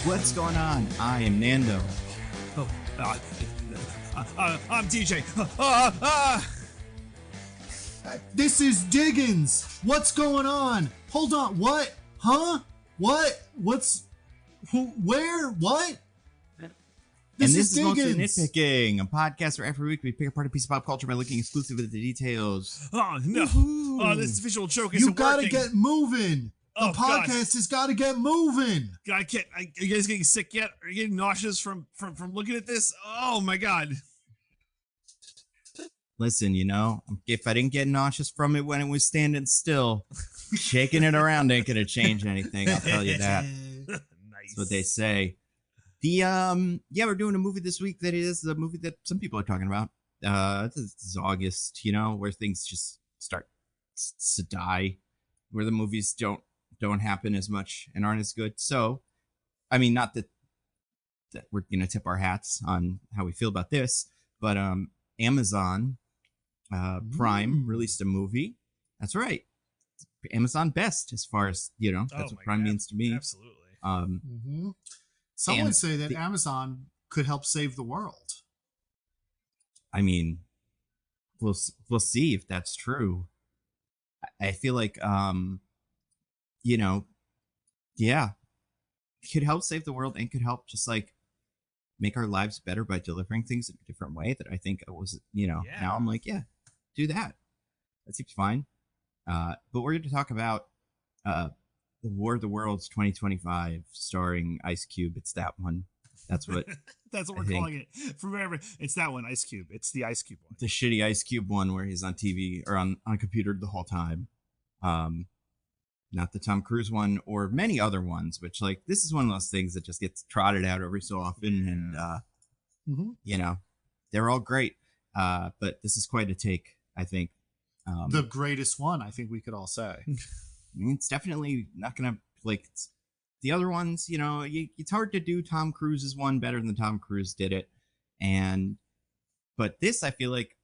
What's going on? I am Nando. I'm DJ. This is Diggins. What's going on? Hold on. What? Huh? What? What's? Who? Where? What? This is mostly Nitpicking, a podcast where every week we pick apart a piece of pop culture by looking exclusively at the details. Oh, no. Woo-hoo. Oh, this visual joke isn't You gotta working. get moving. The podcast has got to get moving. God, are you guys getting sick yet? Are you getting nauseous from looking at this? Oh, my God. Listen, you know, if I didn't get nauseous from it when it was standing still, shaking it around ain't gonna change anything. I'll tell you that. Nice. That's what they say. We're doing a movie this week that is a movie that some people are talking about. This is August, you know, where things just start to die, where the movies don't happen as much and aren't as good. So, I mean, not that we're gonna tip our hats on how we feel about this, but Amazon Prime released a movie. That's right, Amazon Best, as far as you know. That's what Prime means to me. Absolutely. Some would say that Amazon could help save the world. I mean, we'll see if that's true. I feel like you know, yeah, it could help save the world and could help just like make our lives better by delivering things in a different way. That I think it was, you know, now I'm like, yeah, do that. That seems fine. But we're going to talk about The War of the Worlds 2025, starring Ice Cube. It's that one. That's what that's what we're calling it. Remember, it's that one, Ice Cube. It's the Ice Cube one. The shitty Ice Cube one where he's on TV or on a computer the whole time. Not the Tom Cruise one or many other ones, which like this is one of those things that just gets trotted out every so often. And, you know, they're all great. But this is quite a take, I think. The greatest one, I think we could all say. It's definitely not going to like the other ones, you know, it's hard to do Tom Cruise's one better than Tom Cruise did it. But this, I feel like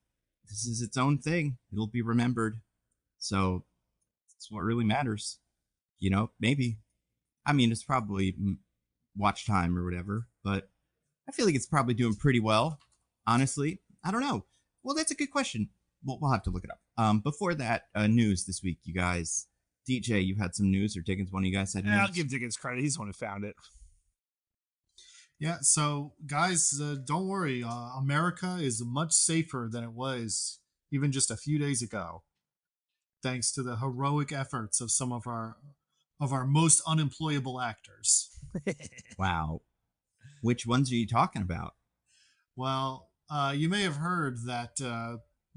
this is its own thing. It'll be remembered. So that's what really matters. You know, maybe. I mean, it's probably watch time or whatever, but I feel like it's probably doing pretty well. Honestly, I don't know. Well, that's a good question. We'll have to look it up. Before that, news this week, you guys. DJ, you had some news, or Diggins, one of you guys had news? I'll give Diggins credit. He's the one who found it. Yeah, so guys, don't worry. America is much safer than it was even just a few days ago, thanks to the heroic efforts of some of our most unemployable actors. Wow. Which ones are you talking about? Well, you may have heard that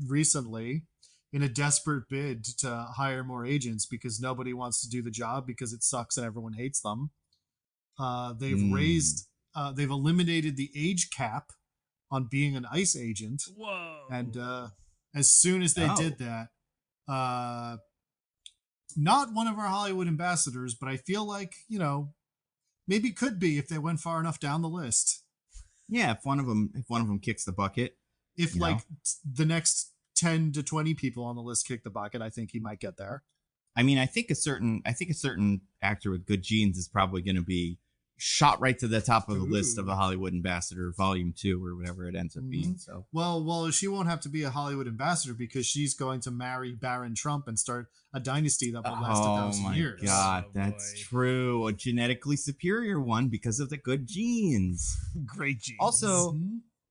recently, in a desperate bid to hire more agents because nobody wants to do the job because it sucks and everyone hates them, they've eliminated the age cap on being an ICE agent. Whoa. And as soon as they did that, not one of our Hollywood ambassadors, but I feel like, you know, maybe could be if they went far enough down the list. Yeah, if one of them kicks the bucket. If like the next 10 to 20 people on the list kick the bucket, I think he might get there. I mean, I think a certain actor with good genes is probably going to be shot right to the top of the list of the Hollywood Ambassador Volume 2 or whatever it ends up being. So well, she won't have to be a Hollywood ambassador because she's going to marry Baron Trump and start a dynasty that will last 1,000 years. Oh my God, that's true. A genetically superior one because of the good genes. Great genes. Also,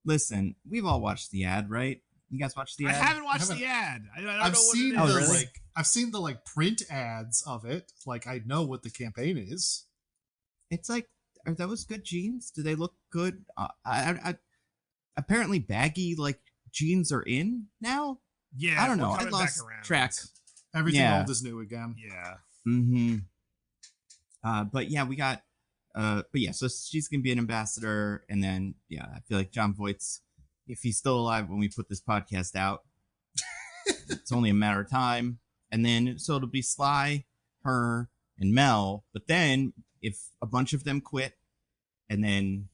listen, we've all watched the ad, right? You guys watched the ad? I haven't watched the ad. I don't I've know seen what it is. Really? I've seen the like print ads of it. Like I know what the campaign is. It's like, are those good jeans? Do they look good? I apparently baggy like jeans are in now. Yeah, I don't know. we're I coming lost back around. track. Everything old is new again. Yeah. But yeah, we got. But yeah, so she's gonna be an ambassador, and then yeah, I feel like John Voight's, if he's still alive when we put this podcast out, it's only a matter of time. And then so it'll be Sly, her, and Mel. But then if a bunch of them quit, and then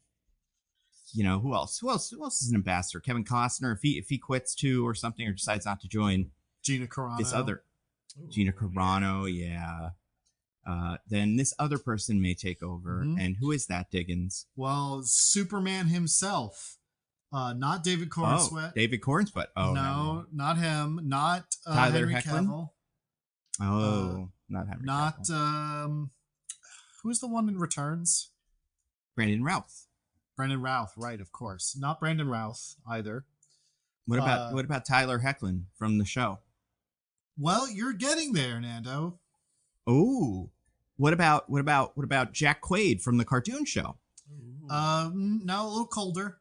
you know who else is an ambassador? Kevin Costner, if he quits too or something, or decides not to join. Gina Carano. This other Gina Carano, yeah. then this other person may take over. Mhm. And who is that, Diggins? Well, Superman himself, not David Cornsweet. David Cornsweet. Oh, no, not him. Not Tyler Henry Hoechlin? Cavill. Not Henry Not Cavill. who's the one in Returns? Brandon Routh. Brandon Routh, right? Of course, not Brandon Routh either. What about Tyler Hoechlin from the show? Well, you're getting there, Nando. Oh, what about Jack Quaid from the cartoon show? No, a little colder.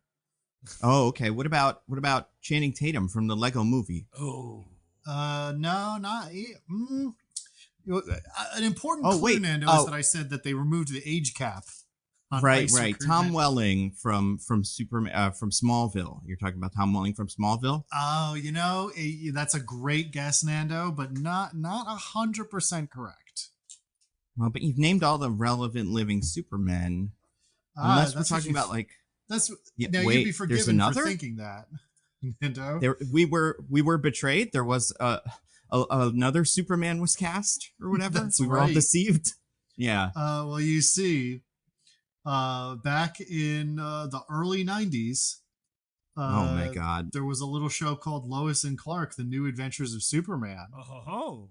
Oh, okay. What about Channing Tatum from the Lego Movie? Oh. No, not an important clue, wait. Nando, is that I said that they removed the age cap. Right. Tom Welling from Superman from Smallville. You're talking about Tom Welling from Smallville? Oh, that's a great guess, Nando, but not 100% correct. Well, but you've named all the relevant living Supermen. Unless we're talking about like now wait, you'd be forgiven there's another? for thinking that, Nando. We were betrayed. There was another Superman was cast or whatever. That's we were all right. deceived. Yeah. Well, you see, back in the early 90s, Oh my God. there was a little show called Lois and Clark: The New Adventures of Superman. Oh.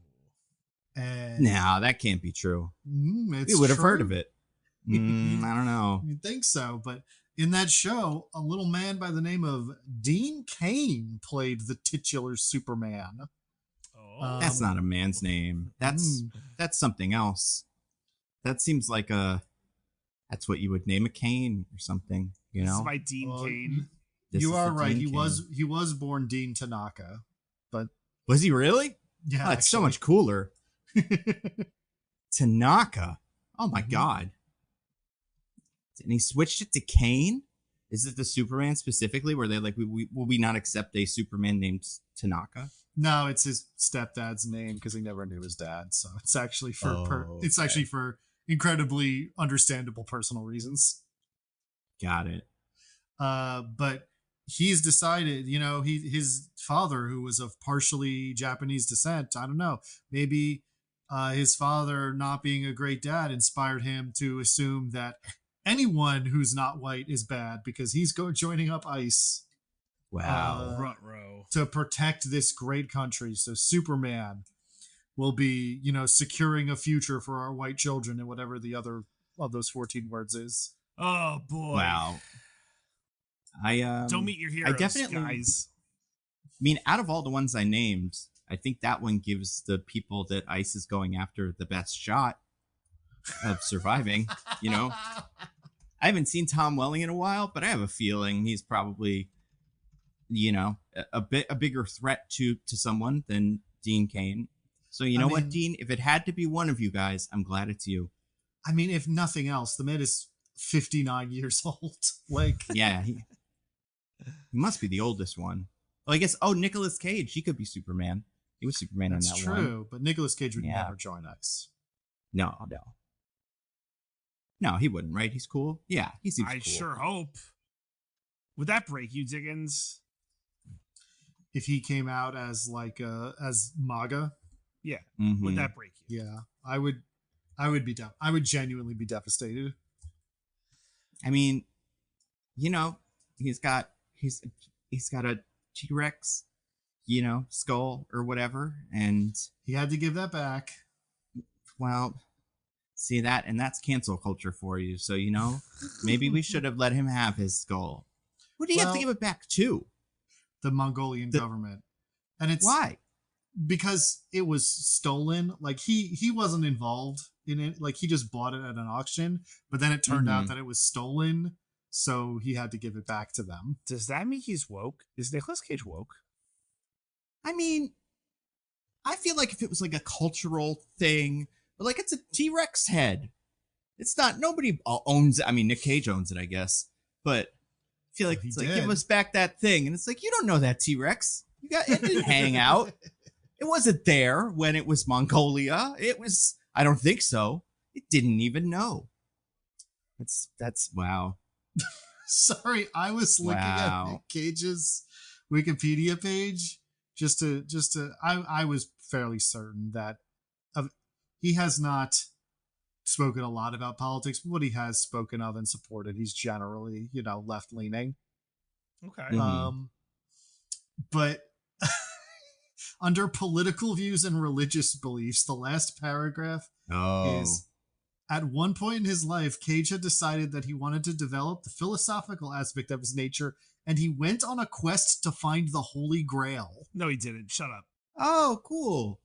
And No, that can't be true. it's We would have true. heard of it. I don't know. You'd think so, but in that show, a little man by the name of Dean Cain played the titular Superman. Oh. That's not a man's name. That's something else. That seems like that's what you would name a Kane or something, you This know? is by Dean Cain. This You is are the right. Dean He Cain. was born Dean Tanaka, but Was he really? yeah, Oh, it's so actually. much cooler. Tanaka. Oh my God. And he switched it to Kane? Is it the Superman specifically where they're like, will we not accept a Superman named Tanaka? No, it's his stepdad's name because he never knew his dad. So it's actually it's okay. actually for incredibly understandable personal reasons. Got it. But he's decided, his father, who was of partially Japanese descent, I don't know, maybe his father not being a great dad inspired him to assume that anyone who's not white is bad because he's joining up ICE. Wow. Ruh-roh. To protect this great country. So Superman will be, securing a future for our white children and whatever the other of those 14 words is. Oh boy. Wow. Don't meet your heroes, guys. I mean, out of all the ones I named, I think that one gives the people that ICE is going after the best shot of surviving. I haven't seen Tom Welling in a while, but I have a feeling he's probably, a bigger threat to someone than Dean Cain. So what, Dean? If it had to be one of you guys, I'm glad it's you. I mean, if nothing else, the man is 59 years old. Like, yeah, he must be the oldest one. Well, I guess. Oh, Nicolas Cage. He could be Superman. He was Superman that's in that true. one. But Nicolas Cage would Yeah. never join ICE. No, he wouldn't. Right? He's cool. Yeah, he seems I cool. sure hope. Would that break you, Diggins? If he came out as as MAGA, Yeah. Mhm. Would that break you? yeah, I would be I would genuinely be devastated. I mean, he's got a T-Rex, skull or whatever, and He had to give that back. well, see that, and that's cancel culture for you. So maybe we should have let him have his skull. What do you have to Well, give it back to? The Mongolian government. And it's Why? because it was stolen. Like he wasn't involved in it. Like he just bought it at an auction, but then it turned out that it was stolen, so he had to give it back to them. Does that mean he's woke? Is Nicolas Cage woke? I mean, I feel like if it was like a cultural thing, but like it's a T-Rex head. It's not, nobody owns it. I mean, Nick Cage owns it, I guess. But I feel like He it's like, did. give us back that thing. And it's like, you don't know that T-Rex. It didn't hang out. It wasn't there when it was Mongolia. It was, I don't think so. It didn't even know. That's wow. Sorry, I was looking at Wow. Nick Cage's Wikipedia page I was fairly certain that he has not spoken a lot about politics, but what he has spoken of and supported, he's generally, left leaning. Okay. Mhm. But under political views and religious beliefs, the last paragraph Oh. is, at one point in his life, Cage had decided that he wanted to develop the philosophical aspect of his nature, and he went on a quest to find the Holy Grail. No, he didn't. Shut up. Oh, cool.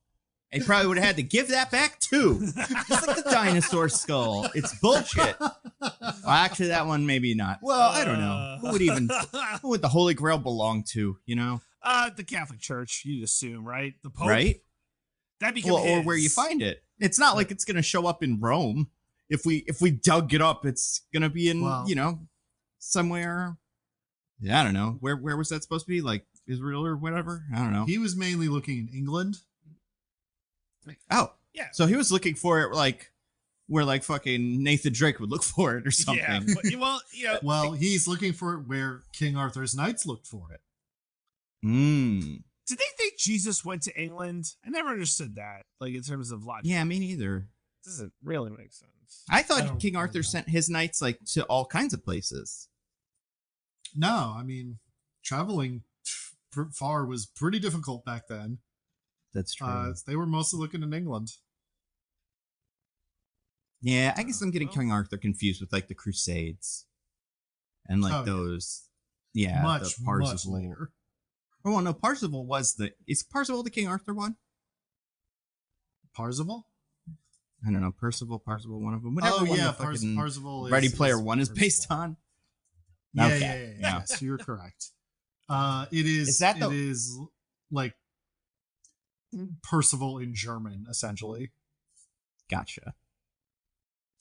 He probably would have had to give that back too. Just like the dinosaur skull. It's bullshit. Well, actually, that one maybe not. Well, I don't know. Who would the Holy Grail belong to, The Catholic Church, you'd assume, right? The Pope. Right? That became Or where you find it. It's not like it's going to show up in Rome. If we dug it up, it's going to be in, somewhere. Yeah, I don't know. Where was that supposed to be? Like Israel or whatever? I don't know. He was mainly looking in England. Oh, yeah. So he was looking for it like where like fucking Nathan Drake would look for it or something. Yeah. Well, he's looking for it where King Arthur's knights looked for it. Did they think Jesus went to England? I never understood that. Like in terms of logic. Yeah, me neither. Doesn't really make sense. I thought King Arthur sent his knights like to all kinds of places. No, I mean, traveling far was pretty difficult back then. That's true. They were mostly looking in England. Yeah, I guess I'm getting King Arthur confused with like the Crusades and like those. Yeah, much the Parzival. Much later. Oh well, no, Parzival was is Parzival the King Arthur one? Parzival? I don't know, Parzival, one of them. Whatever Parzival. Ready Player One is based on. Yeah. Yes, you're correct. It is. Is that it is like Percival in German, essentially. Gotcha.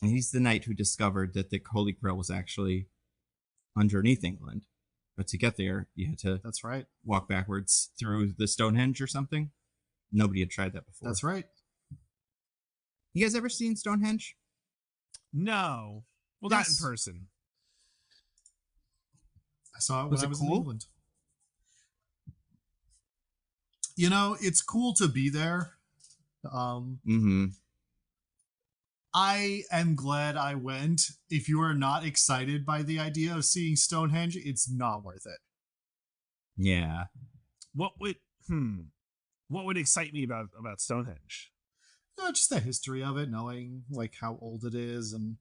And he's the knight who discovered that the Holy Grail was actually underneath England. But to get there, you had to That's right. walk backwards through the Stonehenge or something. Nobody had tried that before. That's right. You guys ever seen Stonehenge? No. Well, not in person. I saw it when I was in England. It's cool to be there. I am glad I went. If you are not excited by the idea of seeing Stonehenge, it's not worth it. Yeah. What would excite me about Stonehenge? Just the history of it, knowing like how old it is and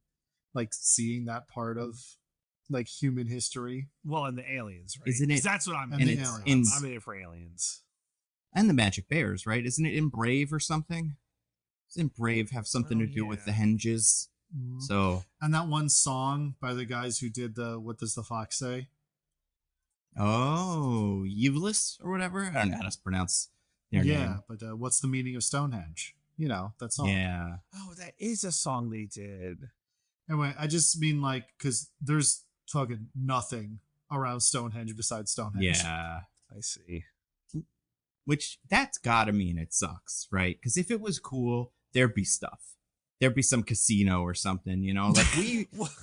like seeing that part of like human history. Well, and the aliens, right? Isn't it? That's what I'm in. I'm in it for aliens. And the magic bears, right? Isn't it in Brave or something? Doesn't Brave have something to do with the henges? Mm-hmm. So, and that one song by the guys who did the What Does the Fox Say? Oh, Evelys or whatever? I don't know how to pronounce their name. But what's the meaning of Stonehenge? That song. Yeah. Oh, that is a song they did. Anyway, I just mean like, because there's fucking nothing around Stonehenge besides Stonehenge. Yeah. I see. Which, that's gotta mean it sucks, right? Because if it was cool, there'd be stuff. There'd be some casino or something, Like,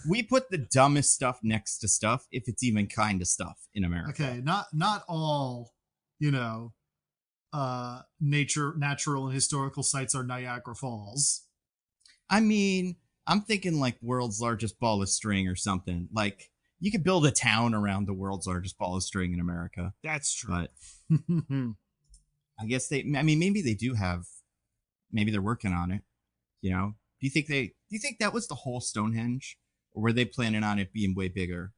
we put the dumbest stuff next to stuff, if it's even kind of stuff in America. Okay, not all, natural and historical sites are Niagara Falls. I mean, I'm thinking like world's largest ball of string or something. Like, you could build a town around the world's largest ball of string in America. That's true. But I guess maybe they do have, maybe they're working on it. Do you think that was the whole Stonehenge, or were they planning on it being way bigger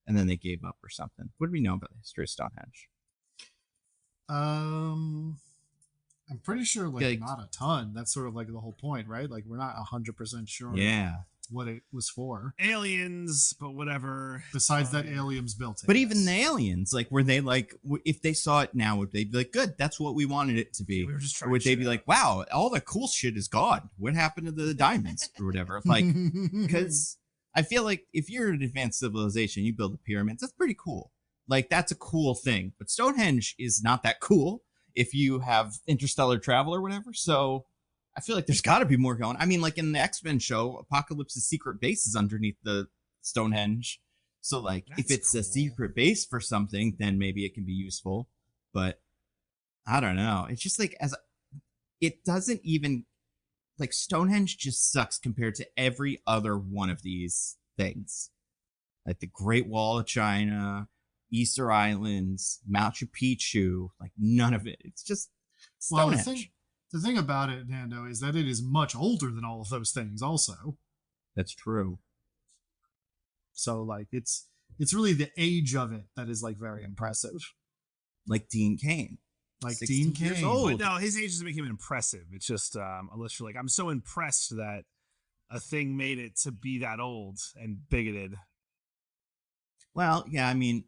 and then they gave up or something? What do we know about the history of Stonehenge? I'm pretty sure not a ton. That's sort of like the whole point, right? Like we're not 100% sure. Yeah. What it was for. Aliens, but whatever. Besides that, aliens built it. But even the aliens, like, were they like, if they saw it now, would they be like, good, that's what we wanted it to be? We were just or would they be like, wow, all the cool shit is gone. What happened to the diamonds or whatever? Like, because I feel like if you're an advanced civilization, you build the pyramids, that's pretty cool. Like, that's a cool thing. But Stonehenge is not that cool if you have interstellar travel or whatever. So I feel like there's got to be more going. I mean, like in the X-Men show, Apocalypse's secret base is underneath the Stonehenge. So, like, if it's a secret base for something, then maybe it can be useful. But I don't know. It's just like, it doesn't even, like Stonehenge just sucks compared to every other one of these things. Like the Great Wall of China, Easter Islands, Machu Picchu, like none of it. It's just Stonehenge. Well, the thing about it, Nando, is that it is much older than all of those things also. That's true. So like it's really the age of it that is like very impressive. Like Dean Cain. Like 60 Dean years Cain. old. But no, his age doesn't make him impressive. It's just unless you're like, I'm so impressed that a thing made it to be that old and bigoted. Well, yeah, I mean,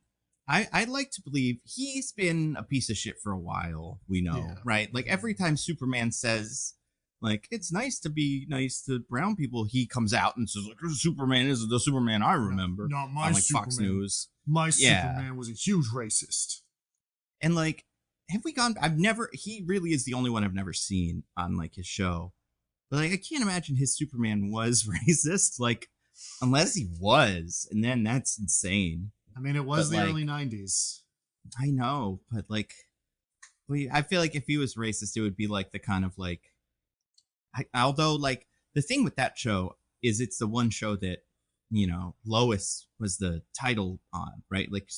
I'd like to believe he's been a piece of shit for a while. We know, Yeah. right? Like every time Superman says, like, it's nice to be nice to brown people, he comes out and says, like, Superman isn't the Superman I remember. Not my on, like, Superman. Fox News. My Yeah. Superman was a huge racist. And like, have we gone? He really is the only one I've never seen on like his show. But like, I can't imagine his Superman was racist. Like, unless he was, and then that's insane. I mean, it was But, the like, early 90s. I know, but like, I feel like if he was racist, it would be like the kind of like, although like the thing with that show is it's the one show that, you know, Lois was the title on, right? Like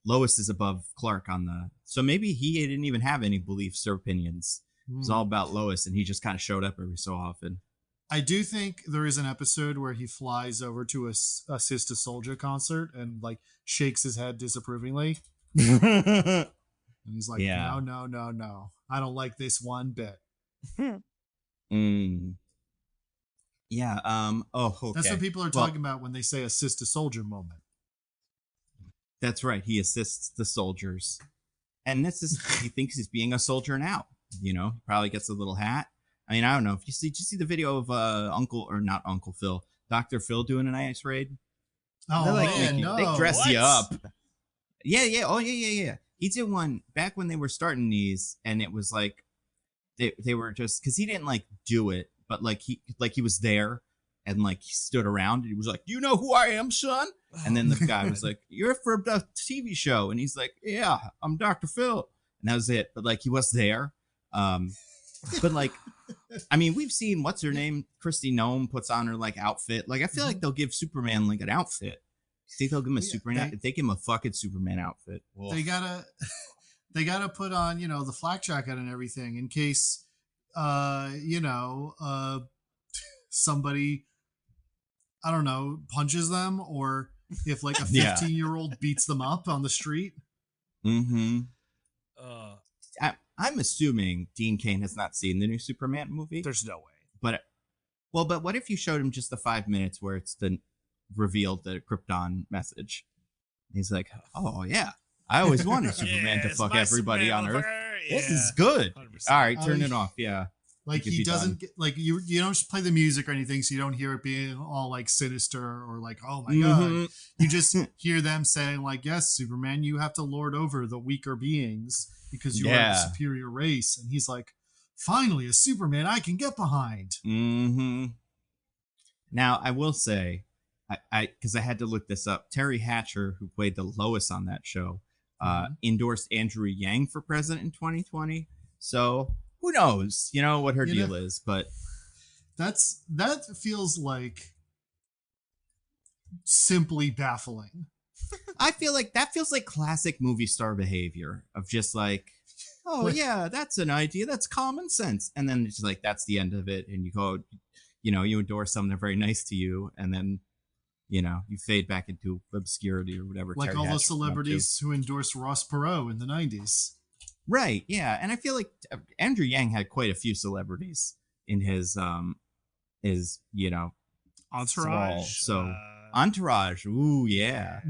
Lois is above Clark on so maybe he didn't even have any beliefs or opinions. It was all about Lois, and he just kind of showed up every so often. I do think there is an episode where he flies over to assist a Soldier concert and like shakes his head disapprovingly. And he's like, Yeah. no. I don't like this one bit. Yeah. Oh, okay. That's what people are talking about when they say assist a soldier moment. That's right. He assists the soldiers. And he thinks he's being a soldier now. You know, he probably gets a little hat. I mean, I don't know. Did you see the video of not Uncle Phil, Dr. Phil doing an ice raid? Oh, Like, man, no. they dress you What? up. Yeah. Oh, yeah. He did one back when they were starting these, and it was like they were just because he didn't like do it, but like he was there and like he stood around and he was like, "You know who I am, son?" And then the guy was like, "You're from the TV show," and he's like, "Yeah, I'm Dr. Phil," and that was it. But like he was there. But like, I mean, we've seen what's her name, Christy Nome puts on her like outfit. Like I feel like they'll give Superman like an outfit. You think they'll give him a Superman? If they give him a fucking Superman outfit, They gotta put on, you know, the flak jacket and everything in case, somebody, I don't know, punches them, or if like a 15-year-old beats them up on the street. Mm-hmm. I'm assuming Dean Cain has not seen the new Superman movie. There's no way. But what if you showed him just the 5 minutes where it's revealed the Krypton message? He's like, "Oh yeah, I always wanted Superman to fuck everybody on Earth. This is good. 100%. All right, turn it off." Yeah. Like he doesn't get, like you don't just play the music or anything, so you don't hear it being all like sinister or like, "Oh my god." You just hear them saying like, "Yes, Superman, you have to lord over the weaker beings because you are the superior race." And he's like, "Finally, a Superman I can get behind." Now I will say, I because I had to look this up. Terry Hatcher, who played the Lois on that show, endorsed Andrew Yang for president in 2020. So who knows, you know, what her deal is, but that feels like simply baffling. I feel like that feels like classic movie star behavior of just like, "Oh yeah, that's an idea, that's common sense," and then it's like that's the end of it, and you go, you know, you endorse someone, they're very nice to you, and then, you know, you fade back into obscurity or whatever. Like all those celebrities who endorsed Ross Perot in the 90s. Right, yeah. And I feel like Andrew Yang had quite a few celebrities in his you know, Entourage. So Entourage, ooh yeah.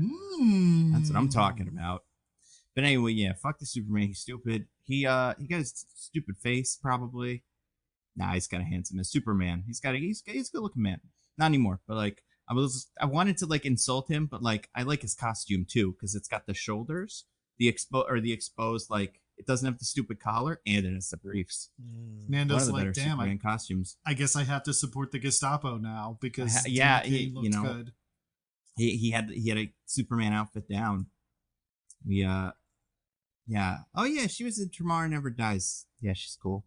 That's what I'm talking about. But anyway, yeah, fuck the Superman, he's stupid. He got his stupid face, probably. Nah, he's kind of handsome as Superman. He's a good looking man. Not anymore, but like I wanted to like insult him, but like I like his costume too, because it's got the shoulders, the exposed, like it doesn't have the stupid collar, and it has the briefs. Nando's like, "Damn, Superman costumes. I guess I have to support the Gestapo now because he looks you know good." He had a Superman outfit down. Yeah. Oh yeah, she was in Tomorrow Never Dies. Yeah, she's cool.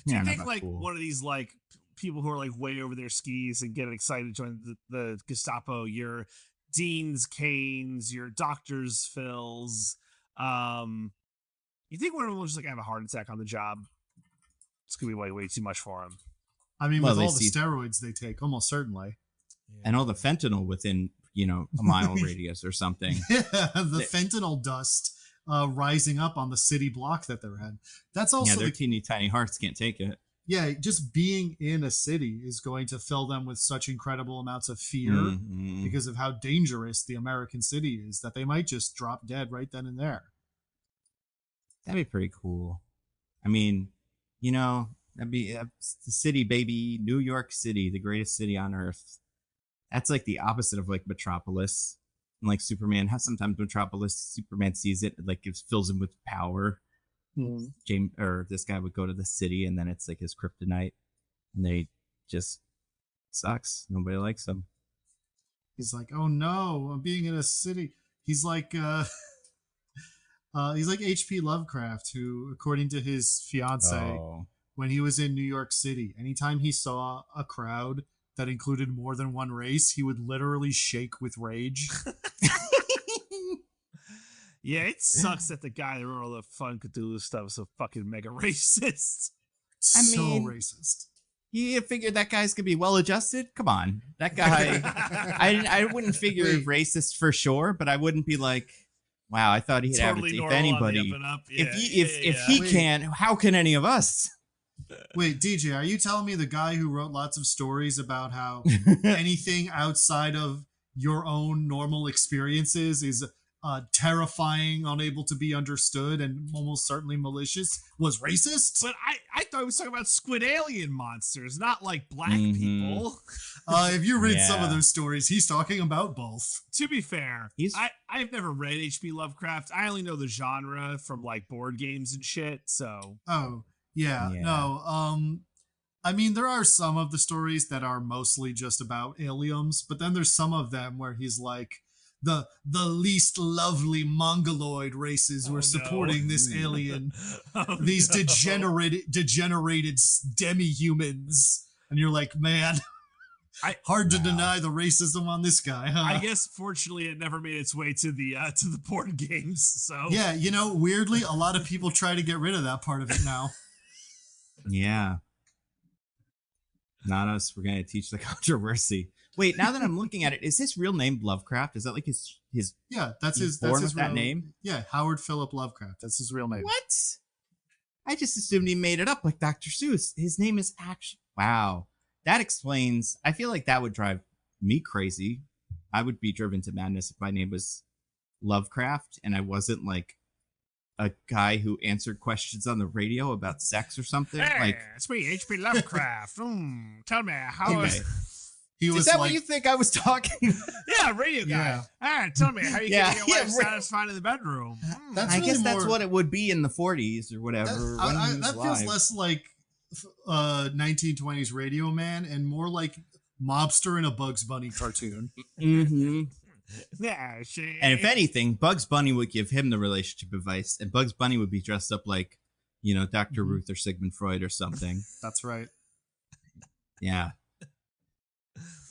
Do you think like one of these like people who are like way over their skis and get excited to join the Gestapo. Your Deans, Kanes, your Doctors, Phils. You think one of them will just like have a heart attack on the job? It's gonna be way too much for him. I mean, with all the steroids they take, almost certainly. And all the fentanyl within, a mile radius or something. Yeah, the fentanyl dust rising up on the city block that they're in. That's also their teeny tiny hearts can't take it. Yeah, just being in a city is going to fill them with such incredible amounts of fear because of how dangerous the American city is that they might just drop dead right then and there. That'd be pretty cool. I mean, that'd be the city, baby. New York City, the greatest city on earth. That's like the opposite of like Metropolis. And like Superman has sometimes Metropolis, Superman sees it, like it fills him with power. James or this guy would go to the city and then it's like his kryptonite. And they just sucks. Nobody likes him. He's like, oh no, I'm being in a city. He's like H.P. Lovecraft, who, according to his fiance, when he was in New York City, anytime he saw a crowd that included more than one race, he would literally shake with rage. Yeah, it sucks that the guy that wrote all the fun Cthulhu stuff is so fucking mega racist. So racist. You figured that guy's gonna be well adjusted? Come on, that guy. I wouldn't figure racist for sure, but I wouldn't be like, wow, I thought he'd totally have it. If anybody, if he can, how can any of us? Wait, DJ, are you telling me the guy who wrote lots of stories about how anything outside of your own normal experiences is terrifying, unable to be understood, and almost certainly malicious was racist? But I thought he was talking about squid alien monsters, not like black people. If you read some of those stories, he's talking about both. To be fair, I've never read H.P. Lovecraft. I only know the genre from like board games and shit. So no. I mean, there are some of the stories that are mostly just about aliens, but then there's some of them where he's like, the least lovely mongoloid races were supporting this alien. These degenerated demi-humans. And you're like, man, hard to deny the racism on this guy, huh? I guess fortunately it never made its way to the board games. So yeah, weirdly, a lot of people try to get rid of that part of it now. Yeah. Not us. We're gonna teach the controversy. Wait, now that I'm looking at it, is his real name Lovecraft? Is that like his yeah, that's his real name? Yeah, Howard Philip Lovecraft. That's his real name. What? I just assumed he made it up like Dr. Seuss. His name is actually wow. That explains. I feel like that would drive me crazy. I would be driven to madness if my name was Lovecraft and I wasn't like a guy who answered questions on the radio about sex or something. Hey, like it's me, H.P. Lovecraft. Tell me how. Okay. Is that what you think I was talking? Yeah, radio guy. Tell me how you get your wife satisfied in the bedroom. I guess that's what it would be in the 40s or whatever. That feels less like 1920s Radio Man and more like mobster in a Bugs Bunny cartoon. Mm-hmm. Yeah, and if anything, Bugs Bunny would give him the relationship advice, and Bugs Bunny would be dressed up like, Dr. Ruth or Sigmund Freud or something. That's right. Yeah.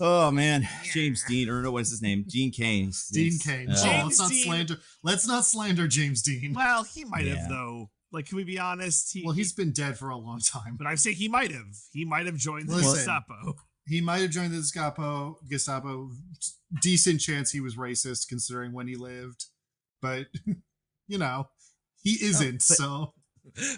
Oh man, James Dean, or no, what's his name? Dean Cain. Dean Cain. Let's not slander James Dean. Well, he might have though. Like, can we be honest? He's been dead for a long time. But I'm saying he might have. He might have joined the Gestapo. He might have joined the Gestapo. Decent chance he was racist considering when he lived. But, he isn't, so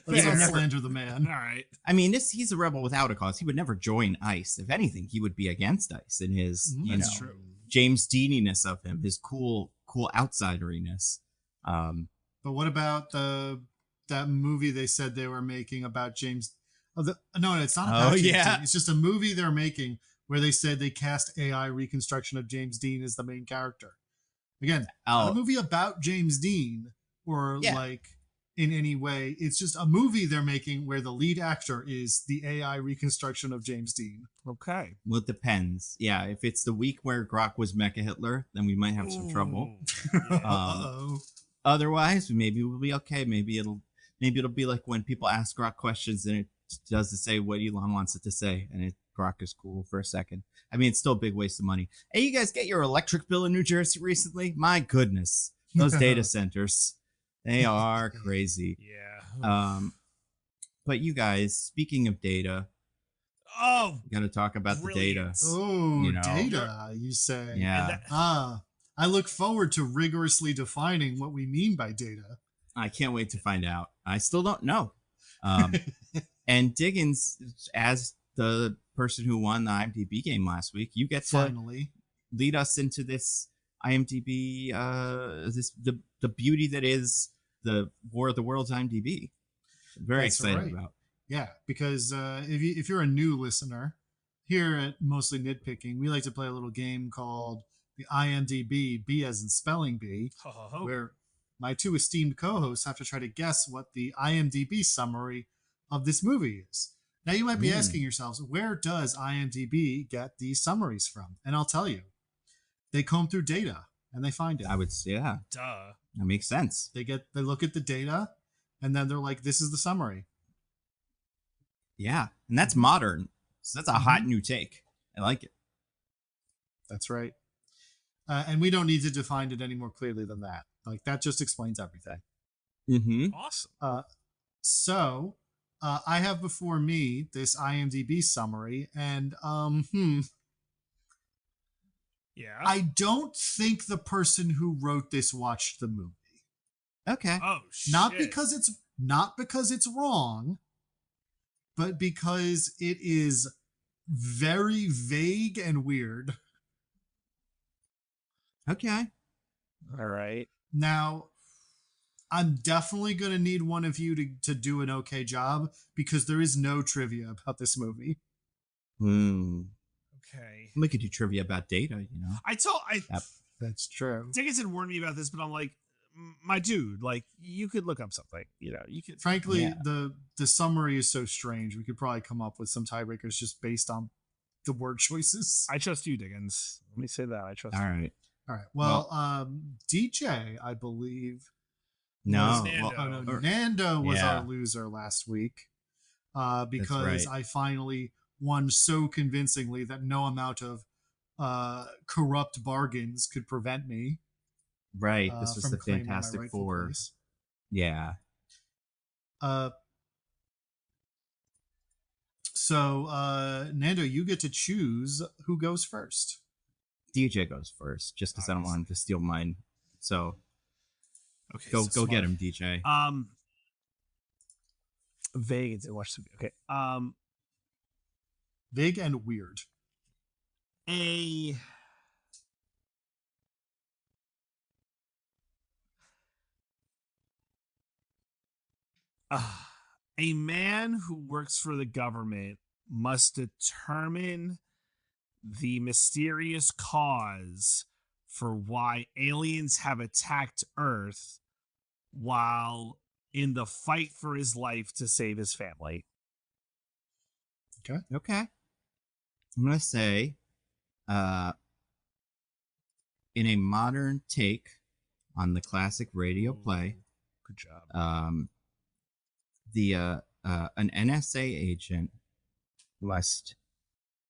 let's not slander the man. All right. I mean, he's a rebel without a cause. He would never join ICE. If anything, he would be against ICE in his, That's true. James Deaniness of him, his cool outsideriness. But what about that movie they said they were making about James? No, it's not about James Dean. It's just a movie they're making where they said they cast AI reconstruction of James Dean as the main character. Again, not a movie about James Dean or like in any way. It's just a movie they're making where the lead actor is the AI reconstruction of James Dean. Okay. Well, it depends. Yeah, if it's the week where Grok was Mecha Hitler, then we might have some trouble. Otherwise, maybe we'll be okay. Maybe it'll be like when people ask Grok questions and it does to say what Elon wants it to say, and BlackRock is cool for a second. I mean, it's still a big waste of money. Hey, you guys get your electric bill in New Jersey recently? My goodness, those data centers, they are crazy. Yeah. But you guys, speaking of data, Oh, got to talk about brilliant. the data. Oh, You know. data, you say? Yeah, I look forward to rigorously defining what we mean by data. I can't wait to find out. I still don't know. And Diggins, as the person who won the IMDb game last week, you get to Finally lead us into this IMDb, the beauty that is the War of the Worlds IMDb. I'm very That's excited right. about. Yeah, because if you're a new listener, here at Mostly Nitpicking, we like to play a little game called the IMDb, B as in spelling bee, where my two esteemed co-hosts have to try to guess what the IMDb summary of this movie is. Now, you might be asking yourselves, where does IMDb get these summaries from? And I'll tell you, they comb through data and they find it. I would say, yeah, Duh. that makes sense. They look at the data, and then they're like, "This is the summary." Yeah, and that's modern. So that's a hot new take. I like it. That's right. And we don't need to define it any more clearly than that. Like, that just explains everything. Mm-hmm. Awesome. So I have before me this IMDb summary, and Yeah. I don't think the person who wrote this watched the movie. Okay. Oh, shit. Not because it's wrong, but because it is very vague and weird. Okay. All right. Now, I'm definitely going to need one of you to do an okay job, because there is no trivia about this movie. Okay. We could do trivia about data, you know. That's true. Diggins had warned me about this, but I'm like, my dude, like, you could look up something, you know, you could. Frankly, Yeah. the summary is so strange. We could probably come up with some tiebreakers just based on the word choices. I trust you, Diggins. Let me say that. I trust All you. right. All right. Well, DJ, I believe. No. Nando. Nando was Yeah. our loser last week, because right. I finally won so convincingly that no amount of corrupt bargains could prevent me. Right. This was from the claiming my Fantastic rightful Four. place. Yeah. So, Nando, you get to choose who goes first. DJ goes first, just because I don't want him to steal mine. So Okay. go get him, DJ. Vague and watch some. Okay. Vague and weird. A man who works for the government must determine the mysterious cause for why aliens have attacked Earth while in the fight for his life to save his family. Okay. I'm gonna say, in a modern take on the classic radio play, Good job. An NSA agent must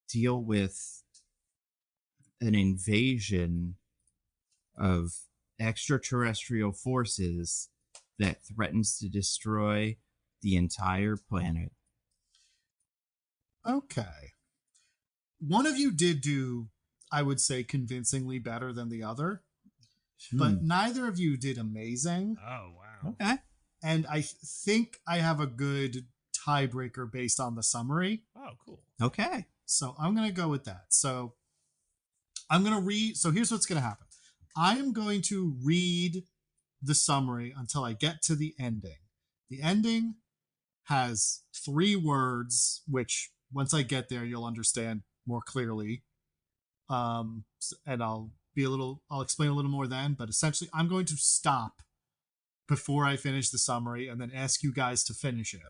deal with an invasion of extraterrestrial forces that threatens to destroy the entire planet. Okay. One of you did do, I would say, convincingly better than the other, but neither of you did amazing. Oh, wow. Okay. And I think I have a good tiebreaker based on the summary. Oh, cool. Okay. So I'm going to go with that. So I'm going to read. So here's what's going to happen. I am going to read the summary until I get to the ending. The ending has 3 words, which once I get there, you'll understand more clearly. And I'll explain a little more then, but essentially I'm going to stop before I finish the summary and then ask you guys to finish it.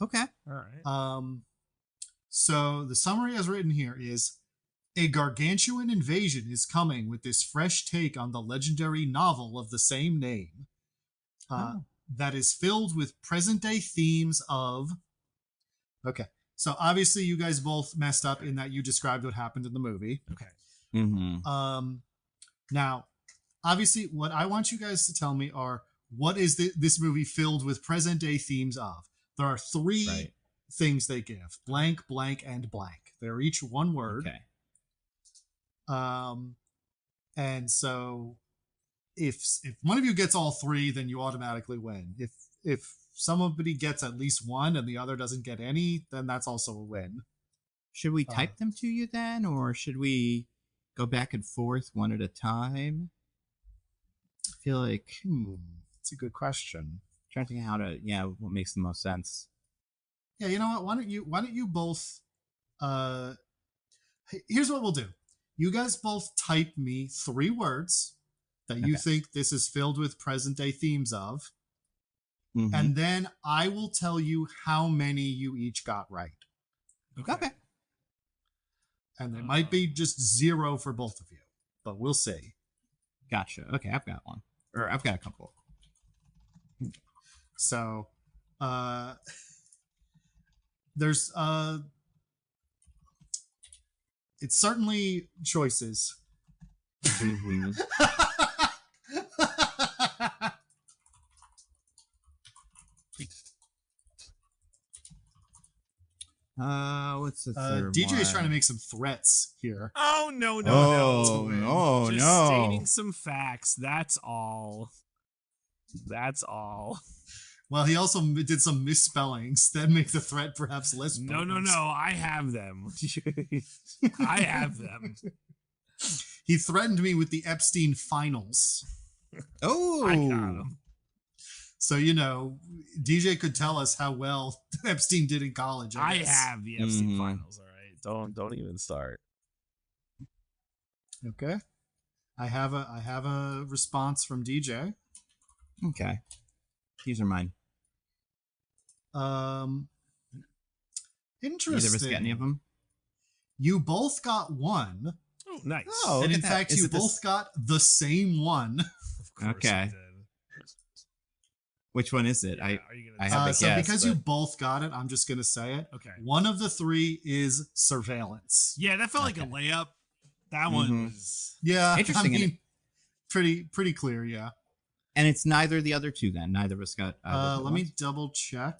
Okay. All right. So the summary as written here is: a gargantuan invasion is coming with this fresh take on the legendary novel of the same name. That is filled with present-day themes of... Okay, So obviously you guys both messed up in that you described what happened in the movie. Okay. Mm-hmm. Now, obviously, what I want you guys to tell me are what is this movie filled with present day themes of? There are three things they give: blank, blank, and blank. They're each one word. Okay. And so if one of you gets all three, then you automatically win. If somebody gets at least one and the other doesn't get any, then that's also a win. Should we type them to you then, or should we go back and forth one at a time? I feel like it's a good question. Trying to think how to what makes the most sense. Yeah, you know what? Why don't you both here's what we'll do. You guys both type me 3 words that you think this is filled with present day themes of. Mm-hmm. And then I will tell you how many you each got right. Okay. And it might be just 0 for both of you, but we'll see. Gotcha. Okay, I've got one. Or I've got a couple. So, there's, it's certainly choices. Mm-hmm. What's the third DJ is one? trying to make some threats here. Oh, no. Oh, Just stating some facts. That's all. Well, he also did some misspellings that make the threat perhaps less potent. No. I have them. I have them. He threatened me with the Epstein finals. Oh, I got him. So, DJ could tell us how well Epstein did in college. I guess. have the Epstein finals. All right. Don't even start. Okay. I have a response from DJ. Okay. These are mine. Interesting. Neither of us get any of them? You both got one. Oh, nice. Oh, And in fact, you both got the same one. Of course Okay. I did. Which one is it? Yeah, I are you gonna have a so guess, because but- you both got it, I'm just going to say it. Okay. One of the 3 is surveillance. Yeah, that felt like a layup. That one was. Yeah. Interesting, I and mean, pretty clear. Yeah. And it's neither of the other 2 then. Neither of us got Let me double check.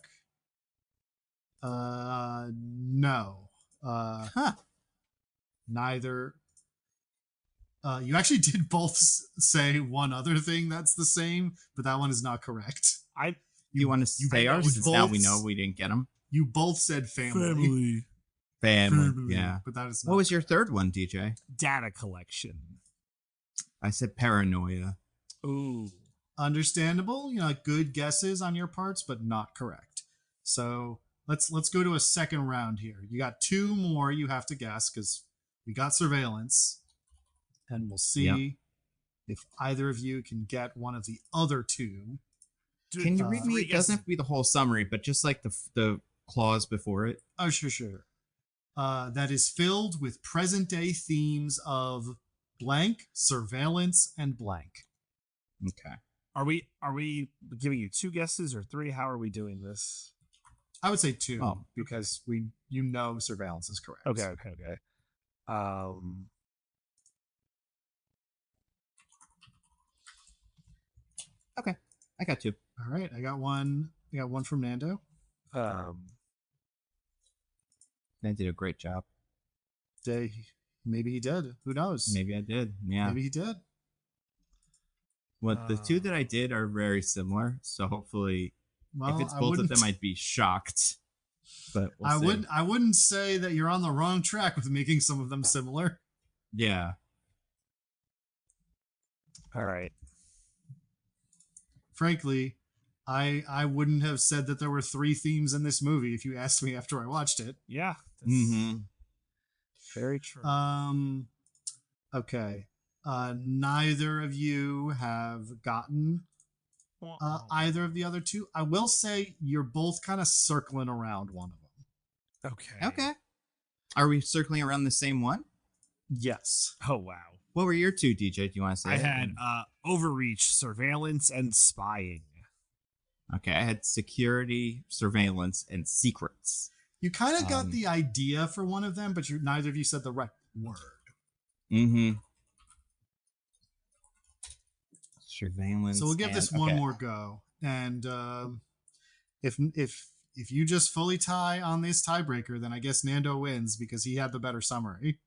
No. Neither. You actually did both say one other thing that's the same, but that one is not correct. You want to say ours? Since now we know we didn't get them. You both said family. Family. Yeah. But that is not. What was your third one, DJ? Data collection. I said paranoia. Ooh. Understandable, good guesses on your parts, but not correct. So let's go to a second round here. You got 2 more you have to guess because we got surveillance, and we'll see if either of you can get one of the other 2. Dude, Can you read me? 3 It doesn't have to be the whole summary, but just like the clause before it. Oh, sure. That is filled with present day themes of blank, surveillance, and blank. Okay. Are we giving you 2 guesses or 3? How are we doing this? I would say 2 Oh, because surveillance is correct. Okay. Okay. I got 2. All right, I got one from Nando. They did a great job. Maybe he did. Who knows? Maybe I did. Yeah. Maybe he did. Well, the 2 that I did are very similar, so hopefully, Well, if it's both of them, I'd be shocked. But we'll see. I wouldn't say that you're on the wrong track with making some of them similar. Yeah. All right. Frankly, I wouldn't have said that there were 3 themes in this movie if you asked me after I watched it. Yeah. Mm-hmm. Very true. Okay. Neither of you have gotten either of the other 2. I will say you're both kind of circling around one of them. Okay. Are we circling around the same one? Yes. Oh, wow. What were your 2, DJ? Do you want to say I it? had overreach, surveillance, and spying. Okay, I had security, surveillance, and secrets. You kind of got the idea for one of them, but neither of you said the right word. Mm-hmm. Surveillance. So we'll give this one more go, and if you just fully tie on this tiebreaker, then I guess Nando wins because he had the better summary.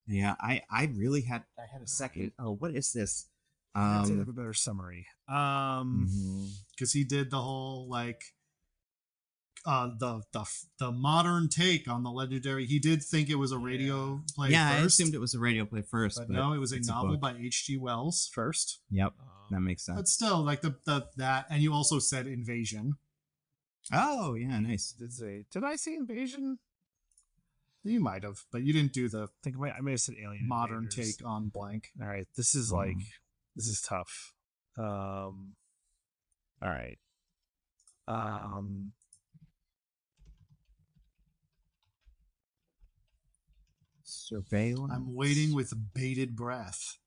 Yeah, I really had a second. Oh, what is this? I have a better summary. Because he did the whole like the modern take on the legendary. He did think it was a radio play. Yeah, first, I assumed it was a radio play first, but no, it was a novel by H.G. Wells first. Yep, that makes sense. But still, like the that, and you also said Invasion. Oh yeah, nice. Did I say Invasion? You might have, but you didn't do the I may have said Alien modern Invaders. take on blank. All right, this is this is tough. All right. Surveillance. I'm waiting with bated breath.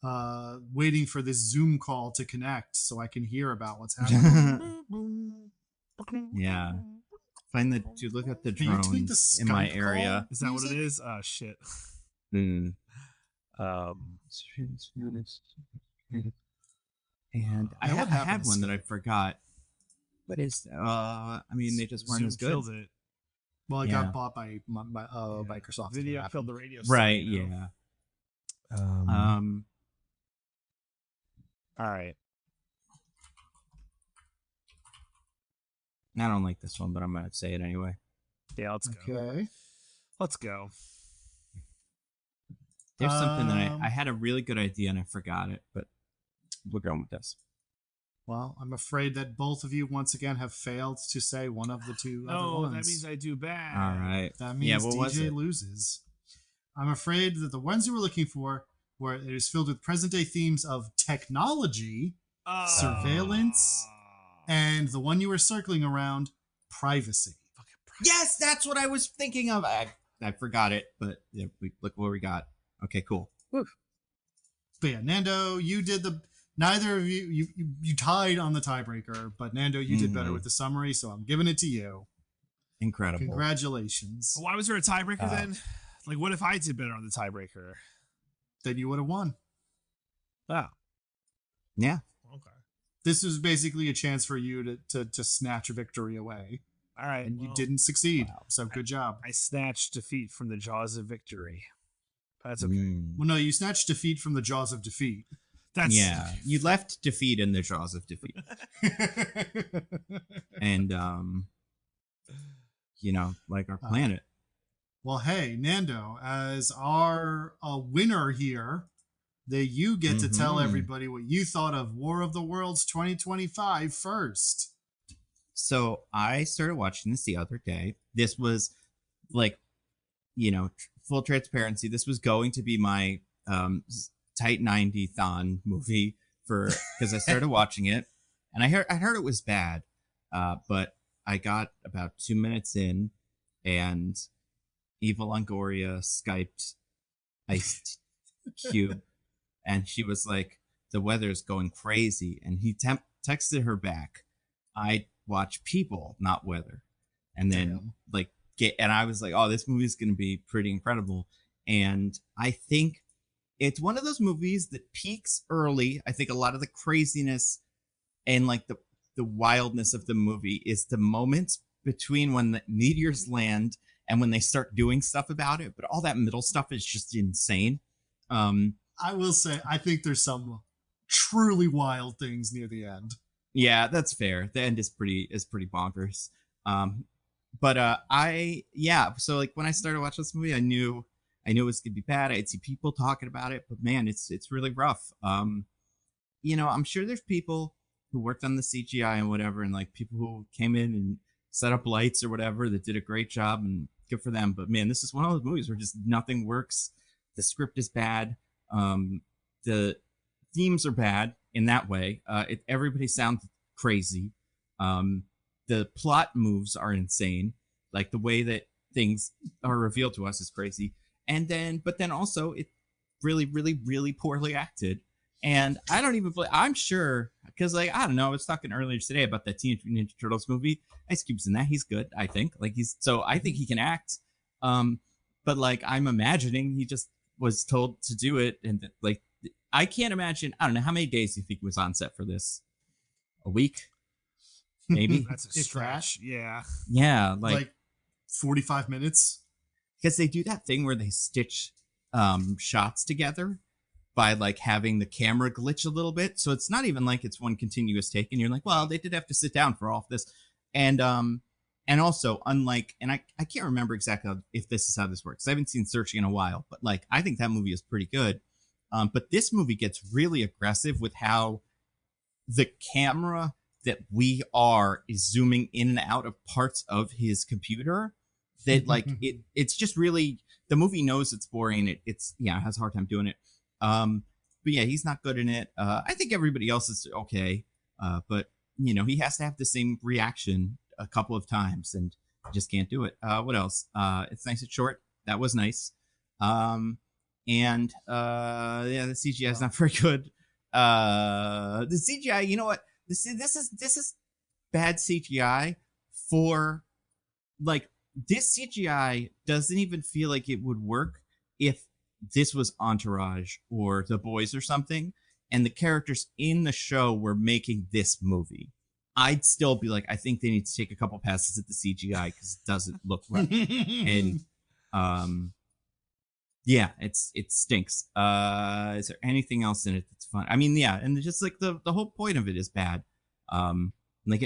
Waiting for this Zoom call to connect so I can hear about what's happening. Yeah. Find the dude. Look at the drones in my area. Is that what it is? Oh shit. And I had one that I forgot. What is? I mean, they just weren't Zoom as good. Killed it. Well, it got bought by Microsoft. Video killed the radio. Right. You know? Yeah. All right. I don't like this one, but I'm gonna say it anyway. Yeah, let's go. Okay. Let's go. There's something that I had a really good idea and I forgot it, but we're going with this. Well, I'm afraid that both of you once again have failed to say one of the two other Oh, ones. that means I do bad. All right. That means what was DJ it? loses. I'm afraid that the ones you were looking for were it is filled with present-day themes of technology, surveillance, and the one you were circling around, privacy. Yes, that's what I was thinking of. I forgot it, but yeah, look what we got. Okay, cool. Woo. But yeah, Nando, you did neither of you tied on the tiebreaker, but Nando, you did better with the summary, so I'm giving it to you. Incredible. Congratulations. Why was there a tiebreaker then? Like, what if I did better on the tiebreaker? Then you would have won. Oh. Yeah. Okay. This was basically a chance for you to snatch a victory away. All right. And you didn't succeed. Wow. So good job. I snatched defeat from the jaws of victory. That's okay. Well, no, you snatched defeat from the jaws of defeat. That's You left defeat in the jaws of defeat. And like our planet. Well, hey, Nando, as our winner here, you get to tell everybody what you thought of War of the Worlds 2025 first. So I started watching this the other day. This was like, full transparency. This was going to be my tight 90-thon movie because I started watching it and I heard it was bad. But I got about 2 minutes in and Eva Longoria Skyped Ice Cube and she was like, the weather's going crazy. And he texted her back, I watch people, not weather. And then and I was like, oh, this movie is going to be pretty incredible. And I think it's one of those movies that peaks early. I think a lot of the craziness and like the wildness of the movie is the moments between when the meteors land and when they start doing stuff about it. But all that middle stuff is just insane. I will say, I think there's some truly wild things near the end. Yeah, that's fair. The end is pretty bonkers. So like when I started watching this movie, I knew it was gonna be bad. I'd see people talking about it, but man, it's really rough. I'm sure there's people who worked on the CGI and whatever, and like people who came in and set up lights or whatever that did a great job, and good for them. But man, this is one of those movies where just nothing works. The script is bad. The themes are bad in that way. Everybody sounds crazy. The plot moves are insane. Like the way that things are revealed to us is crazy. But then also it's really, really, really poorly acted. And I don't even believe, I'm sure, because like, I don't know, I was talking earlier today about that Teenage Mutant Ninja Turtles movie. Ice Cube's in that. He's good, I think. Like I think he can act. But like, I'm imagining he just was told to do it. And like, I can't imagine, I don't know, how many days do you think he was on set for this? A week? Maybe? That's a stretch. Yeah. Yeah. Like 45 minutes. Because they do that thing where they stitch shots together by like having the camera glitch a little bit. So it's not even like it's one continuous take. And you're like, well, they did have to sit down for all of this. And also unlike, and I can't remember exactly if this is how this works. I haven't seen Searching in a while, but like, I think that movie is pretty good. But this movie gets really aggressive with how the camera that we are is zooming in and out of parts of his computer that like, it's just really, the movie knows it's boring. It's it has a hard time doing it. But yeah, he's not good in it. I think everybody else is okay. But you know, he has to have the same reaction a couple of times and just can't do it. What else? It's nice. It's short. That was nice. And the CGI is not very good. The CGI, you know what? This is bad CGI for like, this CGI doesn't even feel like it would work if this was Entourage or The Boys or something, and the characters in the show were making this movie. I'd still be like, I think they need to take a couple passes at the CGI because it doesn't look right. And yeah, it stinks. Is there anything else in it that's fun? I mean, yeah, and just like the whole point of it is bad. Like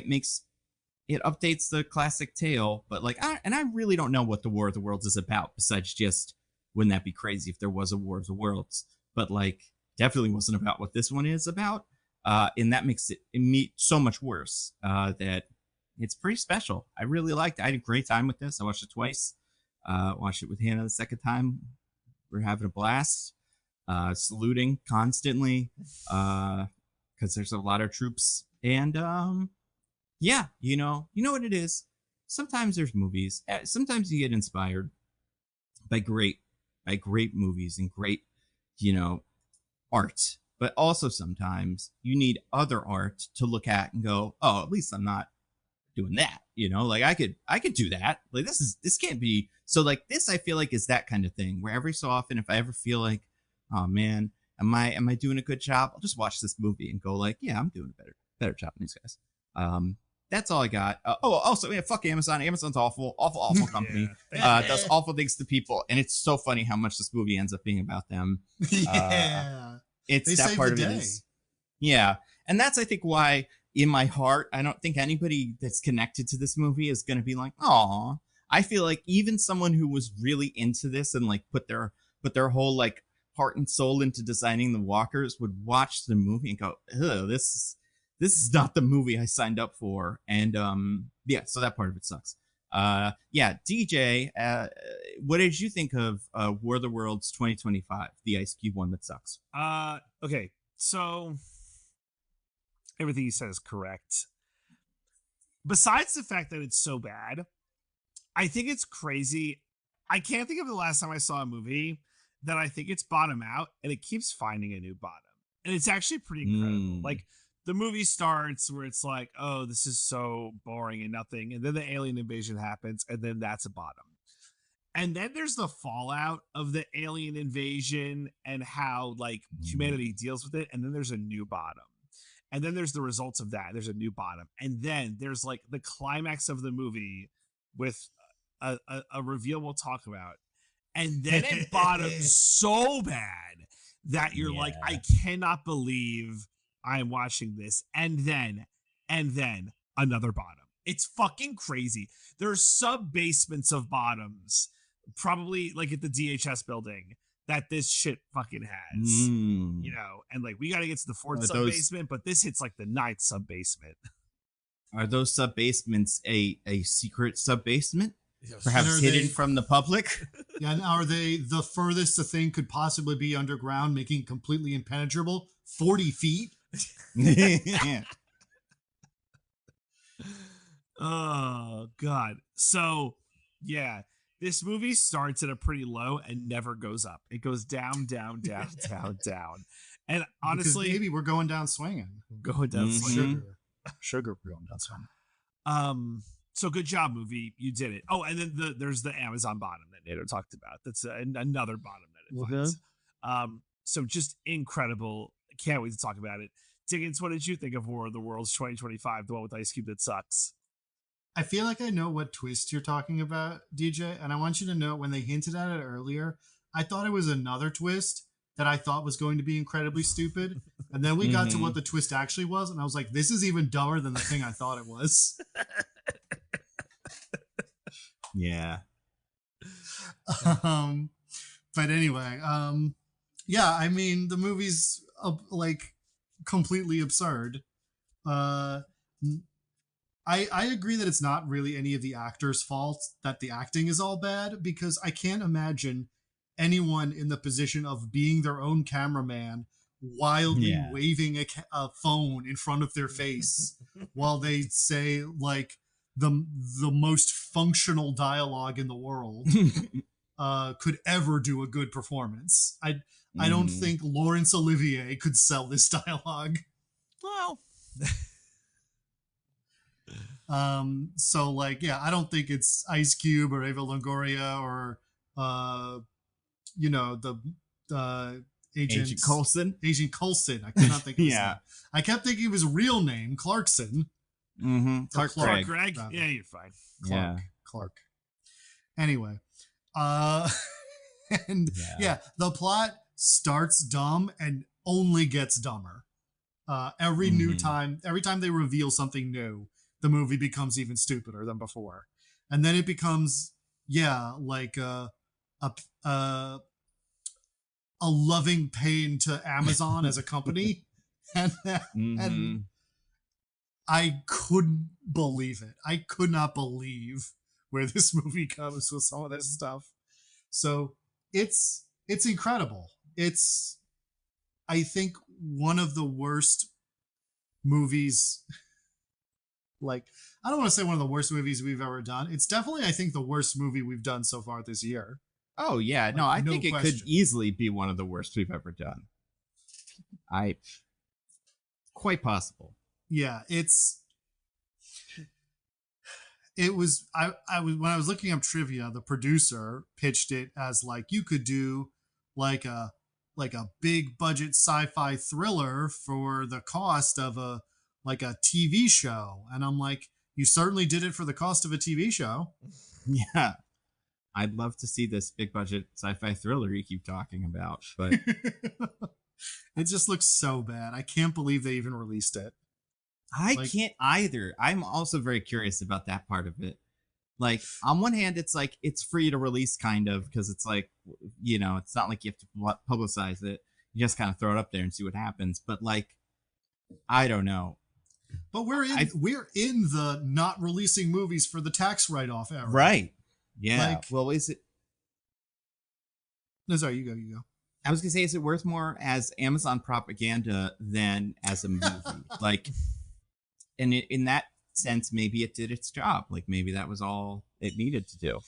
it updates the classic tale, but like, I really don't know what the War of the Worlds is about besides just, wouldn't that be crazy if there was a War of the Worlds? But like, definitely wasn't about what this one is about. And that makes it so much worse. That it's pretty special. I really liked it. I had a great time with this. I watched it twice. Watched it with Hannah the second time. We're having a blast. Saluting constantly. Because there's a lot of troops. And yeah, you know what it is. Sometimes there's movies. Sometimes you get inspired by great movies and great, art. But also sometimes you need other art to look at and go, oh, at least I'm not doing that. Like I could do that. Like this can't be. So like this, I feel like is that kind of thing where every so often, if I ever feel like, oh man, am I doing a good job? I'll just watch this movie and go like, yeah, I'm doing a better job than these guys. That's all I got. Also, yeah, fuck Amazon. Amazon's awful company. Does awful things to people, and it's so funny how much this movie ends up being about them. It's they that part of it is, yeah, and that's I think why in my heart I don't think anybody that's connected to this movie is going to be like, oh. I feel like even someone who was really into this and like put their whole like heart and soul into designing the walkers would watch the movie and go, oh, this is not the movie I signed up for. And yeah, so that part of it sucks. Yeah, DJ, what did you think of War of the Worlds 2025, the Ice Cube one that sucks? Okay, so everything you said is correct. Besides the fact that it's so bad, I think it's crazy. I can't think of the last time I saw a movie that I think it's bottom out and it keeps finding a new bottom. And it's actually pretty incredible. Like, the movie starts where it's like, oh, this is so boring and nothing. And then the alien invasion happens, and then that's a bottom. And then there's the fallout of the alien invasion and how, like, humanity deals with it. And then there's a new bottom. And then there's the results of that. There's a new bottom. And then there's, like, the climax of the movie with a reveal we'll talk about. And then it bottoms so bad that you're like, I cannot believe I'm watching this, and then another bottom. It's fucking crazy. There's sub basements of bottoms, probably like at the DHS building, that this shit fucking has. And like we got to get to the fourth sub basement, but this hits like the ninth sub basement. Are those sub basements a secret sub basement? Perhaps hidden from the public? Yeah, and are they the furthest a thing could possibly be underground, making it completely impenetrable? 40 feet? Yeah. Oh God. So yeah, this movie starts at a pretty low and never goes up. It goes down, down, down, down, down. And honestly, maybe we're going down swinging. going down swinging. Sugar, we're going down swinging. So good job, movie. You did it. Oh, and then there's the Amazon bottom that Nando talked about. That's another bottom that it finds. So just incredible. Can't wait to talk about it. Diggins, what did you think of War of the Worlds 2025, the one with Ice Cube that sucks? I feel like I know what twist you're talking about, DJ, and I want you to know when they hinted at it earlier, I thought it was another twist that I thought was going to be incredibly stupid. And then we got to what the twist actually was, and I was like, this is even dumber than the thing I thought it was. Yeah. But anyway, yeah, I mean, the movie's like completely absurd. I agree that it's not really any of the actors' fault that the acting is all bad, because I can't imagine anyone in the position of being their own cameraman wildly waving a phone in front of their face while they say like the most functional dialogue in the world could ever do a good performance. I don't think Laurence Olivier could sell this dialogue. Well, so like, yeah, I don't think it's Ice Cube or Eva Longoria or you know, the Agent Coulson. Agent Coulson. I cannot think of his name. I kept thinking of his real name, Clarkson. Clark Gregg. Yeah, you're fine. Clark. Anyway, and the plot starts dumb and only gets dumber. Every time they reveal something new, the movie becomes even stupider than before, and then it becomes like a loving pain to Amazon as a company, and I couldn't believe it. I could not believe where this movie comes with some of this stuff. So it's incredible. It's, I think, one of the worst movies. Like, I don't want to say one of the worst movies we've ever done. It's definitely, I think, the worst movie we've done so far this year. Oh yeah, no, I think it could easily be one of the worst we've ever done. Quite possible. Yeah, it was I was when I was looking up trivia, the producer pitched it as like, you could do like a big budget sci-fi thriller for the cost of a TV show. And I'm like, you certainly did it for the cost of a TV show. Yeah. I'd love to see this big budget sci-fi thriller you keep talking about, but it just looks so bad. I can't believe they even released it. I can't either. I'm also very curious about that part of it. Like, on one hand, it's like it's free to release, kind of, because it's like, you know, it's not like you have to publicize it. You just kind of throw it up there and see what happens. But like, I don't know. But we're in the not releasing movies for the tax write-off era, right? Yeah. Like, well, is it? No, sorry, you go. I was gonna say, is it worth more as Amazon propaganda than as a movie? Like, and in that sense, maybe it did its job. Like, maybe that was all it needed to do.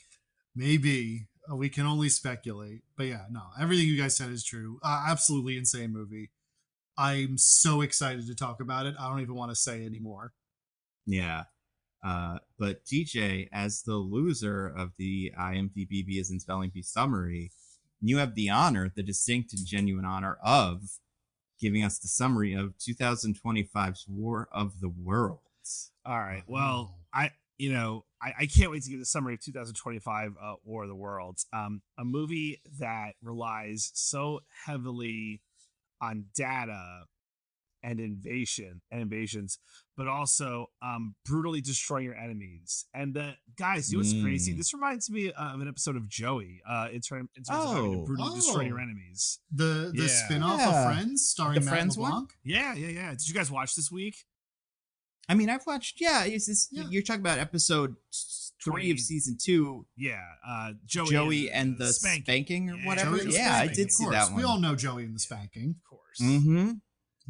Maybe. We can only speculate. But yeah, no, everything you guys said is true. Absolutely insane movie. I'm so excited to talk about it. I don't even want to say anymore. Yeah. But DJ, as the loser of the IMDb B as in spelling bee summary, you have the honor, the distinct and genuine honor of giving us the summary of 2025's War of the Worlds. All right. Well, I can't wait to give the summary of 2025 War of the Worlds. A movie that relies so heavily on data and invasions, but also brutally destroying your enemies. And guys, you know what's crazy? This reminds me of an episode of Joey in terms of having to brutally destroy your enemies. The spin-off of Friends starring Matt Friends LeBlanc? one? Yeah. Did you guys watch this week? I mean, I've watched. Yeah, you're talking about episode 3 of season 2. Yeah, Joey and the spanking or whatever. Yeah, I did see that one. We all know Joey and the spanking, of course. Mm-hmm.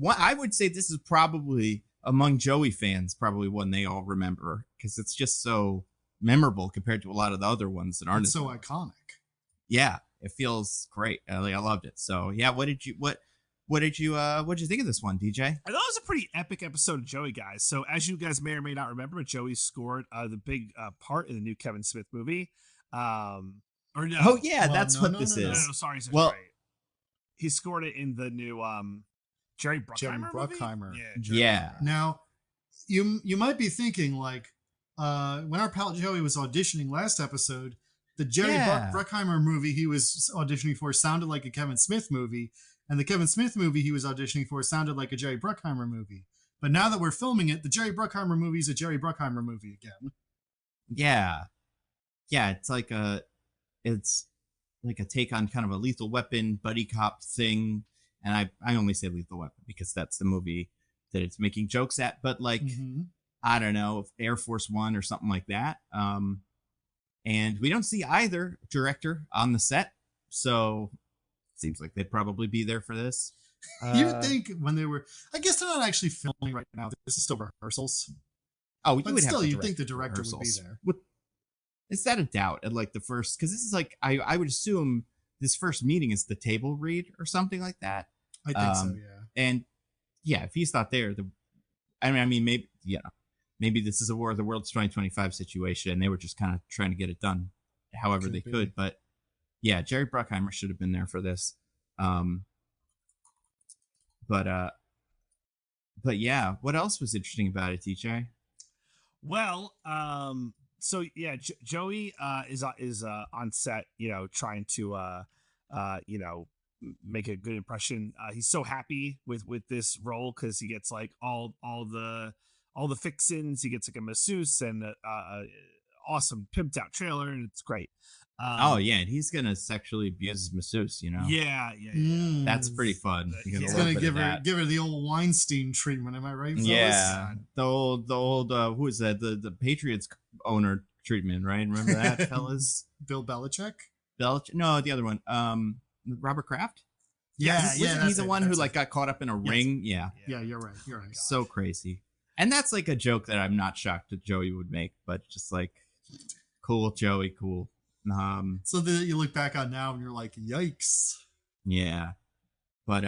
Well, I would say this is probably among Joey fans, probably one they all remember because it's just so memorable compared to a lot of the other ones that aren't. It's so iconic. Yeah, it feels great. I loved it. So yeah, what What did you think of this one, DJ? I thought it was a pretty epic episode of Joey, guys. So as you guys may or may not remember, Joey scored the big part in the new Kevin Smith movie. Or no? Oh yeah, Well, that's no, what no, this no, no. is. No, sorry. Well- right. He scored it in the new Jerry Bruckheimer movie? Bruckheimer. Yeah. Now, you might be thinking like, when our pal Joey was auditioning last episode, the Jerry Bruckheimer movie he was auditioning for sounded like a Kevin Smith movie, and the Kevin Smith movie he was auditioning for sounded like a Jerry Bruckheimer movie. But now that we're filming it, the Jerry Bruckheimer movie is a Jerry Bruckheimer movie again. Yeah. It's like a take on kind of a Lethal Weapon buddy cop thing, and I only say Lethal Weapon because that's the movie that it's making jokes at. But like, I don't know, Air Force One or something like that. And we don't see either director on the set, so it seems like they'd probably be there for this. You would think when they were, I guess they're not actually filming right now. This is still rehearsals. Oh, But still, you'd think the director would be there. Is that a doubt at like the first? Because this is like I would assume this first meeting is the table read or something like that. I think so, yeah. And yeah, if he's not there, I mean, maybe this is a War of the Worlds 2025 situation, and they were just kind of trying to get it done however they could. But yeah, Jerry Bruckheimer should have been there for this. But yeah, what else was interesting about it, TJ? Well, so yeah, Joey is on set, trying to make a good impression. He's so happy with this role because he gets like all the fixins. He gets like a masseuse and a awesome pimped out trailer, and it's great. And he's gonna sexually abuse his masseuse, Yeah. That's pretty fun. He's gonna give her the old Weinstein treatment. Am I right? Fellas? Yeah, the old who is that? The Patriots owner treatment, right? Remember that, fellas? Bill Belichick? No, the other one. Robert Kraft. Yeah, He's the one who like got caught up in a ring. Yeah, you're right. So crazy. And that's like a joke that I'm not shocked that Joey would make, but just like, cool, Joey, cool. So that you look back on now and you're like, yikes. Yeah. But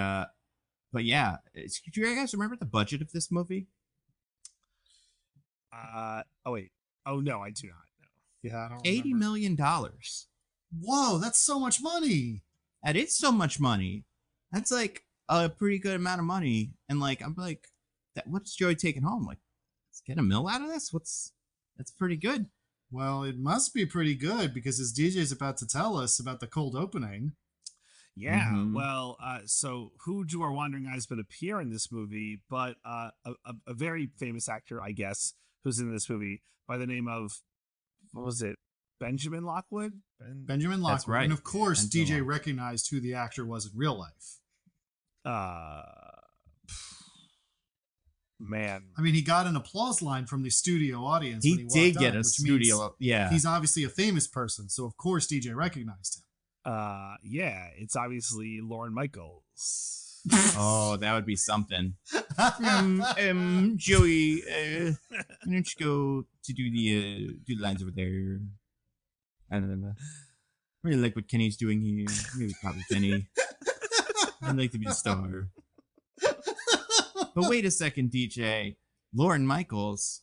yeah. Do you guys remember the budget of this movie? Oh wait. Oh no, I do not know. Yeah, I don't $80 million. Whoa, that's so much money. That is so much money. That's like a pretty good amount of money. And like, I'm like, what's Joey taking home? Like, let's get $1 million out of this. That's pretty good. Well, it must be pretty good because his DJ's about to tell us about the cold opening. Yeah, well, so who do our wandering eyes but appear in this movie? But a very famous actor, I guess, who's in this movie by the name of, what was it? Benjamin Lockwood? Benjamin Lockwood. That's right. And of course, Benjamin DJ recognized who the actor was in real life. Man, I mean, he got an applause line from the studio audience. He when he did walked get out, a which studio. means Yeah. He's obviously a famous person. So, of course, DJ recognized him. yeah, it's obviously Lorne Michaels. Oh, that would be something. Joey, why don't you go to do the lines over there? I don't know. I really like what Kenny's doing here. Maybe probably Kenny. I'd like to be the star. But wait a second, DJ. Lorne Michaels.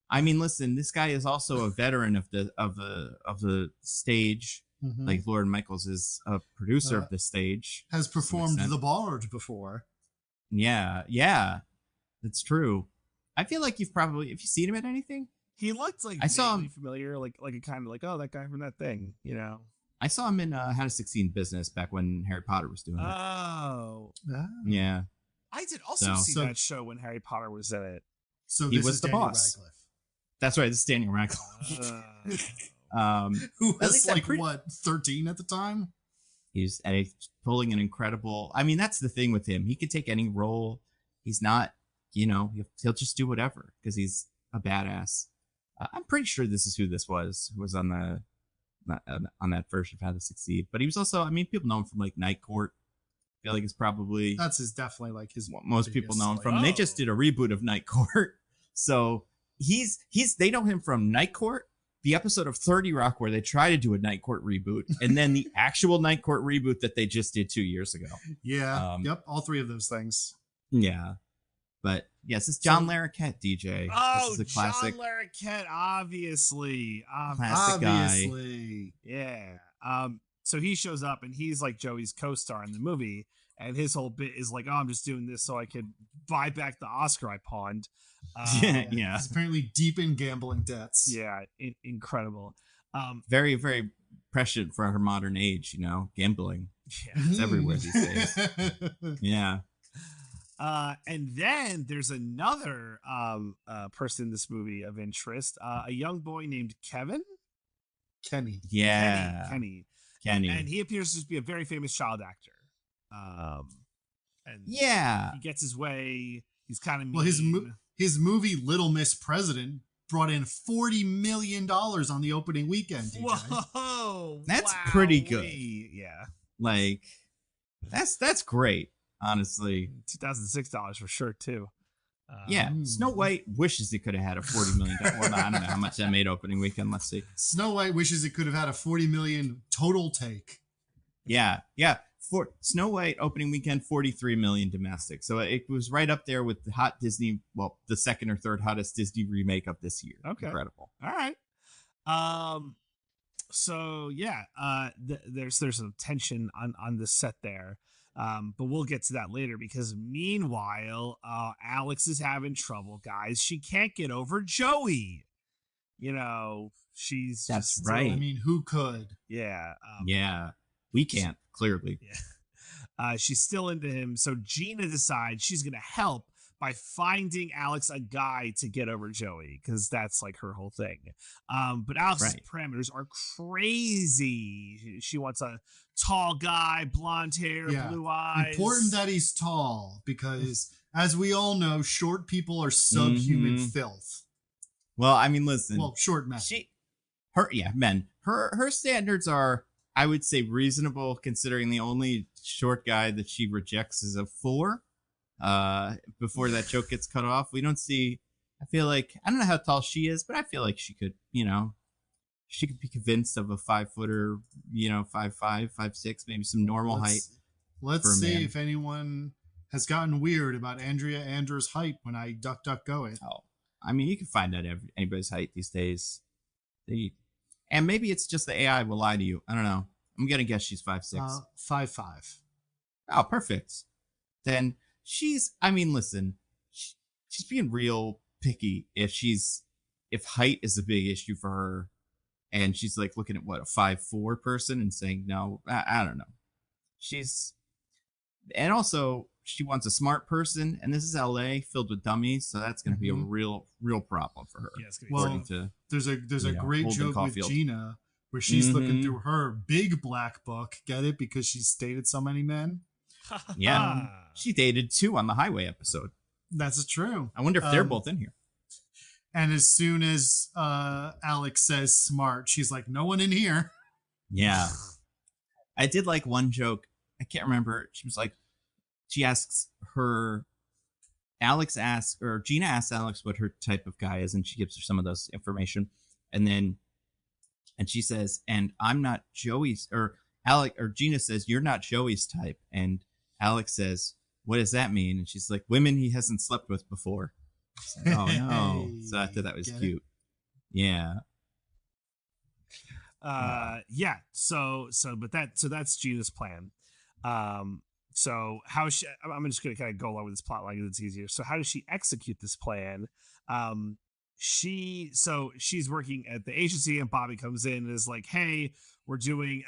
I mean, listen, this guy is also a veteran of the stage. Mm-hmm. Like Lorne Michaels is a producer of the stage. Has performed The Bard before. Yeah, that's true. I feel like have you seen him at anything? He looked like I saw him familiar, like a kind of like, oh, that guy from that thing, I saw him in How to Succeed in Business back when Harry Potter was doing it. Oh, yeah. I did also see that show when Harry Potter was in it. So he this was is the Daniel boss. Radcliffe. That's right. This is Daniel Radcliffe. Who was like, 13 at the time? He's pulling an incredible... I mean, that's the thing with him. He could take any role. He's not, he'll just do whatever because he's a badass. I'm pretty sure this is who was on that version of How to Succeed. But he was also, I mean, people know him from like Night Court. I feel like it's probably... definitely like his... Most people know him from. And they just did a reboot of Night Court. So they know him from Night Court, the episode of 30 Rock where they try to do a Night Court reboot, and then the actual Night Court reboot that they just did 2 years ago. Yeah. Yep. All three of those things. Yeah. But yes, it's John Larroquette, DJ. Oh, this is a classic. John Larroquette, obviously. Classic Obviously. Guy. Yeah. So he shows up and he's like Joey's co-star in the movie, and his whole bit is like, oh, I'm just doing this so I could buy back the Oscar I pawned. Yeah. He's apparently deep in gambling debts. Yeah, incredible. Very, very prescient for our modern age, gambling. Yeah. It's everywhere these days. Yeah. And then there's another person in this movie of interest, a young boy named Kevin. Kenny. Yeah. Kenny. And he appears to be a very famous child actor. And yeah. he gets his way. He's kind of mean. Well, his movie Little Miss President brought in $40 million on the opening weekend. DJ. Whoa. That's pretty good. Yeah. Like, that's great. Honestly, $2006 for sure too. Yeah, Snow White wishes it could have had a $40 million. Well, I don't know how much that made opening weekend. Let's see. Snow White wishes it could have had a $40 million total take. Yeah. For Snow White opening weekend, 43 million domestic. So it was right up there with the hot Disney. Well, the second or third hottest Disney remake of this year. Okay, incredible. All right. So yeah, there's some tension on the set there. But we'll get to that later because meanwhile, Alex is having trouble, guys. She can't get over Joey. She's that's just right. I mean, who could? Yeah. Yeah, we can't clearly. Yeah. She's still into him. So Gina decides she's gonna help by finding Alex a guy to get over Joey because that's like her whole thing. But Alex's parameters are crazy. She wants a tall guy, blonde hair, blue eyes. Important that he's tall because, as we all know, short people are subhuman filth. Well, I mean, listen. Well, short men. Men. Her standards are, I would say, reasonable considering the only short guy that she rejects is a 4. Before that joke gets cut off, we don't see. I feel like I don't know how tall she is, but I feel like she could, she could be convinced of a 5-footer, 5'5", 5'6", maybe some normal height. Let's see if anyone has gotten weird about Andrea Andrews' height when I DuckDuckGo it. Oh, I mean, you can find out anybody's height these days. And maybe it's just the AI will lie to you. I don't know. I'm gonna guess she's 5'6". 5'5". Oh, perfect. Then she's. I mean, listen, she's being real picky if height is a big issue for her. And she's like looking at what, a 5'4" person and saying, no, I don't know. And also she wants a smart person. And this is LA filled with dummies. So that's going to be a real problem for her. Yeah, it's gonna be there's a great joke with Gina where she's looking through her big black book. Get it? Because she's dated so many men. Yeah. She dated 2 on the Highway episode. That's true. I wonder if they're both in here. And as soon as Alex says smart, she's like, no one in here. Yeah. I did like one joke. I can't remember. She was like, Gina asks Alex what her type of guy is. And she gives her some of those information. And she says, and I'm not Joey's, or Gina says, you're not Joey's type. And Alex says, what does that mean? And she's like, women he hasn't slept with before. Like, oh no! So I thought that was cute. Yeah. Yeah. So that's Gina's plan. So how I'm just gonna kind of go along with this plot line because it's easier. So how does she execute this plan? She's working at the agency and Bobby comes in and is like, hey, we're doing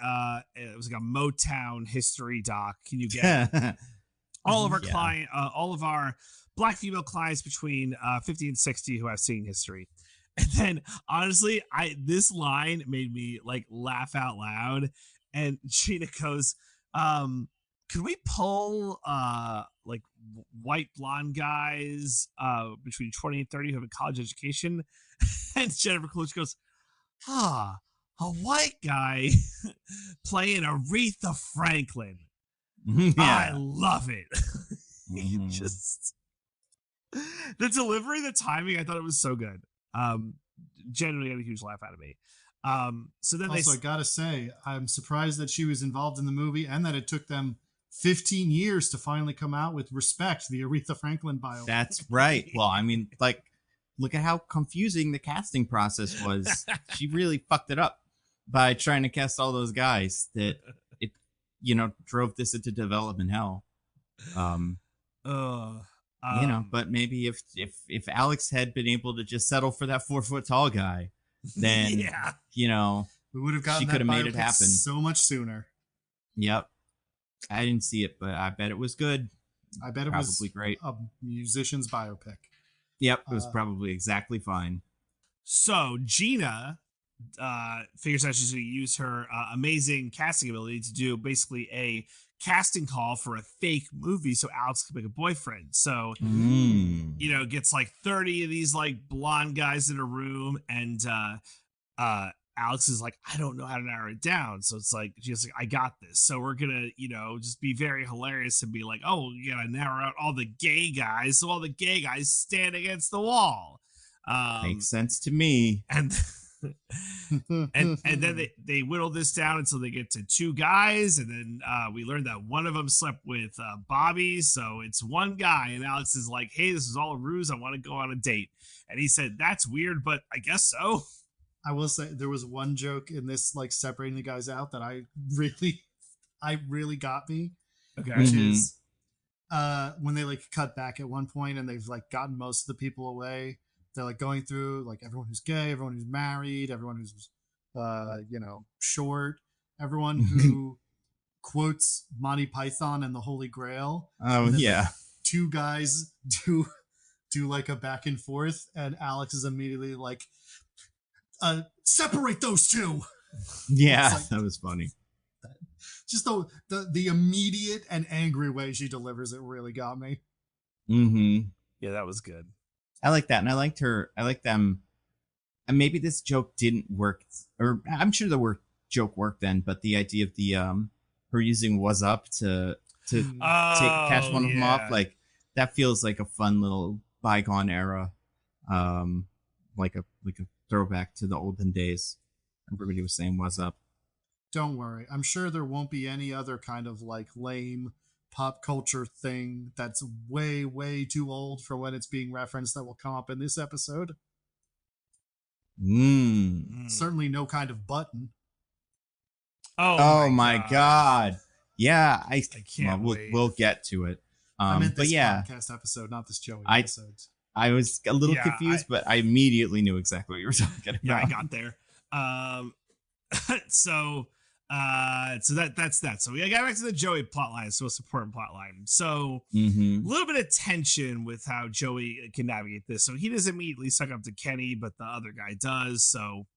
it was like a Motown history doc. Can you get all of our all of our Black female clients between 50 and 60 who have singing history. And then honestly, this line made me like laugh out loud. And Gina goes, could we pull like white blonde guys between 20 and 30 who have a college education? And Jennifer Coolidge goes, a white guy playing Aretha Franklin. Yeah. I love it. Just the delivery, the timing, I thought it was so good. genuinely got a huge laugh out of me. So then also, I gotta say, I'm surprised that she was involved in the movie and that it took them 15 years to finally come out with Respect, the Aretha Franklin biopic. That's right. Well, I mean, like, look at how confusing the casting process was. She really fucked it up by trying to cast all those guys that it, drove this into development hell. But maybe if Alex had been able to just settle for that 4 foot tall guy, then we would have gotten she could have made it happen so much sooner. Yep. I didn't see it, but I bet it was good. I bet it was great. A musician's biopic. Yep, it was probably exactly fine. So Gina figures out she's going to use her amazing casting ability to do basically a casting call for a fake movie so Alex can make a boyfriend. So, gets like 30 of these like blonde guys in a room, and Alex is like, I don't know how to narrow it down. So it's like, she's like, I got this. So we're going to, just be very hilarious and be like, oh, you got to narrow out all the gay guys. So all the gay guys stand against the wall. Makes sense to me. And and then they whittle this down until they get to 2 guys, and then we learned that one of them slept with Bobby, so it's 1 guy. And Alex is like, hey, this is all a ruse, I want to go on a date. And he said, that's weird, but I guess so. I will say there was one joke in this, like, separating the guys out that I really got me. Okay. Which is when they like cut back at one point and they've like gotten most of the people away. They're like going through like everyone who's gay, everyone who's married, everyone who's short, everyone who quotes Monty Python and the Holy Grail. Oh yeah. 2 guys do like a back and forth, and Alex is immediately like, separate those 2. Yeah, like, that was funny. Just the immediate and angry way she delivers it really got me. Mm-hmm. Yeah, that was good. I like that, and I liked them. And maybe this joke didn't work, or I'm sure the joke worked then. But the idea of the her using "was up" to catch one of them off, like that feels like a fun little bygone era, like a throwback to the olden days. Everybody was saying "was up." Don't worry, I'm sure there won't be any other kind of like lame pop culture thing that's way, way too old for when it's being referenced that will come up in this episode. Certainly no kind of button. Oh my god. Yeah, I can't wait. We'll get to it. I meant this podcast episode, not this Joey episode. I was a little confused, but I immediately knew exactly what you were talking about. Yeah, I got there. So that's that. So we got back to the Joey plotline. It's the most important plotline. So a little bit of tension with how Joey can navigate this. So he doesn't immediately suck up to Kenny, but the other guy does. So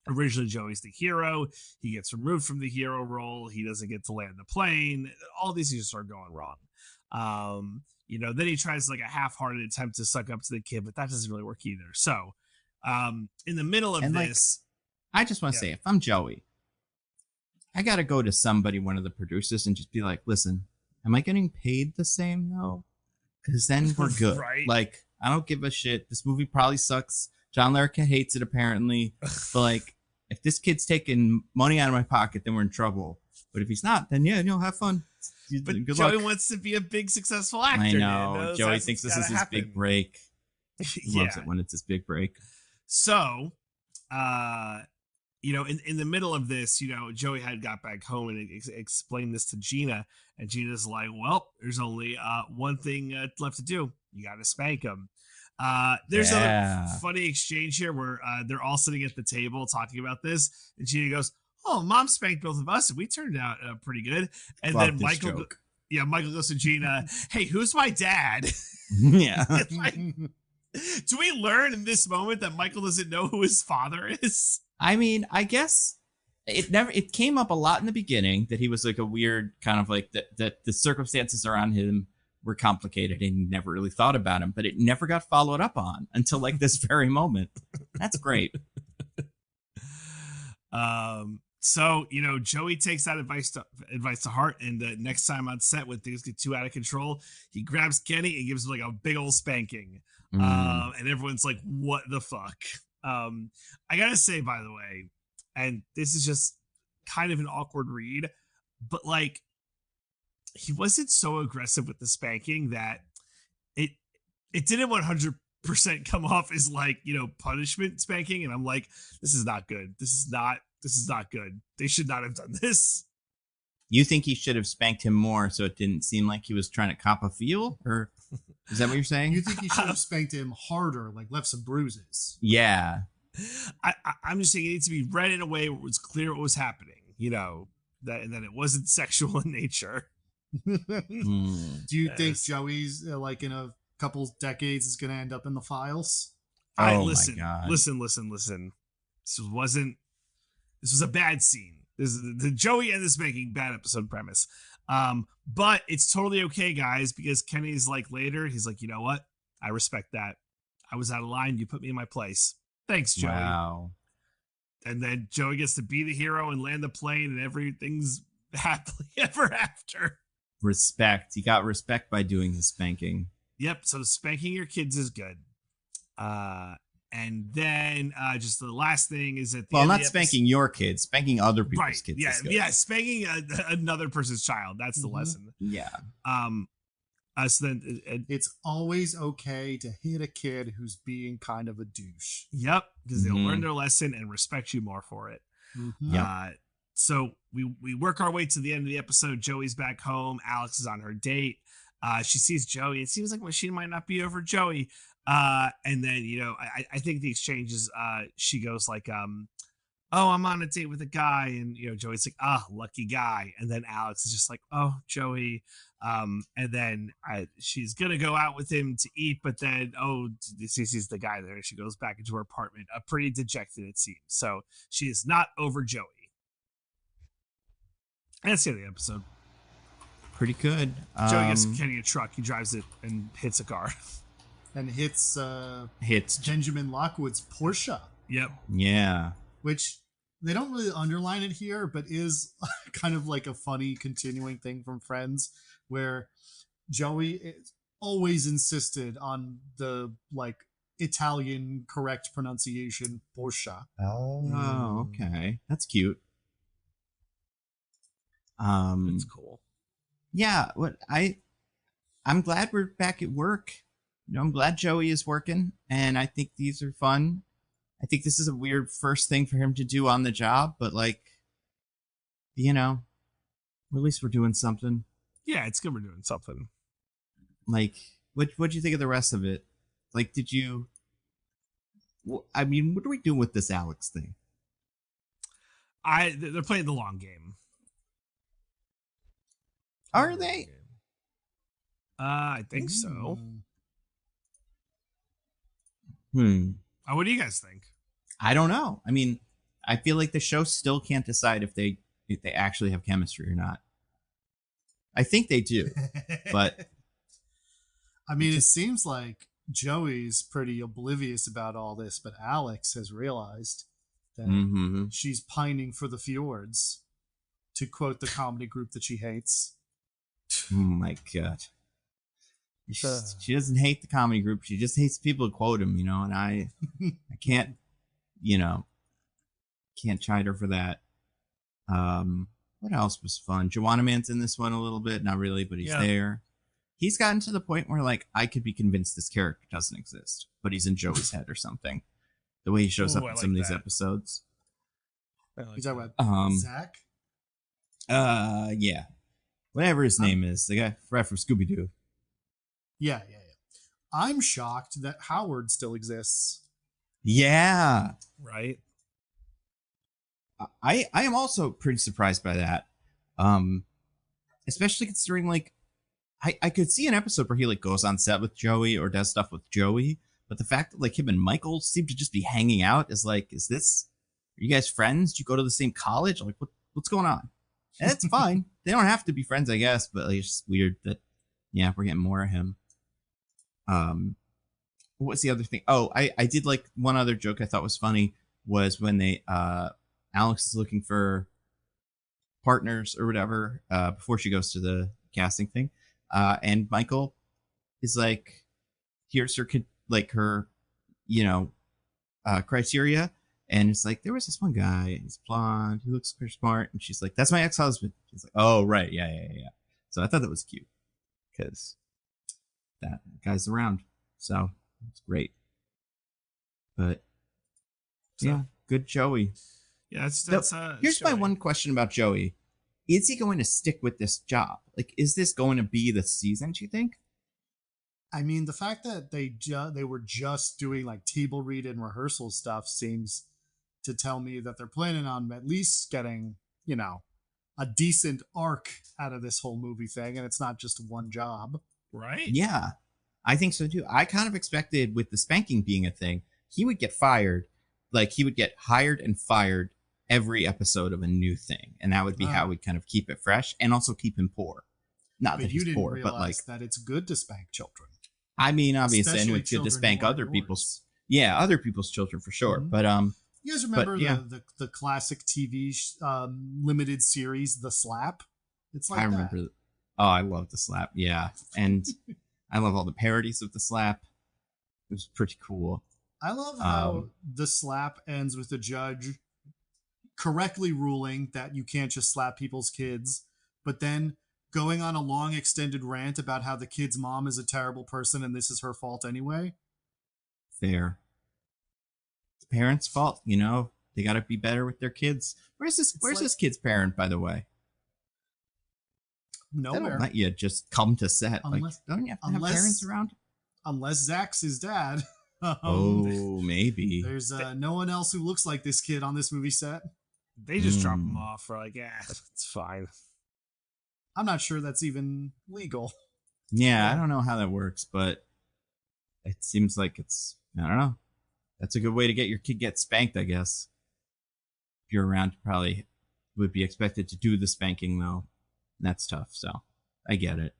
originally Joey's the hero. He gets removed from the hero role. He doesn't get to land the plane. All these things start going wrong. Then he tries like a half-hearted attempt to suck up to the kid, but that doesn't really work either. So in the middle of this, I just want to say, if I'm Joey, I got to go to somebody, one of the producers, and just be like, listen, am I getting paid the same though? Because then we're good. Right? Like, I don't give a shit. This movie probably sucks. John Larroquette hates it apparently. But like, if this kid's taking money out of my pocket, then we're in trouble. But if he's not, then have fun. But good Joey luck. wants to be a big successful actor. I know. Joey thinks this is his big break. He loves it when it's his big break. So, in the middle of this, Joey had got back home and explained this to Gina, and Gina's like, well, there's only one thing left to do. You got to spank him. There's a funny exchange here where they're all sitting at the table talking about this, and Gina goes, oh, Mom spanked both of us, and we turned out pretty good. And then Michael goes to Gina, hey, who's my dad? Yeah. Do we learn in this moment that Michael doesn't know who his father is? I mean, I guess it came up a lot in the beginning that he was like a weird kind of like that the circumstances around him were complicated and he never really thought about him, but it never got followed up on until like this very moment. That's great. So, Joey takes that advice to heart, and next time on set when things get too out of control, he grabs Kenny and gives him like a big old spanking. And everyone's like, what the fuck? I gotta say, by the way, and this is just kind of an awkward read, but like he wasn't so aggressive with the spanking that it it didn't 100% come off as like, punishment spanking. And I'm like, this is not good. This is not good. They should not have done this. You think he should have spanked him more so it didn't seem like he was trying to cop a feel? Or is that what you're saying? You think he should have spanked him harder, like left some bruises? Yeah. I'm just saying it needs to be read in a way where it was clear what was happening, that and then it wasn't sexual in nature. Do you think Joey's like in a couple decades is going to end up in the files? Listen. This was a bad scene. This is the Joey and the spanking bad episode premise. But it's totally okay, guys, because Kenny's like later, he's like, you know what? I respect that. I was out of line. You put me in my place. Thanks, Joey. Wow. And then Joey gets to be the hero and land the plane, and everything's happily ever after. Respect. He got respect by doing his spanking. Yep. So spanking your kids is good. And then just the last thing is that not spanking your kids, spanking other people's kids. Yeah, yeah, spanking another person's child. That's the lesson. Yeah. So then it's always okay to hit a kid who's being kind of a douche. Yep, because they'll learn their lesson and respect you more for it. Yeah. So we work our way to the end of the episode. Joey's back home. Alex is on her date. She sees Joey. It seems like she might not be over Joey. And then, I think the exchange is, she goes like, oh, I'm on a date with a guy. And, Joey's like, lucky guy. And then Alex is just like, oh, Joey. And then she's going to go out with him to eat. But then, she sees the guy there. And she goes back into her apartment, pretty dejected, it seems. So she is not over Joey. And that's the end of the episode. Pretty good. Joey gets Kenny a truck. He drives it and hits a car. And hits Benjamin Lockwood's Porsche. Yep. Yeah. Which they don't really underline it here, but is kind of like a funny continuing thing from Friends, where Joey always insisted on the like Italian correct pronunciation Porsche. Oh, okay. That's cute. That's cool. Yeah, I'm glad we're back at work. I'm glad Joey is working, and I think these are fun. I think this is a weird first thing for him to do on the job, but like, at least we're doing something. Yeah, it's good we're doing something. Like, what'd you think of the rest of it? Like, what are we doing with this Alex thing? They're playing the long game. Are they? I think so. What do you guys think? I don't know. I feel like the show still can't decide if they actually have chemistry or not. I think they do, but it seems like Joey's pretty oblivious about all this, but Alex has realized that she's pining for the fjords, to quote the comedy group that she hates. Oh my god. She doesn't hate the comedy group. She just hates people who quote him, and I can't, can't chide her for that. What else was fun? Joanna Man's in this one a little bit. Not really, but he's there. He's gotten to the point where, like, I could be convinced this character doesn't exist, but he's in Joey's head or something. The way he shows up in some of these episodes. You talking about Zach? Yeah. Whatever his name is. The guy from Scooby-Doo. Yeah. I'm shocked that Howard still exists. Yeah. Right. I am also pretty surprised by that. Especially considering, like, I could see an episode where he, like, goes on set with Joey or does stuff with Joey, but the fact that, like, him and Michael seem to just be hanging out is like, are you guys friends? Do you go to the same college? Like, what's going on? And it's fine. They don't have to be friends, I guess, but like, it's just weird that, we're getting more of him. What's the other thing? Oh, I did like one other joke I thought was funny was when Alex is looking for partners or whatever, before she goes to the casting thing. And Michael is like, here's her, her, criteria. And it's like, there was this one guy, he's blonde, he looks super smart. And she's like, that's my ex-husband. She's like, oh, right. Yeah. So I thought that was cute because that guy's around. So it's great. But yeah, good Joey. Yeah, here's Joey. my one question about Joey. Is he going to stick with this job? Like, is this going to be the season, do you think? I mean, the fact that they were just doing like table read and rehearsal stuff seems to tell me that they're planning on at least getting, a decent arc out of this whole movie thing, and it's not just one job. Right? Yeah, I think so too. I kind of expected with the spanking being a thing, he would get fired. Like, he would get hired and fired every episode of a new thing. And that would be how we kind of keep it fresh and also keep him poor. Not that he's poor, but like that it's good to spank children. I mean, obviously, and it's good to children spank who aren't other yours. people's children for sure. Mhm. But You guys remember yeah. the classic TV limited series, The Slap? It's like I remember. Oh, I love the slap. Yeah, and I love all the parodies of the slap. It was pretty cool. I love how The Slap ends with the judge correctly ruling that you can't just slap people's kids, but then going on a long extended rant about how the kid's mom is a terrible person and this is her fault anyway. Fair. It's parents' fault, They got to be better with their kids. Where's this kid's parent, by the way? Nowhere. They don't let you just come to set. Don't you have to have parents around? Unless Zach's his dad. Maybe. There's no one else who looks like this kid on this movie set. They just drop him off for like, it's fine. I'm not sure that's even legal. Yeah, I don't know how that works, but it seems like I don't know. That's a good way to get your kid get spanked, I guess. If you're around, you probably would be expected to do the spanking, though. And that's tough, so I get it.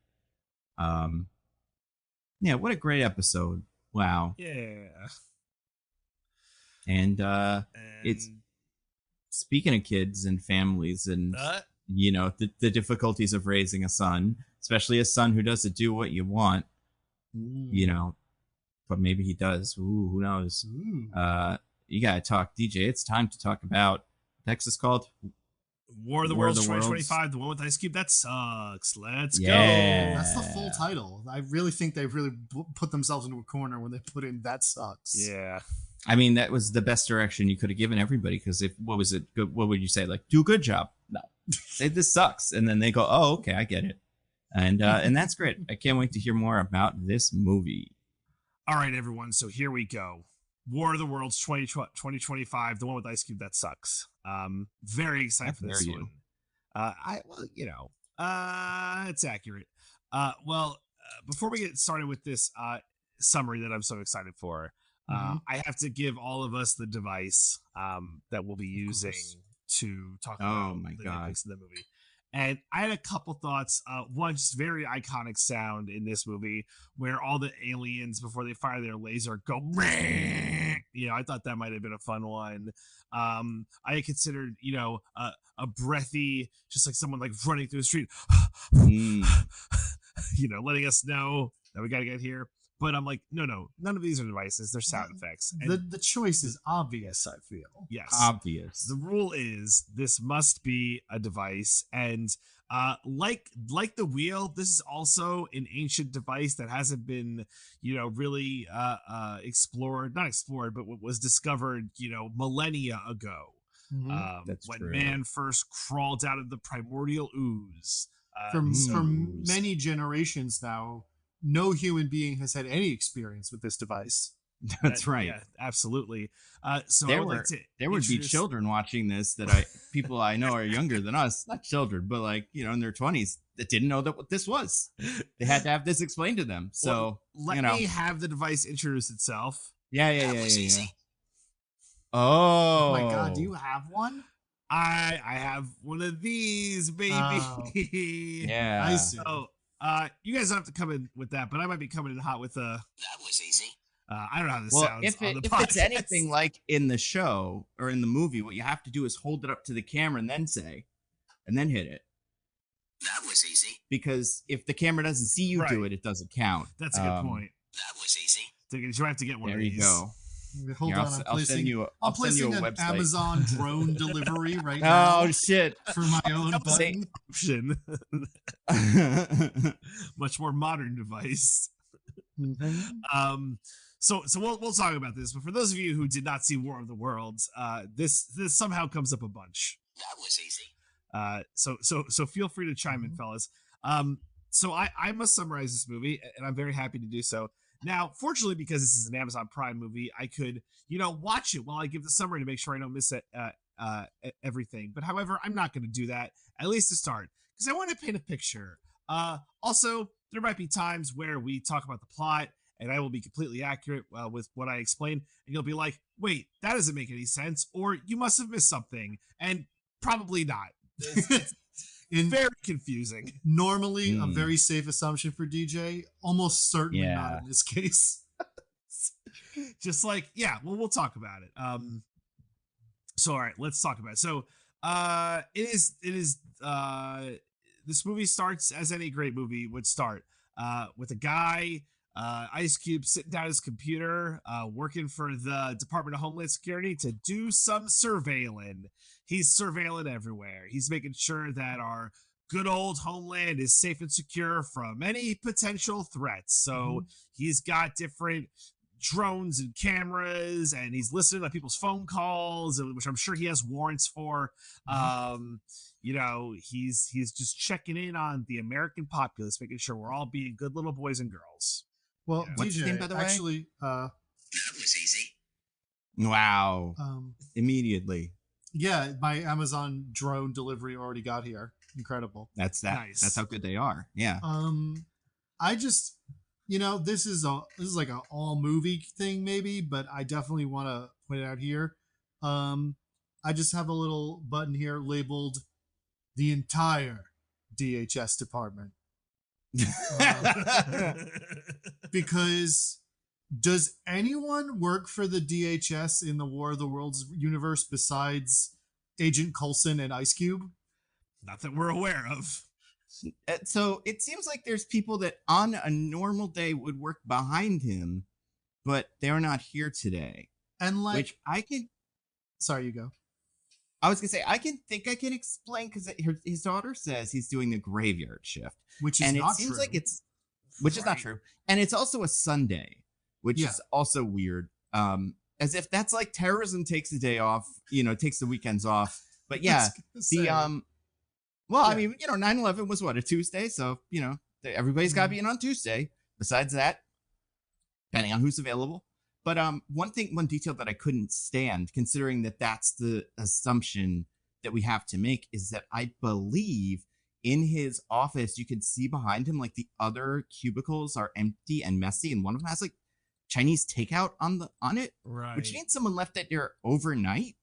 Yeah, what a great episode. Wow. Yeah. And it's speaking of kids and families and the difficulties of raising a son, especially a son who doesn't do what you want, but maybe he does. Ooh, who knows? You gotta talk, DJ. It's time to talk about Texas called War of the Worlds 2025, the one with Ice Cube. That sucks. Let's go. That's the full title. I really think they really put themselves into a corner when they put in that sucks. Yeah. I mean, that was the best direction you could have given everybody, because what was it? What would you say? Like, do a good job. No. Say this sucks. And then they go, oh, okay, I get it. And that's great. I can't wait to hear more about this movie. All right, everyone. So here we go. War of the Worlds 2025, the one with Ice Cube. That sucks. Very excited for this one. It's accurate. Before we get started with this summary that I'm so excited for, I have to give all of us the device that we'll be using to talk about the nitpicks of the movie. And I had a couple thoughts. One, just very iconic sound in this movie where all the aliens, before they fire their laser, go, I thought that might have been a fun one. I considered, a breathy, just like someone like running through the street, letting us know that we got to get here. But I'm like, no, none of these are devices. They're sound effects. And the choice is obvious, I feel. Yes. Obvious. The rule is this must be a device. And like the wheel, this is also an ancient device that hasn't been, really not explored, but was discovered, millennia ago. That's when true. man first crawled out of the primordial ooze. For many generations now, no human being has had any experience with this device. That's right. Yeah, absolutely. So there would be children watching this people I know are younger than us, not children, but like, in their 20s that didn't know that what this was. They had to have this explained to them. So let me have the device introduce itself. Yeah. Oh my God, do you have one? I have one of these, baby. Oh. Yeah. I see. So, you guys don't have to come in with that, but I might be coming in hot with That was easy. I don't know how this Well, sounds if on the it's podcast. anything like in the show or in the movie, what you have to do is hold it up to the camera and then hit it. That was easy. Because if the camera doesn't see you do Right. it doesn't count. That's a good point. That was easy. Diggins, you have to get one There of these. you go. Hold Here, on, I'll send you I'm I'll send you placing a an website. Amazon drone delivery right now Oh shit! for my own Say- button. Option. Much more modern device. So we'll talk about this, but for those of you who did not see War of the Worlds, this somehow comes up a bunch. That was easy. So feel free to chime in, fellas. So I must summarize this movie, and I'm very happy to do so. Now, fortunately, because this is an Amazon Prime movie, I could, watch it while I give the summary to make sure I don't miss everything. But however, I'm not going to do that, at least to start, because I want to paint a picture. Also, there might be times where we talk about the plot, and I will be completely accurate with what I explain, and you'll be like, wait, that doesn't make any sense, or you must have missed something, and probably not. It's very confusing. Normally, a very safe assumption for DJ, almost certainly not in this case. Just like, we'll talk about it. So all right, let's talk about it. So it is this movie starts as any great movie would start, with a guy, Ice Cube, sitting down at his computer, working for the Department of Homeland Security to do some surveilling. He's surveilling everywhere. He's making sure that our good old homeland is safe and secure from any potential threats. So he's got different drones and cameras, and he's listening to people's phone calls, which I'm sure he has warrants for. He's just checking in on the American populace, making sure we're all being good little boys and girls. Well, What's his DJ, name, by the way? actually, That was easy. Wow! Immediately. Yeah, my Amazon drone delivery already got here. Incredible. That's that. Nice. That's how good they are. Yeah. I just, this is like an all movie thing maybe, but I definitely want to put it out here. I just have a little button here labeled the entire DHS department. Because does anyone work for the DHS in the War of the Worlds universe besides Agent Coulson and Ice Cube? Not that we're aware of. So it seems like there's people that on a normal day would work behind him, but they're not here today. And like, Which I can. Sorry, you go. I was gonna say I can explain because his daughter says he's doing the graveyard shift, Which is and not it seems true. like which is not true, and it's also a Sunday, which is also weird. As if that's like terrorism takes a day off, takes the weekends off. But yeah, I mean, 9/11 was what, a Tuesday, so everybody's got to be in on Tuesday. Besides that, depending on who's available. But one detail that I couldn't stand, considering that that's the assumption that we have to make, is that I believe in his office you can see behind him like the other cubicles are empty and messy, and one of them has like Chinese takeout on it, right? Which means someone left it there overnight.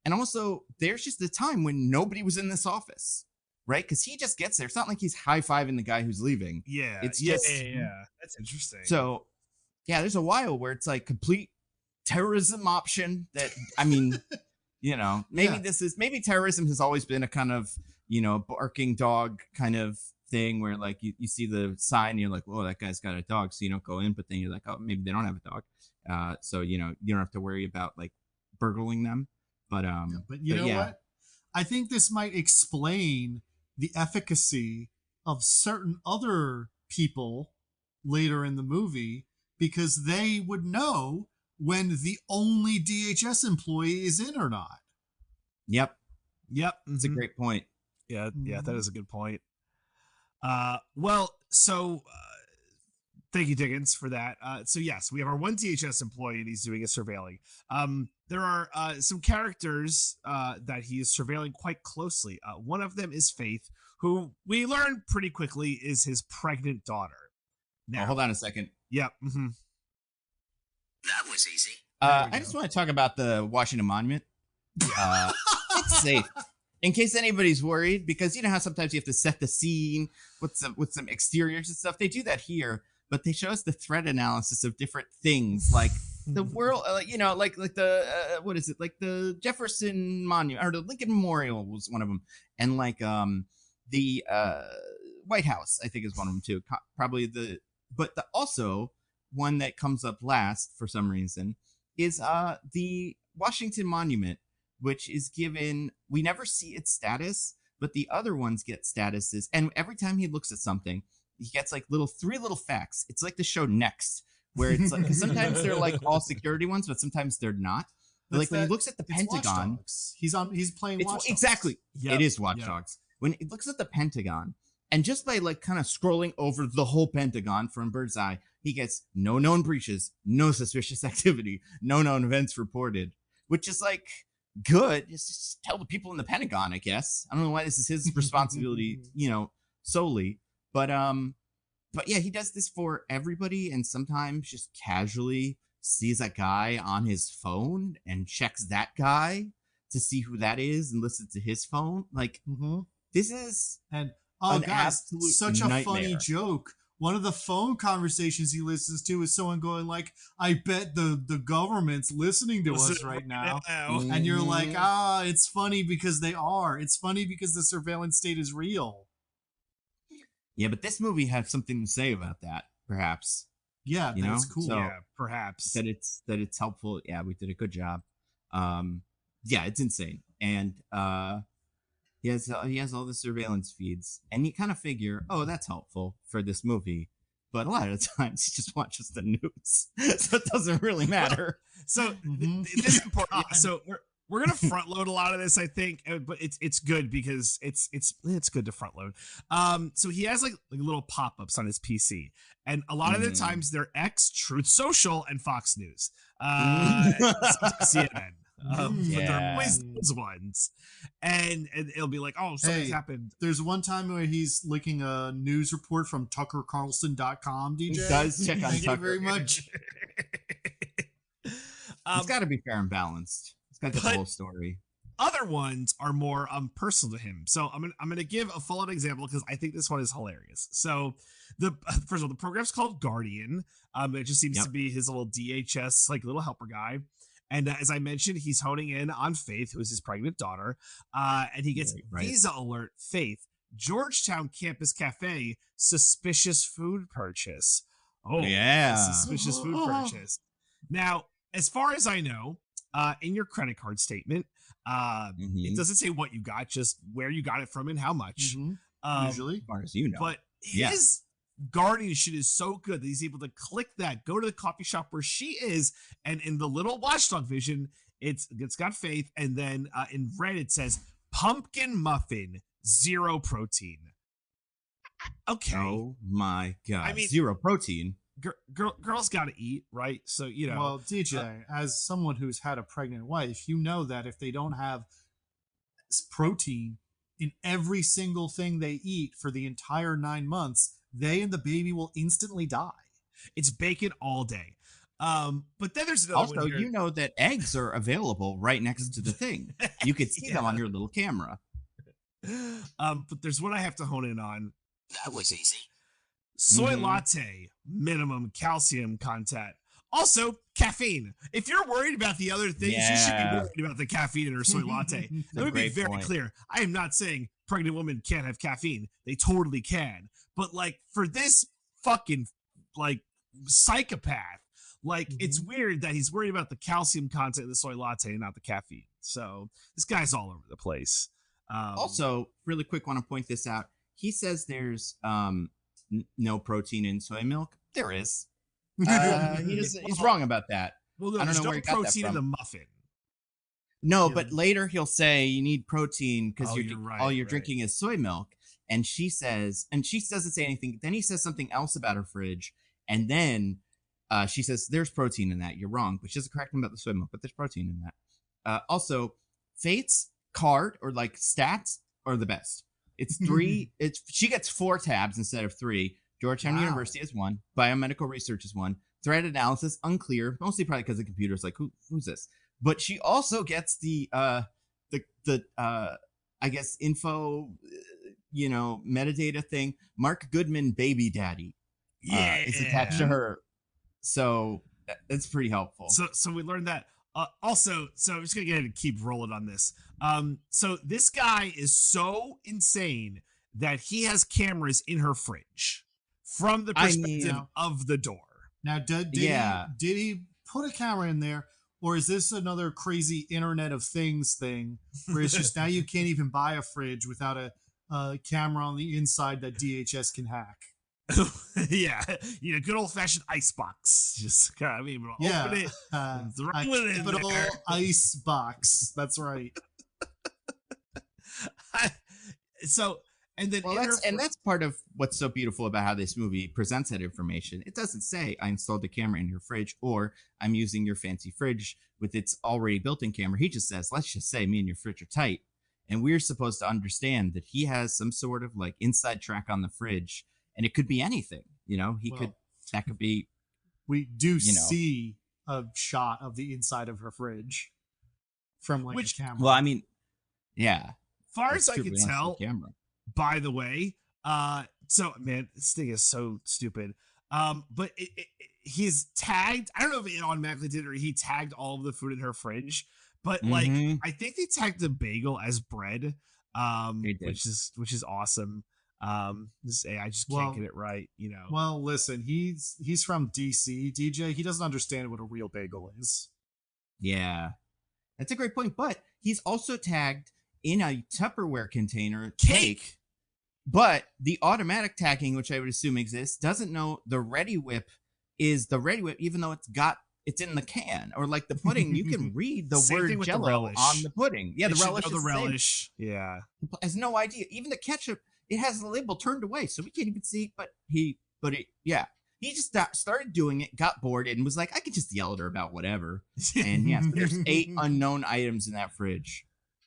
And also, there's just a time when nobody was in this office, right? Because he just gets there. It's not like he's high-fiving the guy who's leaving. Yeah, it's just That's interesting. So. Yeah, there's a while where it's like complete terrorism option that, I mean, maybe terrorism has always been a kind of, barking dog kind of thing where like you see the sign and you're like, whoa, that guy's got a dog. So you don't go in, but then you're like, oh, maybe they don't have a dog. So, you don't have to worry about like burgling them. But you know what? I think this might explain the efficacy of certain other people later in the movie, because they would know when the only DHS employee is in or not. Yep. That's a great point. Yeah, that is a good point. Thank you, Diggins, for that. So yes, we have our one DHS employee and he's doing a surveilling. There are some characters that he is surveilling quite closely. One of them is Faith, who we learn pretty quickly is his pregnant daughter. Now, hold on a second. Yep. Mm-hmm. That was easy. I just want to talk about the Washington Monument. It's safe. In case anybody's worried, because you know how sometimes you have to set the scene with some exteriors and stuff. They do that here, but they show us the threat analysis of different things, like the world, like the what is it, like the Jefferson Monument or the Lincoln Memorial was one of them, and like the White House, I think, is one of them too. Probably but also one that comes up last for some reason is the Washington Monument, which is given. We never see its status, but the other ones get statuses, and every time he looks at something, he gets like three little facts. It's like the show Next, where it's like 'cause sometimes they're like all security ones, but sometimes they're not. But like when he looks at the Pentagon, he's playing Watch Dogs. Exactly. Yep. It is Watch Dogs. When he looks at the Pentagon, and just by like kind of scrolling over the whole Pentagon from bird's eye, he gets no known breaches, no suspicious activity, no known events reported, which is like good. Just tell the people in the Pentagon, I guess. I don't know why this is his responsibility, solely. But yeah, he does this for everybody, and sometimes just casually sees a guy on his phone and checks that guy to see who that is and listens to his phone. Like this is guys, such a nightmare. funny joke. One of the phone conversations he listens to is someone going like, I bet the government's listening to us right now. And you're like, it's funny because they are. It's funny because the surveillance state is real. Yeah, but this movie has something to say about that, perhaps. Yeah, that's cool. So yeah, perhaps. That it's helpful. Yeah, we did a good job. Yeah, it's insane. And he has all the surveillance feeds, and you kind of figure, oh, that's helpful for this movie. But a lot of the times he just watches the news, so it doesn't really matter. So this is important. Yeah, so we're gonna front load a lot of this, I think, but it's good because it's good to front load. So he has like little pop ups on his PC, and a lot of the times they're X, Truth Social, and Fox News, CNN. But they're always those ones, and it'll be like, oh, something's happened. There's one time where he's linking a news report from TuckerCarlson.com. DJ he does check on Thank Tucker you very much. It's got to be fair and balanced. It's got the whole story. Other ones are more personal to him. So I'm gonna give a full-on example because I think this one is hilarious. So first of all, the program's called Guardian. It just seems to be his little DHS like little helper guy. And as I mentioned, he's honing in on Faith, who is his pregnant daughter. And he gets visa alert, Faith, Georgetown Campus Cafe, suspicious food purchase. Oh, yeah. Suspicious food purchase. Now, as far as I know, in your credit card statement, it doesn't say what you got, just where you got it from and how much. Usually, as far as you know. But his Guardian shit is so good that he's able to click that, go to the coffee shop where she is, and in the little watchdog vision, it's got Faith, and then in red it says pumpkin muffin, 0 protein. Okay. Oh my god! I mean, 0 protein. Girls got to eat, right? So Well, DJ, as someone who's had a pregnant wife, you know that if they don't have protein in every single thing they eat for the entire 9 months, they and the baby will instantly die. It's bacon all day. But then there's another also, you know that eggs are available right next to the thing. You could see them on your little camera. But there's one I have to hone in on. That was easy. Soy latte, minimum calcium content. Also, caffeine. If you're worried about the other things, you should be worried about the caffeine in her soy latte. Let me be very clear. I am not saying pregnant women can't have caffeine. They totally can. But like for this fucking like psychopath, like it's weird that he's worried about the calcium content in the soy latte and not the caffeine. So this guy's all over the place. Also, really quick, want to point this out. He says there's no protein in soy milk. There is. He's wrong about that. Well, no, I don't know no where he got protein that in from. the muffin. No, but later he'll say you need protein because all you're right. drinking is soy milk. And she doesn't say anything. Then he says something else about her fridge. And then she says, there's protein in that. You're wrong. But she doesn't correct him about the soy milk, but there's protein in that. Also, Faith's card or like stats are the best. It's 3. She gets 4 tabs instead of 3. Georgetown University is 1. Biomedical research is 1. Threat analysis, unclear. Mostly probably because the computer's like, who's this? But she also gets the I guess info, metadata thing. Mark Goodman, baby daddy, is attached to her, so it's pretty helpful. So we learned that. Also, so I'm just gonna get ahead and keep rolling on this. So this guy is so insane that he has cameras in her fridge from the perspective of the door. Now, did he put a camera in there Or is this another crazy Internet of Things thing where it's just now you can't even buy a fridge without a camera on the inside that DHS can hack? Yeah, good old fashioned icebox. Just open it. Throw it in capital there. ice box. That's right. So, and then that's part of what's so beautiful about how this movie presents that information. It doesn't say I installed a camera in your fridge or I'm using your fancy fridge with its already built-in camera. He just says, let's just say me and your fridge are tight, and we're supposed to understand that he has some sort of like inside track on the fridge, and it could be anything. That could be. We do see a shot of the inside of her fridge from a camera. Well, I mean, yeah. Far as I can tell, by the way, so man, this thing is so stupid. But he's tagged. I don't know if it automatically did or he tagged all of the food in her fridge, but like I think they tagged the bagel as bread, which is awesome. This AI just can't get it right, Well, listen, he's from DC, DJ. He doesn't understand what a real bagel is. Yeah, that's a great point. But he's also tagged in a Tupperware container cake. But the automatic tagging, which I would assume exists, doesn't know the Ready Whip is the Ready Whip, even though it's in the can. Or like the pudding, you can read the word Jello on the pudding. Yeah, the relish. Yeah, has no idea. Even the ketchup, it has the label turned away, so we can't even see. He just started doing it, got bored, and was like, I could just yell at her about whatever. And yes, there's 8 unknown items in that fridge.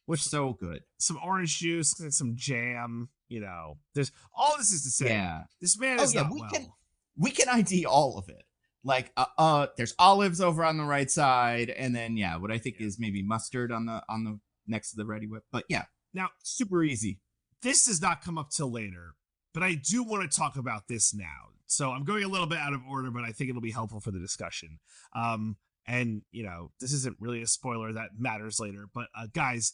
Which is so good. Some orange juice, some jam, There's all this is to say. This man is not well. We can ID all of it. Like, there's olives over on the right side, and then what I think is maybe mustard on the next to the Ready Whip. But yeah, now super easy. This does not come up till later, but I do want to talk about this now. So I'm going a little bit out of order, but I think it'll be helpful for the discussion. And this isn't really a spoiler that matters later, but guys.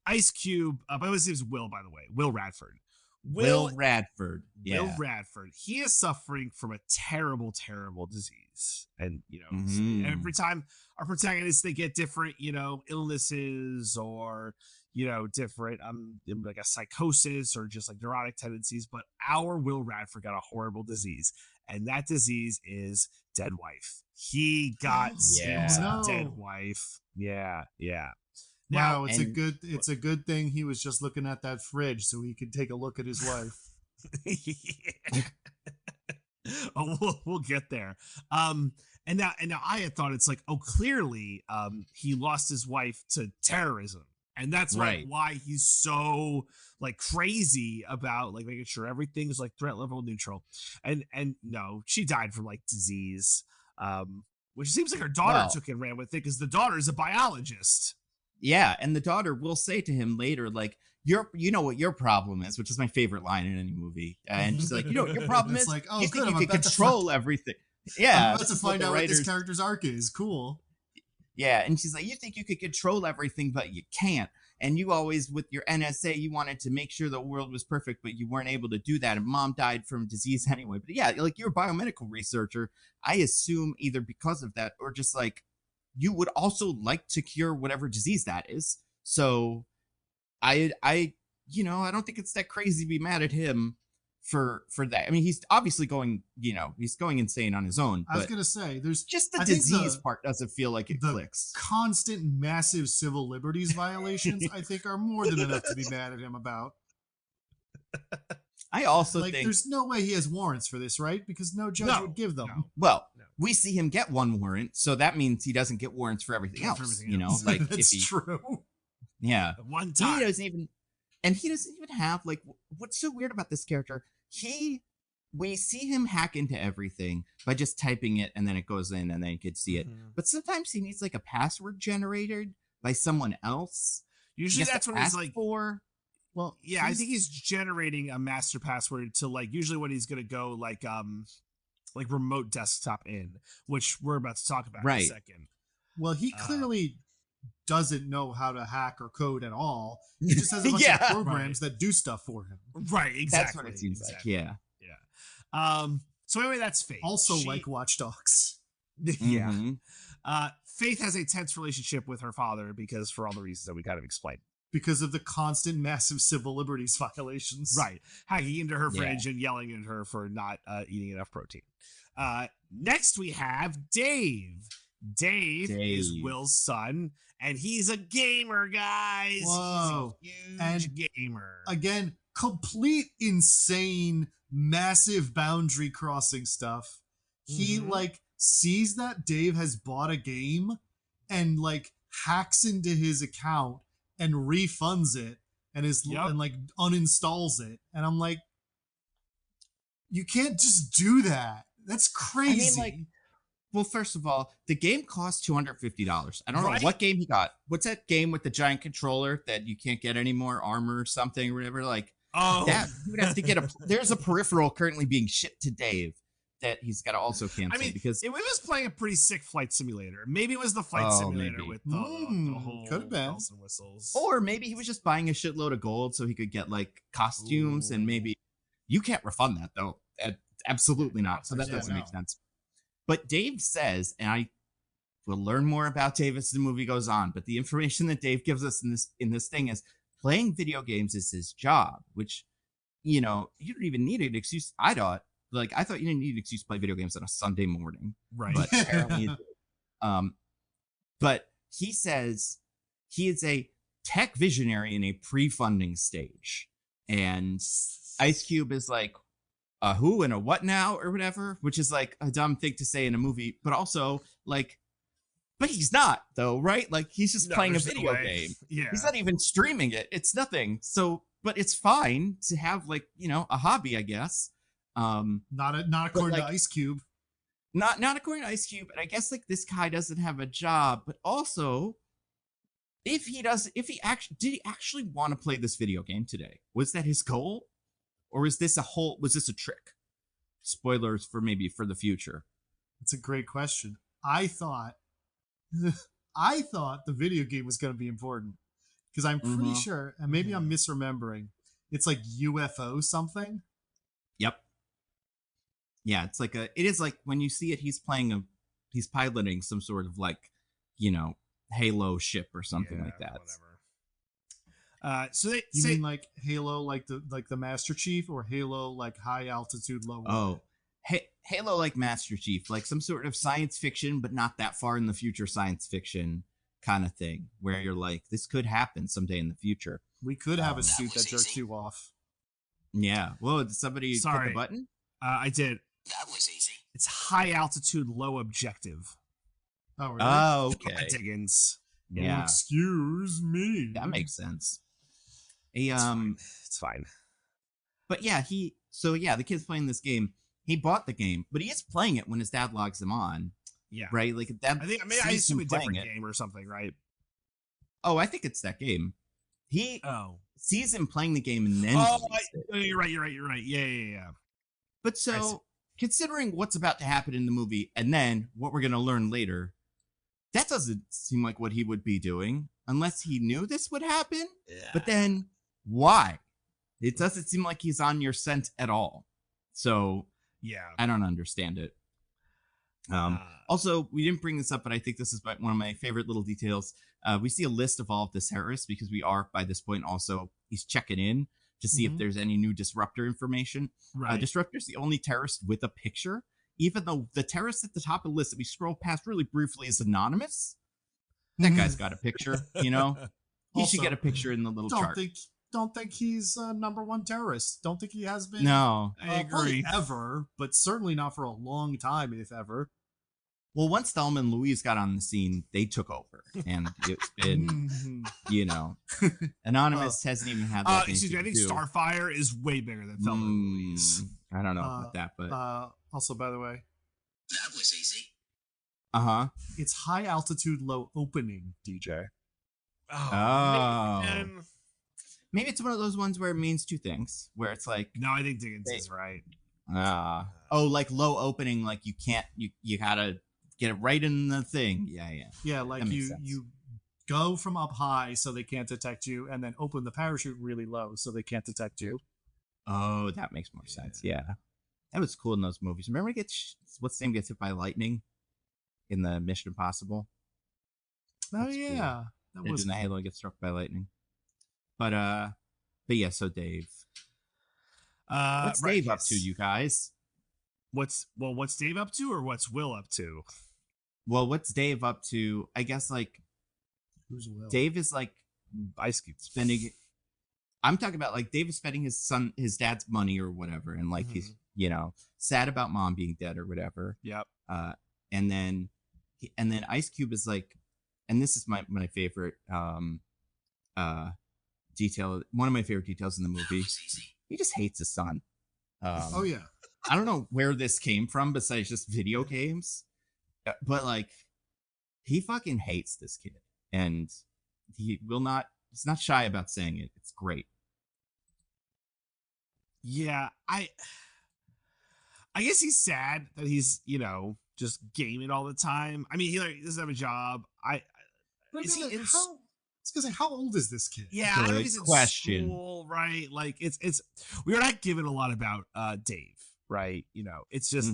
Ice Cube, by the way, his name's Will, by the way. Will Radford. Will Radford. Yeah. Will Radford. He is suffering from a terrible, terrible disease. And, every time our protagonists, they get different, illnesses or, different, like a psychosis or just like neurotic tendencies. But our Will Radford got a horrible disease. And that disease is dead wife. He got dead wife. Yeah. Wow, it's a good thing he was just looking at that fridge so he could take a look at his wife. We'll get there. And now I had thought it's like, clearly he lost his wife to terrorism. And that's why he's so like crazy about like making sure everything's like threat level neutral. And no, she died from like disease. Which seems like her daughter took and ran with it because the daughter is a biologist. Yeah, and the daughter will say to him later, like, you know what your problem is, which is my favorite line in any movie. And she's like, what your problem is? Like, you think you can control everything. Yeah. I'm about to find out what this character's arc is. Cool. Yeah, and she's like, you think you could control everything, but you can't. And you always, with your NSA, you wanted to make sure the world was perfect, but you weren't able to do that. And mom died from disease anyway. But yeah, like you're a biomedical researcher. I assume either because of that or just like, you would also like to cure whatever disease that is. So I don't think it's that crazy to be mad at him for that. I mean, he's obviously going, he's going insane on his own. I was going to say, there's just the disease part doesn't feel like it clicks. Constant massive civil liberties violations, I think, are more than enough to be mad at him about. I also think there's no way he has warrants for this, right? Because no judge would give them. No. Well, we see him get one warrant, so that means he doesn't get warrants for everything else. Like that's true. Yeah, one time he doesn't even have like what's so weird about this character. We see him hack into everything by just typing it, and then it goes in, and then you could see it. But sometimes he needs like a password generated by someone else. Usually that's what he's like for. Well, yeah, I think he's generating a master password to like usually when he's gonna go like remote desktop in, which we're about to talk about in a second. Well, he clearly doesn't know how to hack or code at all. He just has a bunch of programs that do stuff for him. Right, exactly. That's what it seems like. Yeah. So anyway, that's Fate. Also like Watch Dogs. Yeah. Faith has a tense relationship with her father because for all the reasons that we kind of explained. Because of the constant massive civil liberties violations. Right. Hacking into her Yeah. fridge and yelling at her for not eating enough protein. Next we have Dave. Dave is Dave. Will's son, and he's a gamer, guys. Whoa. He's a huge And gamer. Again, complete insane, massive boundary crossing stuff. He Mhm. like sees that Dave has bought a game and like hacks into his account and refunds it and Yep. and like uninstalls it. And I'm like, you can't just do that. That's crazy. like, well, first of all, the game costs $250. I don't Right. know what game he got. What's that game with the giant controller that you can't get anymore? Armor or something or whatever. Like Oh, that, you would have to get a. There's a peripheral currently being shipped to Dave that he's got to also cancel I mean, because it was playing a pretty sick flight simulator. Maybe it was the flight Oh, simulator maybe. with the whole Could've been. bells and whistles. or maybe he was just buying a shitload of gold so he could get like costumes and Ooh. maybe you can't refund that though. Absolutely not. So that Yeah, doesn't make no. sense. But Dave says, and I will learn more about Dave as the movie goes on, but the information that Dave gives us in this thing is playing video games is his job, which, you don't even need an excuse. I thought you didn't need an excuse to play video games on a Sunday morning. Right. But apparently it did. But he says he is a tech visionary in a pre-funding stage. And Ice Cube is like, a who and a what now or whatever, which is like a dumb thing to say in a movie, but also like, but he's not though, right? Like he's just No, playing a there's no video way. game. Yeah. He's not even streaming it. It's nothing. So, but it's fine to have like, a hobby, I guess. not according like- to Ice Cube. Not according to Ice Cube, and I guess like this guy doesn't have a job, but also did he actually want to play this video game today? Was that his goal? Or was this a trick? Spoilers for the future. It's a great question. I thought the video game was going to be important because I'm pretty Mhm. sure, and maybe I'm misremembering, it's like UFO something. Yep. Yeah, it is like when you see it, he's piloting some sort of like, Halo ship or something like that. Whatever. So they You say mean like Halo, like the Master Chief, or Halo like high altitude, low? Oh, Halo like Master Chief, like some sort of science fiction, but not that far in the future science fiction kind of thing, where you're like, this could happen someday in the future. We could have a that suit was that jerks easy. you off. Yeah. Whoa, did somebody click Sorry. the button? I did. That was easy. It's high altitude, low objective. Oh, really? Oh, okay. Diggins. Yeah, Excuse me. that makes sense. It's fine. But yeah, the kid's playing this game. He bought the game, but he is playing it when his dad logs him on, Yeah. right? Like that. I assume a different it. game or something, right? Oh, I think it's that game. He Oh. sees him playing the game and then. deletes it. You're right. Yeah. But I see. so, considering what's about to happen in the movie and then what we're going to learn later, that doesn't seem like what he would be doing unless he knew this would happen. Yeah. But then, why? It doesn't seem like he's on your scent at all. So, Yeah. I don't understand it. Also, we didn't bring this up, but I think this is one of my favorite little details. We see a list of all of the terrorists because we are, by this point, also, he's checking in to see if Mhm. there's any new Disruptor information. right. Disruptor's the only terrorist with a picture, even though the terrorist at the top of the list that we scroll past really briefly is anonymous. That guy's got a picture, He Also, should get a picture in the little chart. Don't think he's number one terrorist. Don't think he has been. No. I Probably agree. ever, but certainly not for a long time, if ever. Well, once Thelma and Louise got on the scene, they took over. And it's been, Anonymous hasn't even had like Excuse me. I anything think to do. Starfire is way bigger than Thelma and Louise. I don't know about that, but Also, by the way, That was easy. it's high altitude, low opening, DJ. Oh. man. Maybe it's one of those ones where it means two things, where it's like, No, I think Diggins is right. like low opening, like you gotta get it right in the thing. Yeah. Yeah, like That makes sense. you go from up high so they can't detect you, and then open the parachute really low so they can't detect you. Oh, that makes more sense. Yeah. That was cool in those movies. Remember what's his name gets hit by lightning in the Mission Impossible? Oh That's cool. yeah, that They're was doing the Halo gets struck by lightning. But yeah. So Dave, what's Right, Dave up to, yes. you guys? What's Dave up to, or what's Will up to? Well, what's Dave up to? I guess like who's Will? Dave is like Ice Cube. spending. I'm talking about like Dave is spending his dad's money or whatever, and like he's sad about mom being dead or whatever. Yep. And then Ice Cube is like, and this is my favorite detail. One of my favorite details in the movie. He just hates his son. Oh yeah. I don't know where this came from besides just video games, but like he fucking hates this kid, and he's not shy about saying it. It's great. Yeah, I guess he's sad that he's just gaming all the time. I mean, he doesn't have a job. Is he in? It's because how old is this kid? Yeah, I don't know if he's in question. school, right? Like it's we are not given a lot about Dave, right? It's just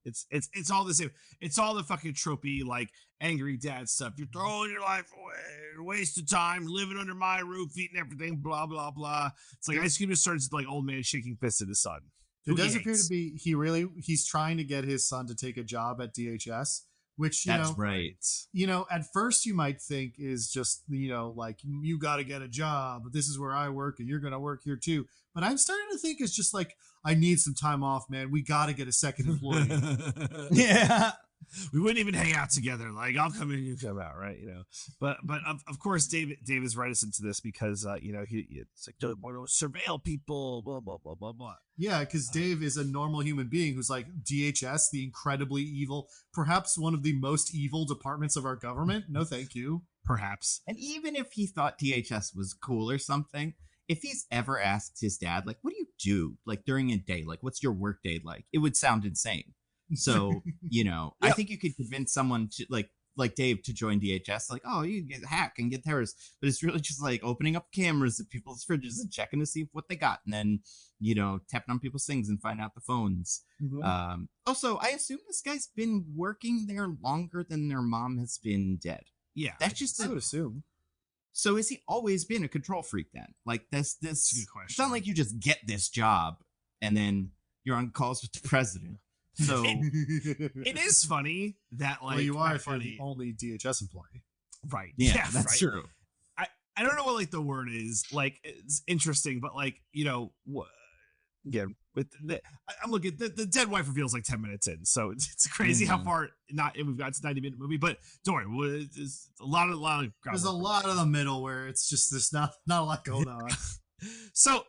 it's all the same. It's all the fucking tropey like angry dad stuff. You're throwing your life away, waste of time, living under my roof, eating everything, blah blah blah. It's like Ice Cube just starts like old man shaking fists at his son. There does appear to be he's trying to get his son to take a job at DHS, which That's right. At first you might think is just like you got to get a job. This is where I work, and you're gonna work here too. But I'm starting to think it's just like I need some time off, man. We got to get a second employee. Yeah. We wouldn't even hang out together. Like I'll come in, you come out, right? But of course, Dave is reticent to this because it's like don't want to surveil people, blah blah blah blah blah. Yeah, because Dave is a normal human being who's like DHS, the incredibly evil, perhaps one of the most evil departments of our government. No, thank you. Perhaps. And even if he thought DHS was cool or something, if he's ever asked his dad, like, what do you do like during a day? Like, what's your work day like? It would sound insane. So, I think you could convince someone to like Dave to join DHS. Like, oh, you can get hack and get terrorists, but it's really just like opening up cameras at people's fridges and checking to see what they got, and then tapping on people's things and find out the phones. Mm-hmm. Also, I assume this guy's been working there longer than their mom has been dead. Yeah, that's just I would assume. So has he always been a control freak then? Like this That's a good question. It's not like you just get this job and then you're on calls with the president. So it is funny that like you are if you're the only DHS employee, right? Yeah, that's right. true. I don't know what like the word is. Like it's interesting, but like again with I'm looking the dead wife reveals like 10 minutes in, so it's crazy how far we've got to 90-minute movie. But don't worry, it's a lot of there's a lot of the middle where it's just there's not a lot going on. So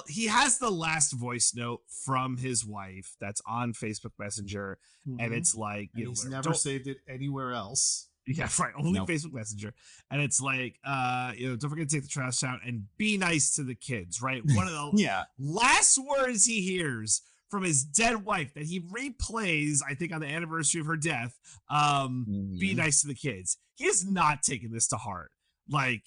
he has the last voice note from his wife that's on Facebook Messenger, and it's like he's never saved it anywhere else. Yeah, right. Only Facebook Messenger, and it's like don't forget to take the trash out and be nice to the kids. Right. One of the last words he hears from his dead wife that he replays, I think, on the anniversary of her death. Be nice to the kids. He has not taken this to heart. Like,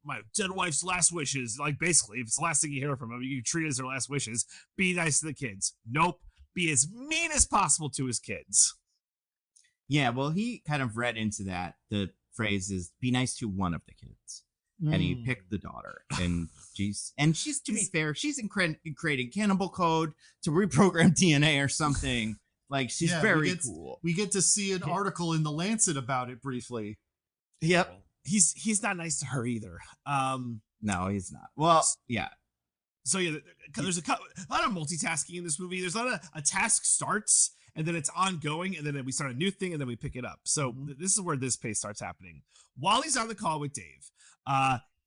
my dead wife's last wishes. Like, basically, if it's the last thing you hear from him, you can treat it as their last wishes. Be nice to the kids. Nope. Be as mean as possible to his kids. Yeah, well, he kind of read into that. The phrase is be nice to one of the kids. And he picked the daughter. And she's to be fair, she's creating cannibal code to reprogram DNA or something. Like, she's very cool. We get to see an article in The Lancet about it briefly. Yep. He's not nice to her either. No, he's not. Well, yeah. So yeah, there's a lot of multitasking in this movie. There's a lot of a task starts and then it's ongoing, and then we start a new thing and then we pick it up. So this is where this pace starts happening. While he's on the call with Dave,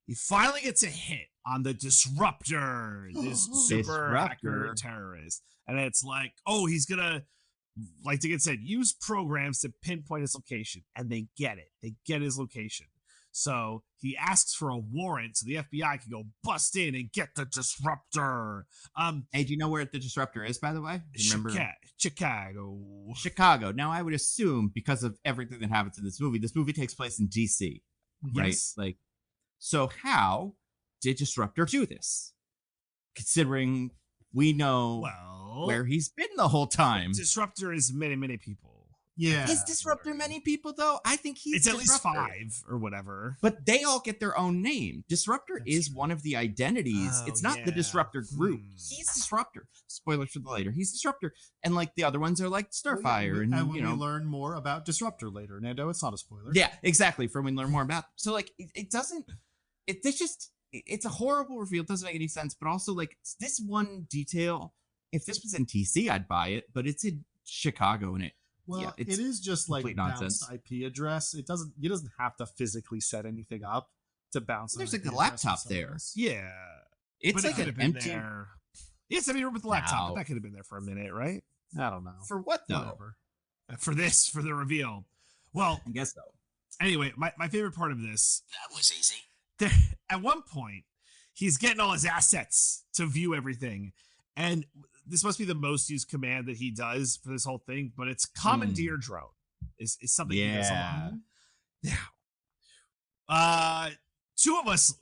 he finally gets a hit on the Disruptor, this super hacker terrorist, and it's like, oh, he's gonna, like Diggins said, use programs to pinpoint his location, and they get it. They get his location. So he asks for a warrant so the FBI can go bust in and get the Disruptor. Hey, do you know where the Disruptor is, by the way? Do you remember? Chicago. Now, I would assume because of everything that happens in this movie takes place in DC, right? Yes. Like, so how did Disruptor do this? Considering we know where he's been the whole time. Disruptor is many, many people. Yeah. Is Disruptor many people though? I think he's It's at least Disruptor. 5 or whatever. But they all get their own name. Disruptor That's is true. one of the identities. Oh, It's not the yeah. Disruptor group. He's Disruptor. Spoilers for the later. He's Disruptor. And like the other ones are like Starfire. And you know, we learn more about Disruptor later, Nando, it's not a spoiler. yeah, exactly. For when we learn more about. So like, it doesn't. It's a horrible reveal. It doesn't make any sense. But also like this one detail. If this was in TC, I'd buy it. But it's in Chicago, and Well, yeah, it it's is just like complete bounced nonsense. IP address. It doesn't. You doesn't have to physically set anything up to bounce. There's an like IP the address from laptop someone there. else. Yeah. It's But it like could an have been empty. there. Yes, I mean, with the laptop, Wow. but that could have been there for a minute, right? I don't know. For what though? Whatever. For the reveal. Well, I guess so. anyway, my favorite part of this, That was easy. there, at one point, he's getting all his assets to view everything. And this must be the most used command that he does for this whole thing, but it's commandeer drone is something he does a lot. Now, two of us,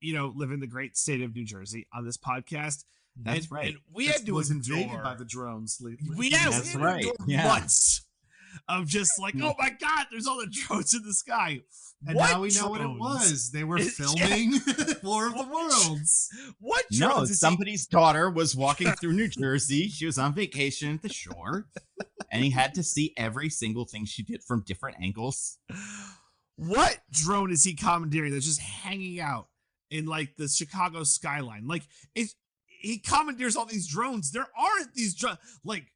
live in the great state of New Jersey on this podcast. That's and, right. And we That had to was invaded endure- by the drones. we That's had to right. endure Yeah. months of just like, oh my God, there's all the drones in the sky. And What now we know what it drones? was. They were It's- filming War of the Worlds. What No, drones is he- somebody's daughter was walking through New Jersey. She was on vacation at the shore, and he had to see every single thing she did from different angles. What drone is he commandeering that's just hanging out in like the Chicago skyline? Like, he commandeers all these drones. There aren't these drones, like,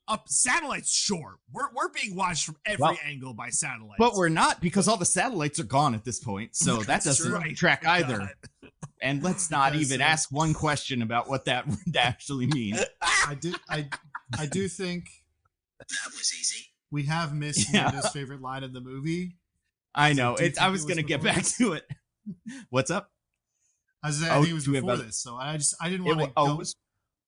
up satellites. Sure, we're being watched from every Well, angle by satellites, But we're not, because all the satellites are gone at this point, so that That's doesn't right. track either. God. And let's not Because, even ask one question about what that would actually mean. I do think That was easy. we have missed Yeah. Nando's favorite line in the movie. I So know. do you I think was it was gonna get before back this? to it. What's up? I Oh, think it was do we have before a- this, so I didn't It want to wa- go. it was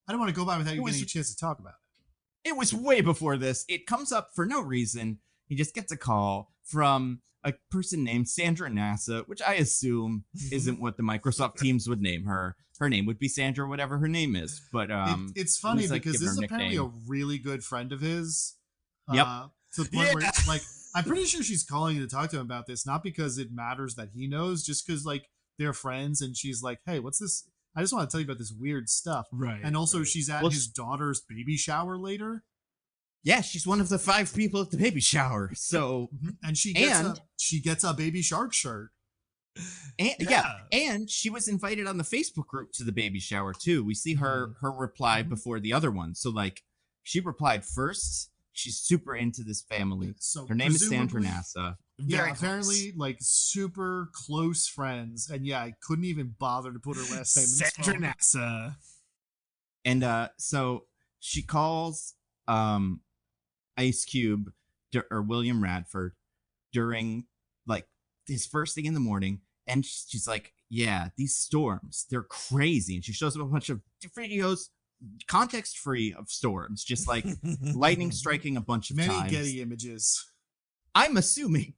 I didn't want to go by without you was- getting a chance to talk about it. It was way before this. It comes up for no reason. He just gets a call from a person named Sandra NASA, which I assume isn't what the Microsoft Teams would name her. Her name would be Sandra, whatever her name is. But It's funny he's, like, because giving this is her apparently a nickname. really good friend of his. Yep. To the point where, Yeah. like, I'm pretty sure she's calling to talk to him about this, not because it matters that he knows, just because, like, they're friends, and she's like, hey, what's this? I just want to tell you about this weird stuff. Right. And also, she's at Well, his daughter's baby shower later, yeah, she's one of the 5 people at the baby shower. So and she gets a baby shark shirt. and, Yeah. and she was invited on the Facebook group to the baby shower too. We see her reply before the other one. So like she replied first. She's super into this family. So Her name is Sandra presumably- NASA. Yeah, Very close. apparently, like, super close friends, and yeah, I couldn't even bother to put her last name in his Sandra phone. NASA. And so she calls Ice Cube or William Radford during like his first thing in the morning, and she's like, yeah, these storms, they're crazy. And she shows him a bunch of videos, context free, of storms, just like lightning striking a bunch of Many times. Getty images. I'm assuming,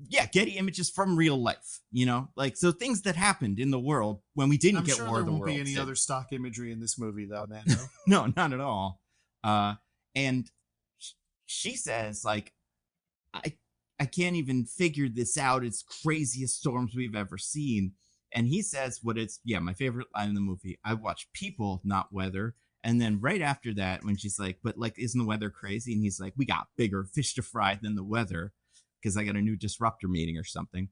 yeah, Getty images from real life, like so things that happened in the world when we didn't I'm get sure War there of the won't Worlds. be any that- other stock imagery in this movie, though, Nando. No, not at all. And she says, like, I can't even figure this out. It's craziest storms we've ever seen. And he says my favorite line in the movie. I watch people, not weather. And then right after that, when she's like, but like, isn't the weather crazy? And he's like, we got bigger fish to fry than the weather because I got a new Disruptor meeting or something.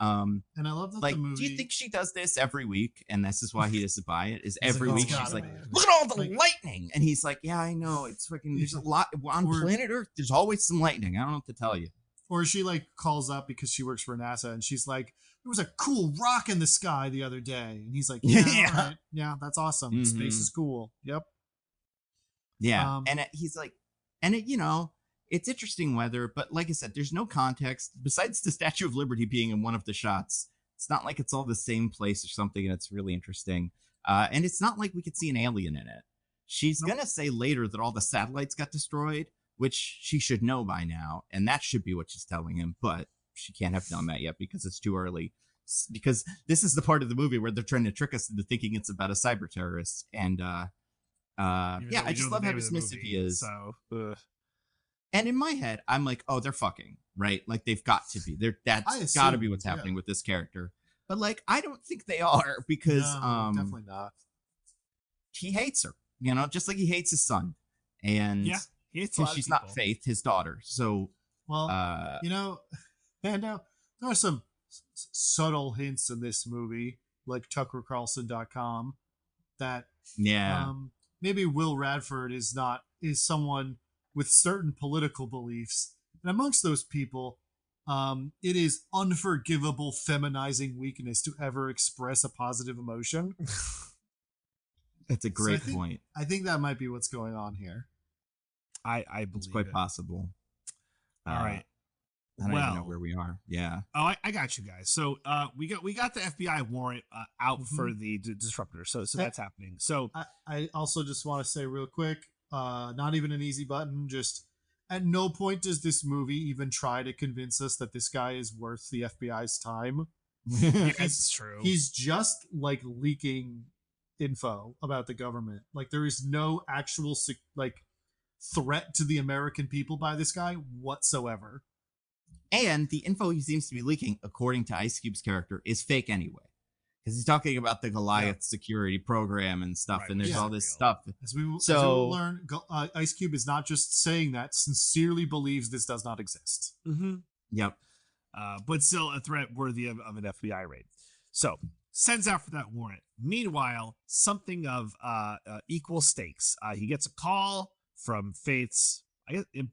And I love that Like, the movie. do you think she does this every week? And this is why he doesn't buy it. Is He's every like, "Oh, week it's she's gotta like, be." look at all the Like- lightning, and he's like, yeah, I know. It's fucking. There's a lot on Or- planet Earth. There's always some lightning. I don't know what to tell you. Or she, like, calls up because she works for NASA, and she's like, there was a cool rock in the sky the other day. And he's like, yeah, Yeah. all right. Yeah, that's awesome. Space Mhm. is cool. Yep. Yeah, and he's like, and it's interesting weather, but like I said, there's no context besides the Statue of Liberty being in one of the shots. It's not like it's all the same place or something, and it's really interesting. And it's not like we could see an alien in it. She's Nope. gonna say later that all the satellites got destroyed, which she should know by now, and that should be what she's telling him. But she can't have done that yet because it's too early. Because this is the part of the movie where they're trying to trick us into thinking it's about a cyber terrorist. And Even yeah, though we I just know love the how name of the dismissive he movie, is. So, And in my head, I'm like, oh, they're fucking, right? Like they've got to be. That's got to be what's happening with this character. But like, I don't think they are because definitely not. He hates her, just like he hates his son. And yeah, he hates a lot of she's people. not Faith, his daughter. So, well, Nando, there are some subtle hints in this movie, like TuckerCarlson.com, that maybe Will Radford is someone with certain political beliefs, and amongst those people, it is unforgivable feminizing weakness to ever express a positive emotion. That's a great point. I think that might be what's going on here. I believe it's quite possible. All right. I don't even know where we are. Yeah. Oh, I got you guys. So we got the FBI warrant out for the disruptor. So that's happening. So I also just want to say real quick, not even an easy button. Just at no point does this movie even try to convince us that this guy is worth the FBI's time. It's true. He's just like leaking info about the government. Like there is no actual threat to the American people by this guy whatsoever. And the info he seems to be leaking, according to Ice Cube's character, is fake anyway. Because he's talking about the Goliath security program and stuff, and there's all this stuff. As we will learn, Ice Cube is not just saying that, sincerely believes this does not exist. Mm-hmm. Yep. But still a threat worthy of an FBI raid. So, sends out for that warrant. Meanwhile, something of equal stakes. He gets a call from Faith's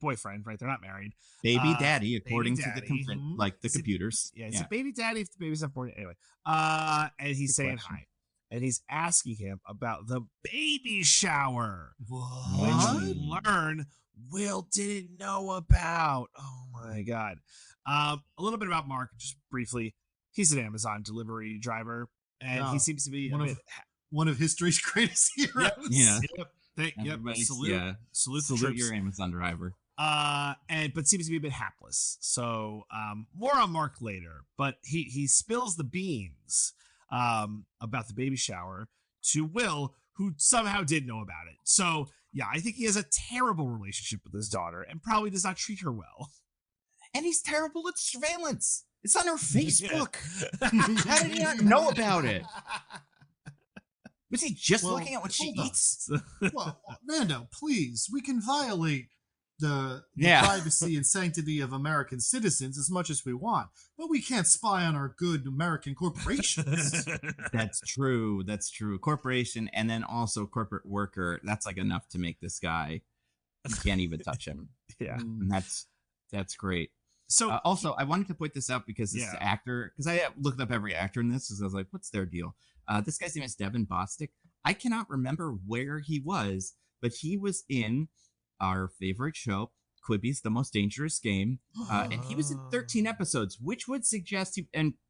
boyfriend, right? They're not married. Baby daddy, according to the computers. It's a baby daddy if the baby's not born anyway. And he's saying hi. And he's asking him about the baby shower. What? Which we learn Will didn't know about. Oh my God. A little bit about Mark, just briefly. He's an Amazon delivery driver. And he seems to be one of history's greatest heroes. Yep. Salute your Amazon driver. But seems to be a bit hapless. So more on Mark later. But he spills the beans about the baby shower to Will, who somehow did know about it. So yeah, I think he has a terrible relationship with his daughter and probably does not treat her well. And he's terrible at surveillance. It's on her Facebook. How did he not know about it? Was he just looking at what she eats? Well, Nando, please, we can violate the privacy and sanctity of American citizens as much as we want, but we can't spy on our good American corporations. That's true. Corporation and then also corporate worker. That's like enough to make this guy. You can't even touch him. Yeah, and that's great. So also, I wanted to point this out because this actor, because I looked up every actor in this, because I was like, what's their deal? This guy's name is Devin Bostick. I cannot remember where he was, but he was in our favorite show, Quibi's The Most Dangerous Game, and he was in 13 episodes, which would suggest,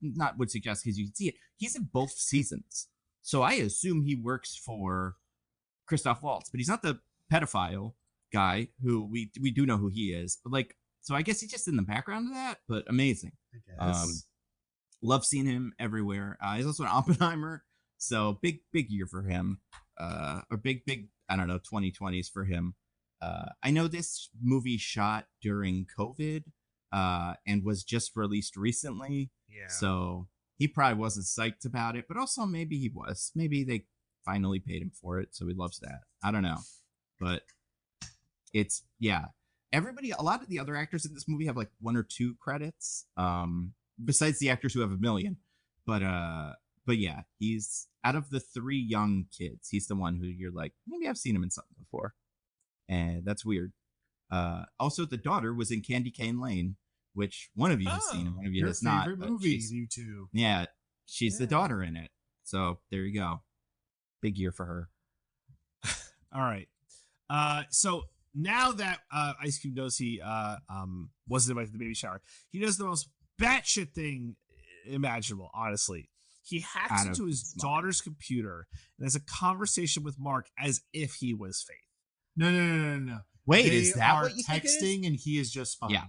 not would suggest because you can see it, he's in both seasons. So I assume he works for Christoph Waltz, but he's not the pedophile guy who we do know who he is. But so I guess he's just in the background of that, but amazing. I guess. Love seeing him everywhere. He's also an Oppenheimer, so big year for him. Or big, I don't know, 2020s for him. I know this movie shot during COVID and was just released recently. Yeah. So he probably wasn't psyched about it, but also maybe he was. Maybe they finally paid him for it, so he loves that. I don't know. But it's, everybody, a lot of the other actors in this movie have like 1 or 2 credits. Besides the actors who have 1 million. But yeah, he's out of the 3 young kids, he's the one who you're like, maybe I've seen him in something before. And that's weird. Also, the daughter was in Candy Cane Lane, which one of you has seen and one of you has not. Favorite movies, you two. Yeah, she's the daughter in it. So there you go. Big year for her. All right. So now that Ice Cube knows he wasn't invited to the baby shower, he does the most batshit thing imaginable, honestly. He hacks into his daughter's computer and has a conversation with Mark as if he was Faith. No. Wait, they is that are what you think it is? texting and he is just spying on it.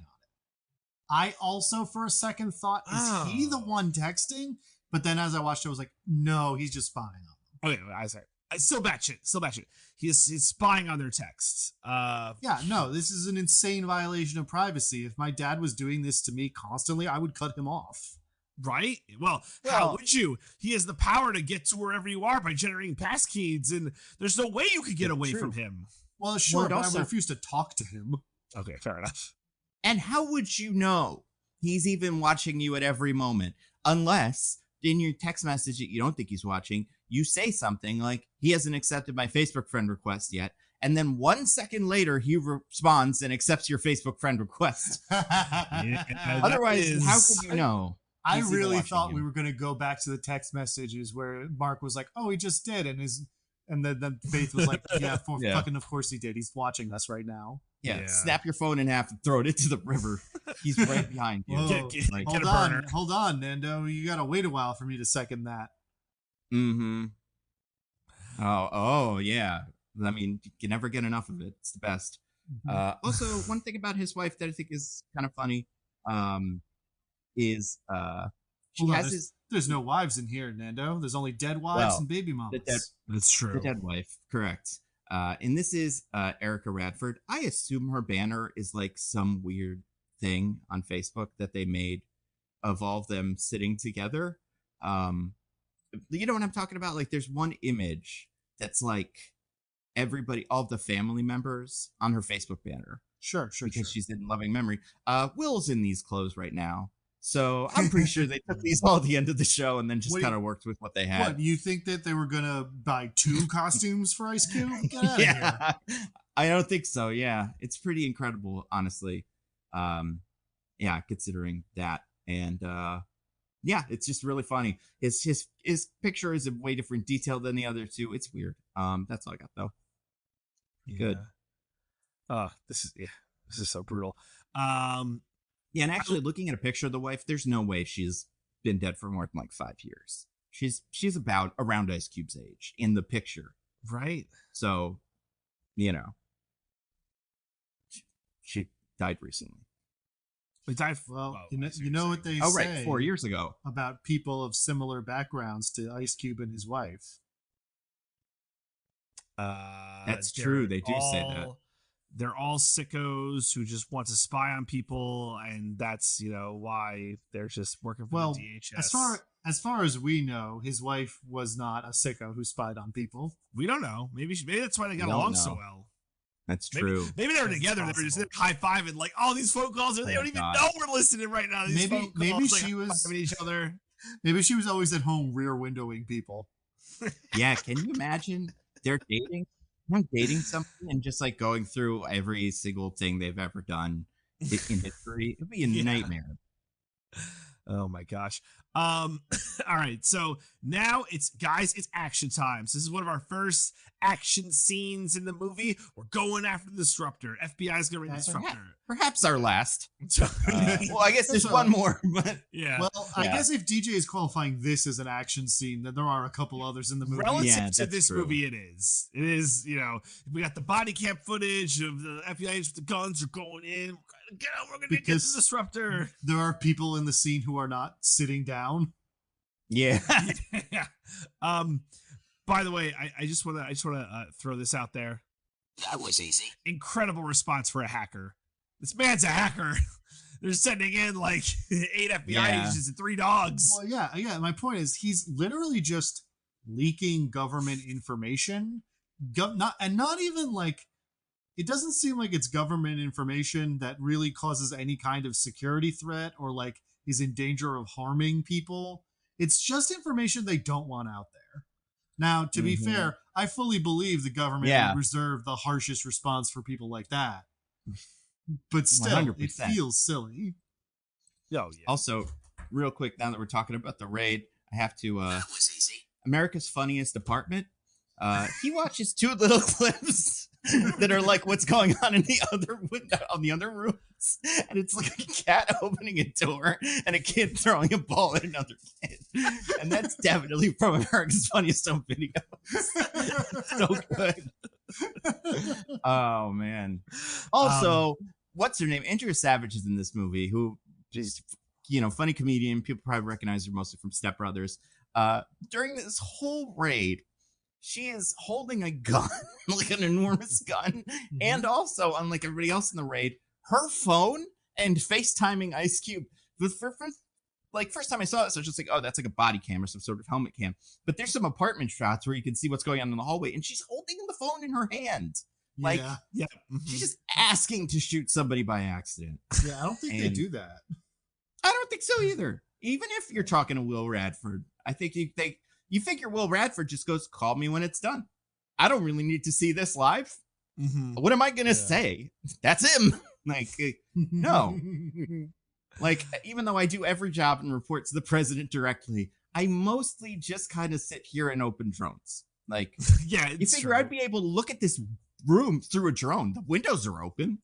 I also, for a second, thought, is he the one texting? But then as I watched it, I was like, no, he's just spying on them. Okay, I said, Still batshit. He's spying on their texts. Yeah, no, this is an insane violation of privacy. If my dad was doing this to me constantly, I would cut him off. Right? Well, how would you? He has the power to get to wherever you are by generating passkeys, and there's no way you could get away from him. Well, sure, but also, I refuse to talk to him. Okay, fair enough. And how would you know he's even watching you at every moment? Unless in your text message that you don't think he's watching, you say something like, he hasn't accepted my Facebook friend request yet. And then 1 second later, he responds and accepts your Facebook friend request. Otherwise, how could you know? I really thought we were going to go back to the text messages where Mark was like, "Oh, he just did," and then Faith was like, "Yeah, fucking of course he did. He's watching us right now." Yeah, snap your phone in half and throw it into the river. He's right behind you. Hold on, Nando. You gotta wait a while for me to second that. Mm-hmm. Oh, yeah. I mean, you can never get enough of it. It's the best. Also, one thing about his wife that I think is kind of funny, is there's no wives in here, Nando. There's only dead wives and baby moms. That's true. The dead wife, correct. And this is Erica Radford. I assume her banner is like some weird thing on Facebook that they made of all of them sitting together. You know what I'm talking about? Like, there's one image that's like everybody, all the family members on her Facebook banner. Sure. Because she's in loving memory. Will's in these clothes right now. So I'm pretty sure they took these all at the end of the show and then just kind of worked with what they had. What, you think that they were going to buy 2 costumes for Ice Cube? Get out of here. I don't think so. Yeah. It's pretty incredible, honestly. Yeah, considering that. And yeah, it's just really funny. His picture is a way different detail than the other two. It's weird. That's all I got though. Good. This is so brutal. Yeah, and actually looking at a picture of the wife, there's no way she's been dead for more than like 5 years. She's about around Ice Cube's age in the picture. Right. So, you know, she died recently. We died. You know what they say. Right, 4 years ago. About people of similar backgrounds to Ice Cube and his wife. That's true. They do say that. They're all sickos who just want to spy on people, and that's why they're just working for the DHS. As far as we know, his wife was not a sicko who spied on people. We don't know. Maybe that's why they got along so well. That's true. Maybe they were together. They were just high fiving, like all these phone calls. They don't even know we're listening right now. Maybe she was each other. Maybe she was always at home rear windowing people. Yeah, can you imagine? They're dating somebody and just like going through every single thing they've ever done in history. It'd be a nightmare. Oh my gosh. All right. So now it's action time. So this is one of our first action scenes in the movie. We're going after the Disruptor. FBI's going to Disruptor. Perhaps our last. Well, I guess there's one more, but yeah. Well, I guess if DJ is qualifying this as an action scene, then there are a couple others in the movie. Relative to this movie, it is. It is, we got the body cam footage of the FBI with the guns are going in. We're going to get the Disruptor. There are people in the scene who are not sitting down. Yeah. Yeah. By the way, I just want to throw this out there. That was easy. Incredible response for a hacker. This man's a hacker. They're sending in like 8 FBI agents and 3 dogs. Well, yeah. My point is, he's literally just leaking government information. Not even like, it doesn't seem like it's government information that really causes any kind of security threat or like is in danger of harming people. It's just information they don't want out there. Now, to be fair, I fully believe the government would reserve the harshest response for people like that. But still, 100%. It feels silly. Oh, yeah. Also, real quick, now that we're talking about the raid, I have to that was easy. America's Funniest Department. He watches 2 little clips that are like what's going on in the other window on the other rooms, and it's like a cat opening a door and a kid throwing a ball at another kid, and that's definitely from America's Funniest Home Videos. So good. Oh man. Also, what's her name? Andrea Savage is in this movie, who just funny comedian. People probably recognize her mostly from Step Brothers. During this whole raid, she is holding a gun, like an enormous gun, and also, unlike everybody else in the raid, her phone and FaceTiming Ice Cube. First time I saw this, I was just like, oh, that's like a body cam or some sort of helmet cam. But there's some apartment shots where you can see what's going on in the hallway, and she's holding the phone in her hand. Like, yeah. She's just asking to shoot somebody by accident. Yeah, I don't think they do that. I don't think so either. Even if you're talking to Will Radford, I think you figure Will Radford just goes, call me when it's done. I don't really need to see this live. What am I going to say? That's him. Like, no. Like, even though I do every job and report to the president directly, I mostly just kind of sit here and open drones. Like, yeah, you figure I'd be able to look at this room through a drone. The windows are open.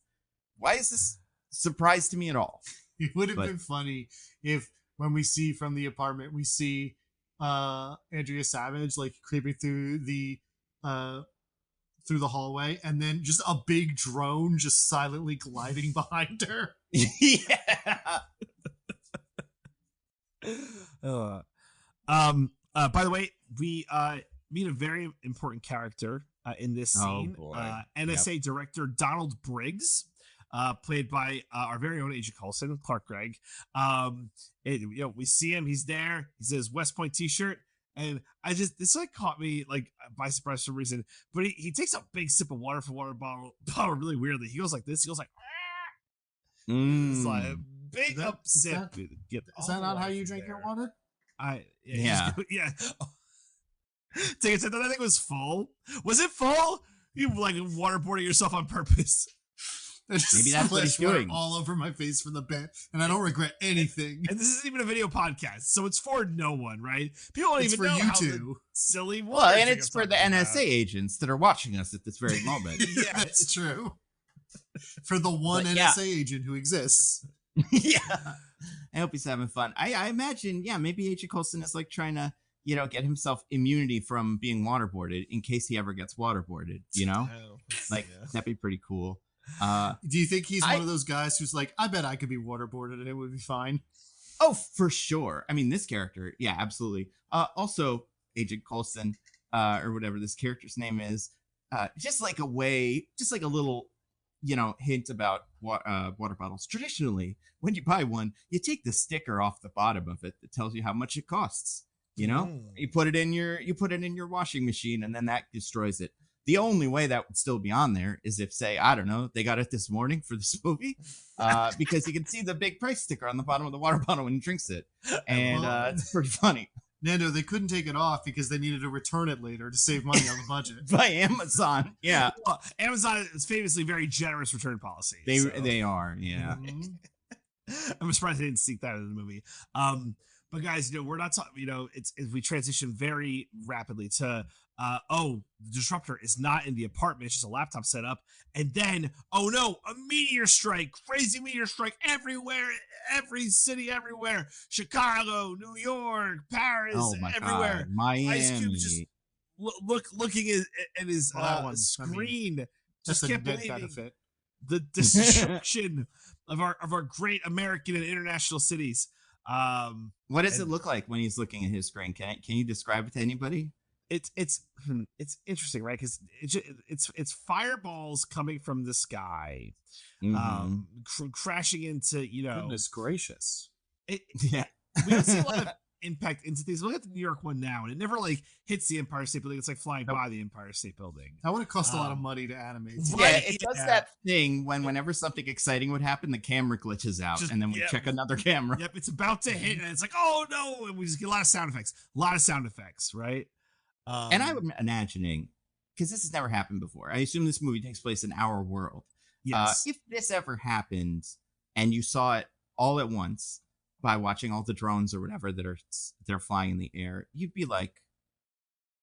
Why is this surprise to me at all? It would have been funny if when we see from the apartment, we see Andrea Savage like creeping through the hallway, and then just a big drone just silently gliding behind her. Yeah. By the way, we meet a very important character in this scene. NSA director Donald Briggs, played by our very own Agent Coulson, Clark Gregg. We see him. He's there. He says West Point T-shirt, and this like caught me like by surprise for some reason. But he takes a big sip of water from water bottle really weirdly. He goes like this. He goes like. It's like a big upset. Is that not how you drink your water? Yeah. Take a sip. That thing was full. Was it full? You like waterboarding yourself on purpose. Maybe that's what he's doing. All over my face from the bed, and I don't regret anything. And this isn't even a video podcast, so it's for no one, right? People don't even know you how two. Silly. Well, and it's for the NSA agents that are watching us at this very moment. Yeah, that's true. For the one NSA agent who exists. Yeah. I hope he's having fun. I imagine, maybe Agent Coulson is like trying to, get himself immunity from being waterboarded in case he ever gets waterboarded, that'd be pretty cool. Do you think he's one of those guys who's like, I bet I could be waterboarded and it would be fine? Oh, for sure. I mean, this character, yeah, absolutely. Also, Agent Coulson, or whatever this character's name is, just like a little, hint about water bottles. Traditionally, when you buy one, you take the sticker off the bottom of it that tells you how much it costs. You put it in your washing machine, and then that destroys it. The only way that would still be on there is if, say, I don't know, they got it this morning for this movie, because you can see the big price sticker on the bottom of the water bottle when he drinks it, and it's pretty funny. Nando, they couldn't take it off because they needed to return it later to save money on the budget. By Amazon, yeah. Well, Amazon is famously very generous return policy. They are, yeah. I'm surprised they didn't seek that in the movie. But guys, we're not talking. We transition very rapidly to the Disruptor is not in the apartment. It's just a laptop set up. And then, oh no, a meteor strike, crazy meteor strike everywhere, every city, everywhere. Chicago, New York, Paris, everywhere. God. Miami. Ice Cube just looking at his screen. Just can't a believe benefit. The destruction of our great American and international cities. What does it look like when he's looking at his screen? Can you describe it to anybody? It's interesting, right? Because it's fireballs coming from the sky, crashing into Goodness gracious! We don't see a lot of impact into things. Look at the New York one now, and it never like hits the Empire State Building. It's like flying by the Empire State Building. That would have cost a lot of money to animate. Yeah, it does that thing whenever something exciting would happen, the camera glitches out, and then we check another camera. Yep, it's about to hit, and it's like, oh no, and we just get a lot of sound effects, right? And I'm imagining, because this has never happened before, I assume this movie takes place in our world. Yes. If this ever happened and you saw it all at once by watching all the drones or whatever they're flying in the air, you'd be like,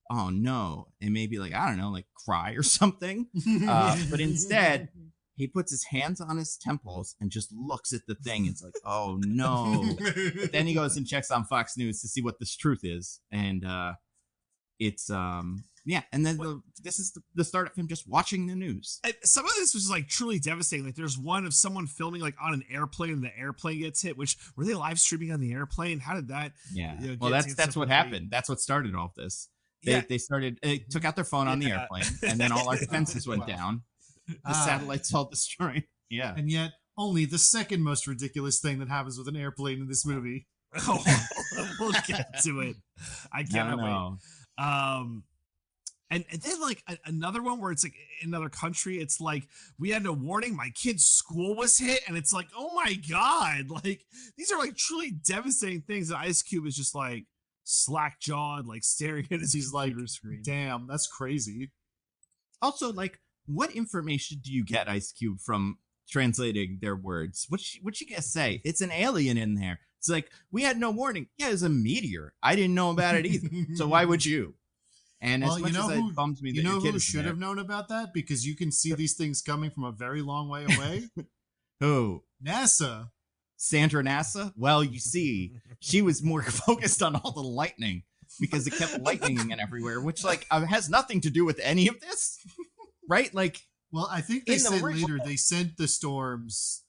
oh no, and maybe like, I don't know, like cry or something. But instead, he puts his hands on his temples and just looks at the thing. It's like, oh no. But then he goes and checks on Fox News to see what this truth is. And it's and then this is the start of him just watching the news. And some of this was like truly devastating. Like there's one of someone filming like on an airplane, and the airplane gets hit. Which were they live streaming on the airplane? How did that? Yeah, well, that's what happened. That's what started all of this. They started, took out their phone on the airplane, and then all our defenses went down. The satellites all destroyed. Yeah. And yet, only the second most ridiculous thing that happens with an airplane in this movie. Oh, we'll get to it. I cannot wait. And then like another one where it's like in another country, it's like we had no warning. My kid's school was hit, and it's like, oh my god, like these are like truly devastating things. And Ice Cube is just like slack jawed, like staring at his computer screen. Damn, that's crazy. Also, like, what information do you get, Ice Cube, from translating their words? What you guys say? It's an alien in there. It's like, we had no warning. Yeah, it was a meteor. I didn't know about it either. So why would you? And as much as it bums me that you know your kid who is should have known about that, because you can see these things coming from a very long way away. Who? NASA. Sandra NASA? Well, you see, she was more focused on all the lightning because it kept lightning everywhere, which like has nothing to do with any of this, right? Like, well, I think they said later they sent the storms,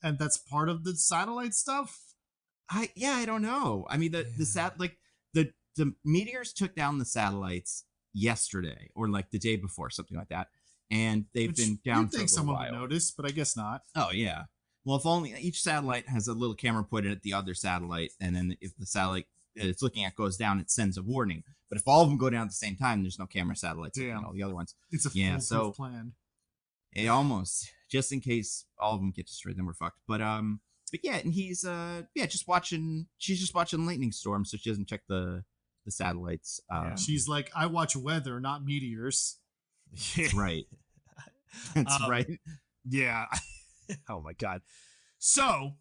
and that's part of the satellite stuff. I don't know. I mean, the meteors took down the satellites yesterday, or like the day before, something like that, and they've been down for a little while. You'd think someone would notice, but I guess not. Oh yeah. Well, if only each satellite has a little camera pointed at the other satellite, and then if the satellite it's looking at goes down, it sends a warning. But if all of them go down at the same time, there's no camera satellites and all the other ones. It's a foolproof plan. It almost, just in case all of them get destroyed, then we're fucked. But yeah, and he's just watching. She's just watching lightning storms, so she doesn't check the satellites. She's like, I watch weather, not meteors. That's right. That's right. Yeah. Oh my god. So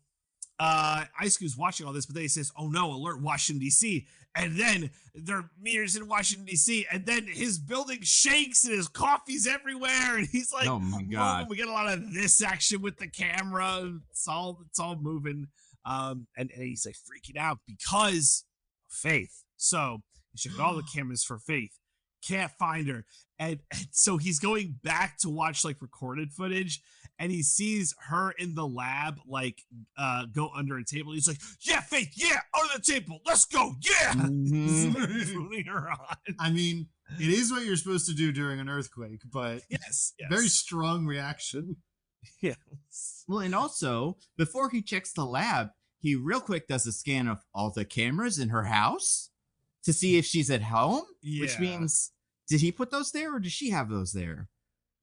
Ice Cube's watching all this, but then he says, oh no, alert Washington DC, and then there are meteors in Washington DC, and then his building shakes and his coffee's everywhere, and he's like, oh my god, we get a lot of this action with the camera. It's all moving. And he's like freaking out because of Faith. So he checked all the cameras for Faith, can't find her, and so he's going back to watch like recorded footage, and he sees her in the lab like go under a table. He's like, yeah, Faith, yeah, under the table, let's go, yeah. Putting her on. I mean, it is what you're supposed to do during an earthquake, but yes. Very strong reaction. Yes. Well, and also before he checks the lab, he real quick does a scan of all the cameras in her house to see if she's at home, which means, did he put those there or does she have those there?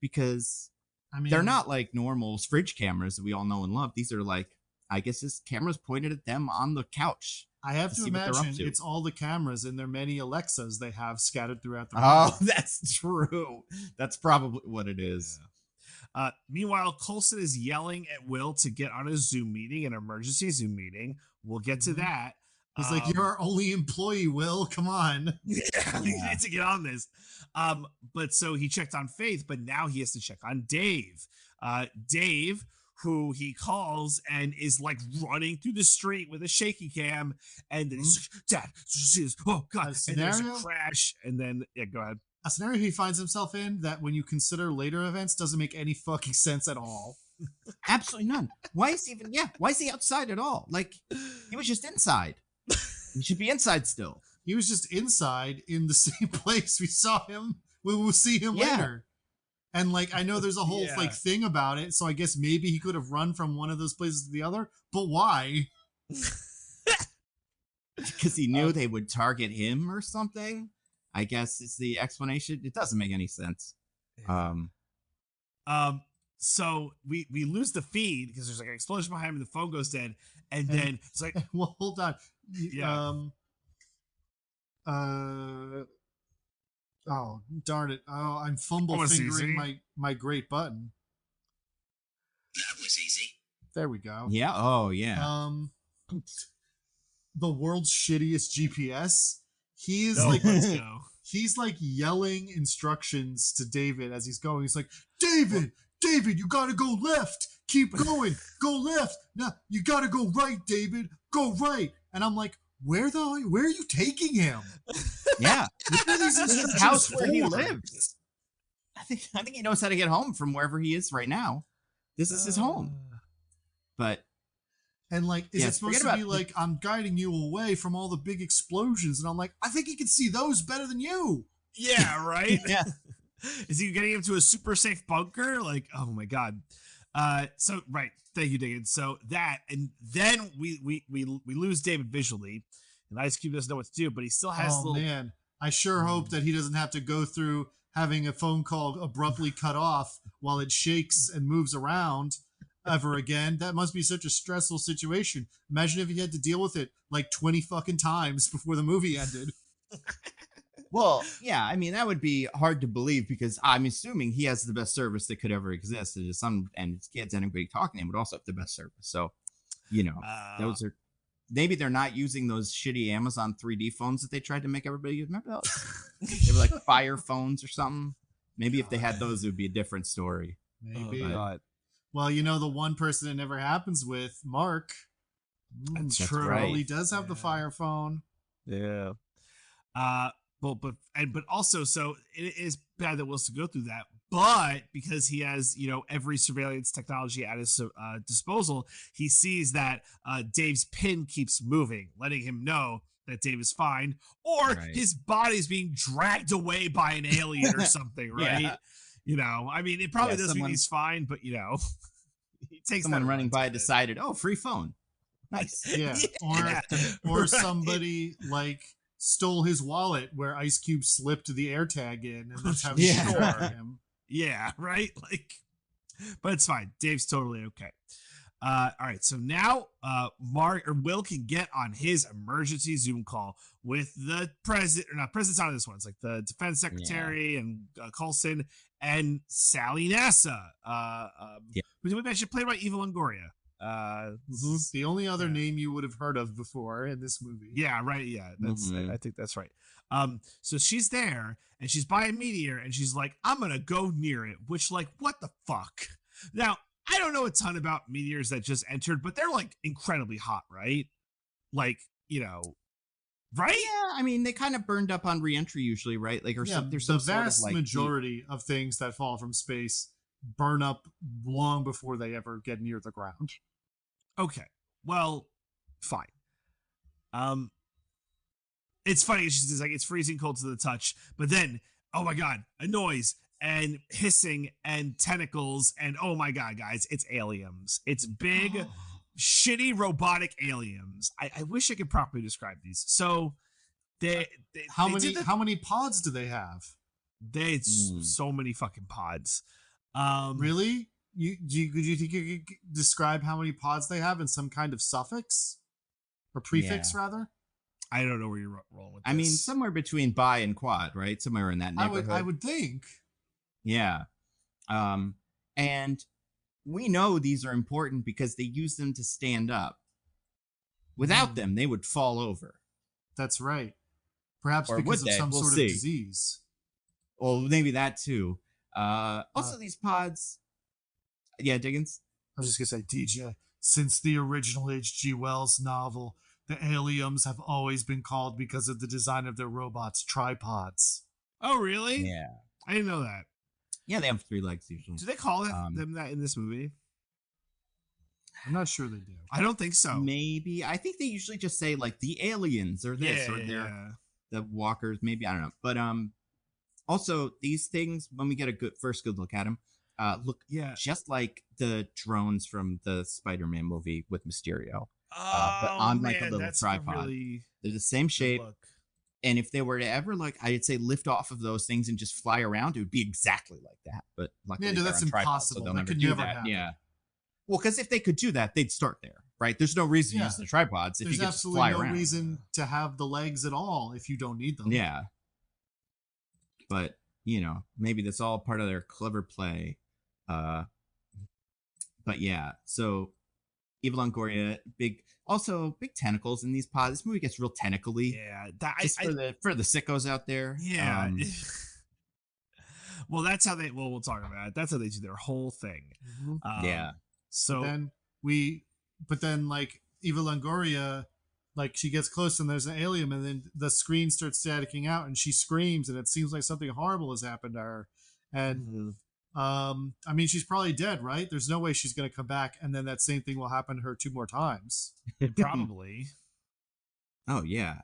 Because I mean, they're not like normal fridge cameras that we all know and love. These are like, I guess his cameras pointed at them on the couch. I have to imagine it's all the cameras and their many Alexas they have scattered throughout the room. Oh, that's true. That's probably what it is. Yeah. Meanwhile, Coulson is yelling at Will to get on a Zoom meeting, an emergency Zoom meeting. We'll get to that. He's like, you're our only employee, Will. Come on. Yeah, you need to get on this. But so he checked on Faith, but now he has to check on Dave. Dave, who he calls and is like running through the street with a shaky cam, and then he's like, Dad, oh god, and there's a crash, and then go ahead. A scenario he finds himself in that, when you consider later events, doesn't make any fucking sense at all. Absolutely none. Why is he outside at all? Like, he was just inside. He should be inside still. He was just inside in the same place we saw him. We will see him later. And like, I know there's a whole like thing about it, so I guess maybe he could have run from one of those places to the other, but why? Because he knew they would target him or something. I guess it's the explanation. It doesn't make any sense. So we lose the feed because there's like an explosion behind him and the phone goes dead, and then it's like, well, hold on. Oh, darn it. Oh, I'm fingering my great button. That was easy. There we go. Yeah. Oh, yeah. The world's shittiest GPS. He's he's like yelling instructions to David as he's going. He's like, David, you gotta go left. Keep going. Go left. No, you gotta go right, David. Go right. And I'm like, where are you taking him? Yeah. This is his house where he lives. I think he knows how to get home from wherever he is right now. This is his home. But and like, is it supposed to be like, I'm guiding you away from all the big explosions? And I'm like, I think he can see those better than you. Yeah, right. Yeah. Is he getting him to a super safe bunker? Like, oh my god. So right, thank you, Diggins. So that, and then we lose David visually, and Ice Cube doesn't know what to do, but he still has Oh little. man, I sure hope that he doesn't have to go through having a phone call abruptly cut off while it shakes and moves around ever again. That must be such a stressful situation. Imagine if he had to deal with it like 20 fucking times before the movie ended. Well, yeah, I mean, that would be hard to believe because I'm assuming he has the best service that could ever exist. And his son and his kids, anybody talking to him would also have the best service. So, those are, maybe they're not using those shitty Amazon 3D phones that they tried to make everybody use. Remember those? They were like Fire phones or something. Maybe if they had those, it would be a different story. Maybe. Well, Well, the one person it never happens with, Mark. That's That's true. right. Well, he does have the Fire phone. Yeah. Well, but also, so it is bad that Wilson go through that, but because he has every surveillance technology at his disposal, he sees that Dave's pin keeps moving, letting him know that Dave is fine, or Right. his body's being dragged away by an alien or something, right? Yeah. I mean, it probably Yeah, doesn't mean someone- he's fine, but he takes Someone that running by advantage. decided, oh, free phone. Nice. Yeah. Yeah. Or Right. somebody like stole his wallet where Ice Cube slipped the AirTag in, and that's how he Yeah. sure him. Yeah, right? But it's fine. Dave's totally okay. All right, so now Will can get on his emergency Zoom call with the president, or not president's on this one. It's like the defense secretary and Coulson and Sally NASA. Who we mentioned played by Eva Longoria. The only other name you would have heard of before in this movie. Yeah, right. Yeah, that's. Mhm. I think that's right. So she's there and she's by a meteor and she's like, I'm gonna go near it. Which, like, what the fuck? Now, I don't know a ton about meteors that just entered, but they're like incredibly hot, right? Like, right? Yeah, I mean, they kind of burned up on reentry usually, right? Like, or Yeah, some, there's the some sort of, vast like, majority of things that fall from space burn up long before they ever get near the ground. Okay. Well, fine. It's funny. She's like, it's freezing cold to the touch, but then, oh my god, a noise and hissing and tentacles and oh my god, guys, it's aliens. It's big, shitty robotic aliens. I wish I could properly describe these. So How many pods do they have? So many fucking pods. Really? Do you think you could describe how many pods they have in some kind of suffix or prefix, rather? I don't know where you're rolling with this. I mean, somewhere between bi and quad, right? Somewhere in that neighborhood. I would think. Yeah. And we know these are important because they use them to stand up. Without them, they would fall over. That's right. Perhaps Or because would of they? some We'll sort see. of disease. Well, maybe that too. Also, these pods. Yeah, Diggins. I was just gonna say, DJ, since the original H.G. Wells novel, the aliens have always been called, because of the design of their robots, tripods. Oh, really? Yeah. I didn't know that. Yeah, they have 3 legs usually. Do they call them that in this movie? I'm not sure they do. I don't think so. Maybe. I think they usually just say like the aliens or this or they're the walkers. Maybe, I don't know. But also these things, when we get a good look at them, look just like the drones from the Spider-Man movie with Mysterio. But on like a little tripod. They're the same shape. And if they were to ever, like, I'd say lift off of those things and just fly around, it would be exactly like that. But luckily, Nando, they're that's on tripods, impossible. so they'll That never could do never that. happen. Yeah. Well, because if they could do that, they'd start there, right? There's no reason to use the tripods if There's you could just absolutely fly no around. reason to have the legs at all if you don't need them. Yeah. But, maybe that's all part of their clever play. But yeah, so Eva Longoria, big tentacles in these pods. This movie gets real tentacly. Yeah, for the sickos out there. Yeah. Well, that's how they. Well, we'll talk about it. That's how they do their whole thing. Yeah. So but then like Eva Longoria, like she gets close and there's an alien, and then the screen starts staticking out, and she screams, and it seems like something horrible has happened to her, and. I mean, she's probably dead, right? There's no way she's going to come back, and then that same thing will happen to her 2 more times. probably. Oh yeah.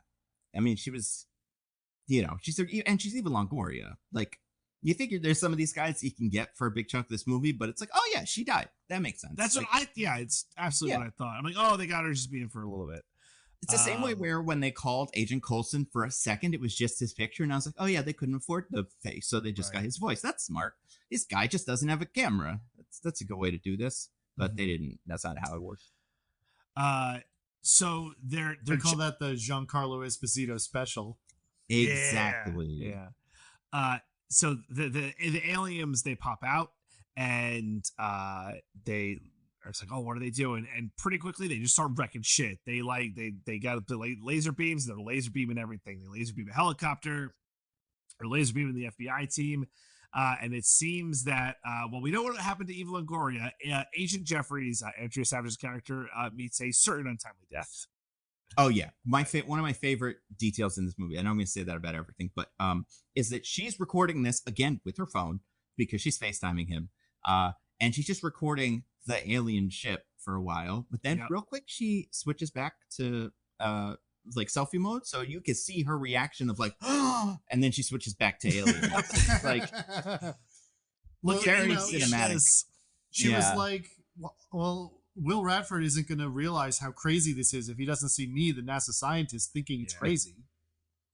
I mean, she was. you know, she's even Longoria. Like, you figure there's some of these guys you can get for a big chunk of this movie, but it's like, oh yeah, she died. That makes sense. That's like, it's absolutely what I thought. I'm like, oh, they got her just being for a little bit. It's the same way where when they called Agent Coulson for a second, it was just his picture. And I was like, oh yeah, they couldn't afford the face. So they just got his voice. That's smart. This guy just doesn't have a camera. That's a good way to do this. But they didn't. That's not how it works. So they call that the Giancarlo Esposito special. Exactly. Yeah. So the aliens, they pop out and they are like, oh, what are they doing? And pretty quickly they just start wrecking shit. They got the laser beams, they're laser beaming everything. They laser beam a helicopter, or laser beaming the FBI team. And it seems that we know what happened to Eva Longoria. Agent Jeffries, Andrea Savage's character, meets a certain untimely death. Oh yeah, one of my favorite details in this movie. I know I'm going to say that about everything, but is that she's recording this again with her phone because she's FaceTiming him, and she's just recording the alien ship for a while. But then real quick, she switches back to like selfie mode, so you can see her reaction of like, oh, and then she switches back to alien. Like, look, very cinematic. She was like, well. Will Radford isn't going to realize how crazy this is if he doesn't see me, the NASA scientist, thinking it's crazy.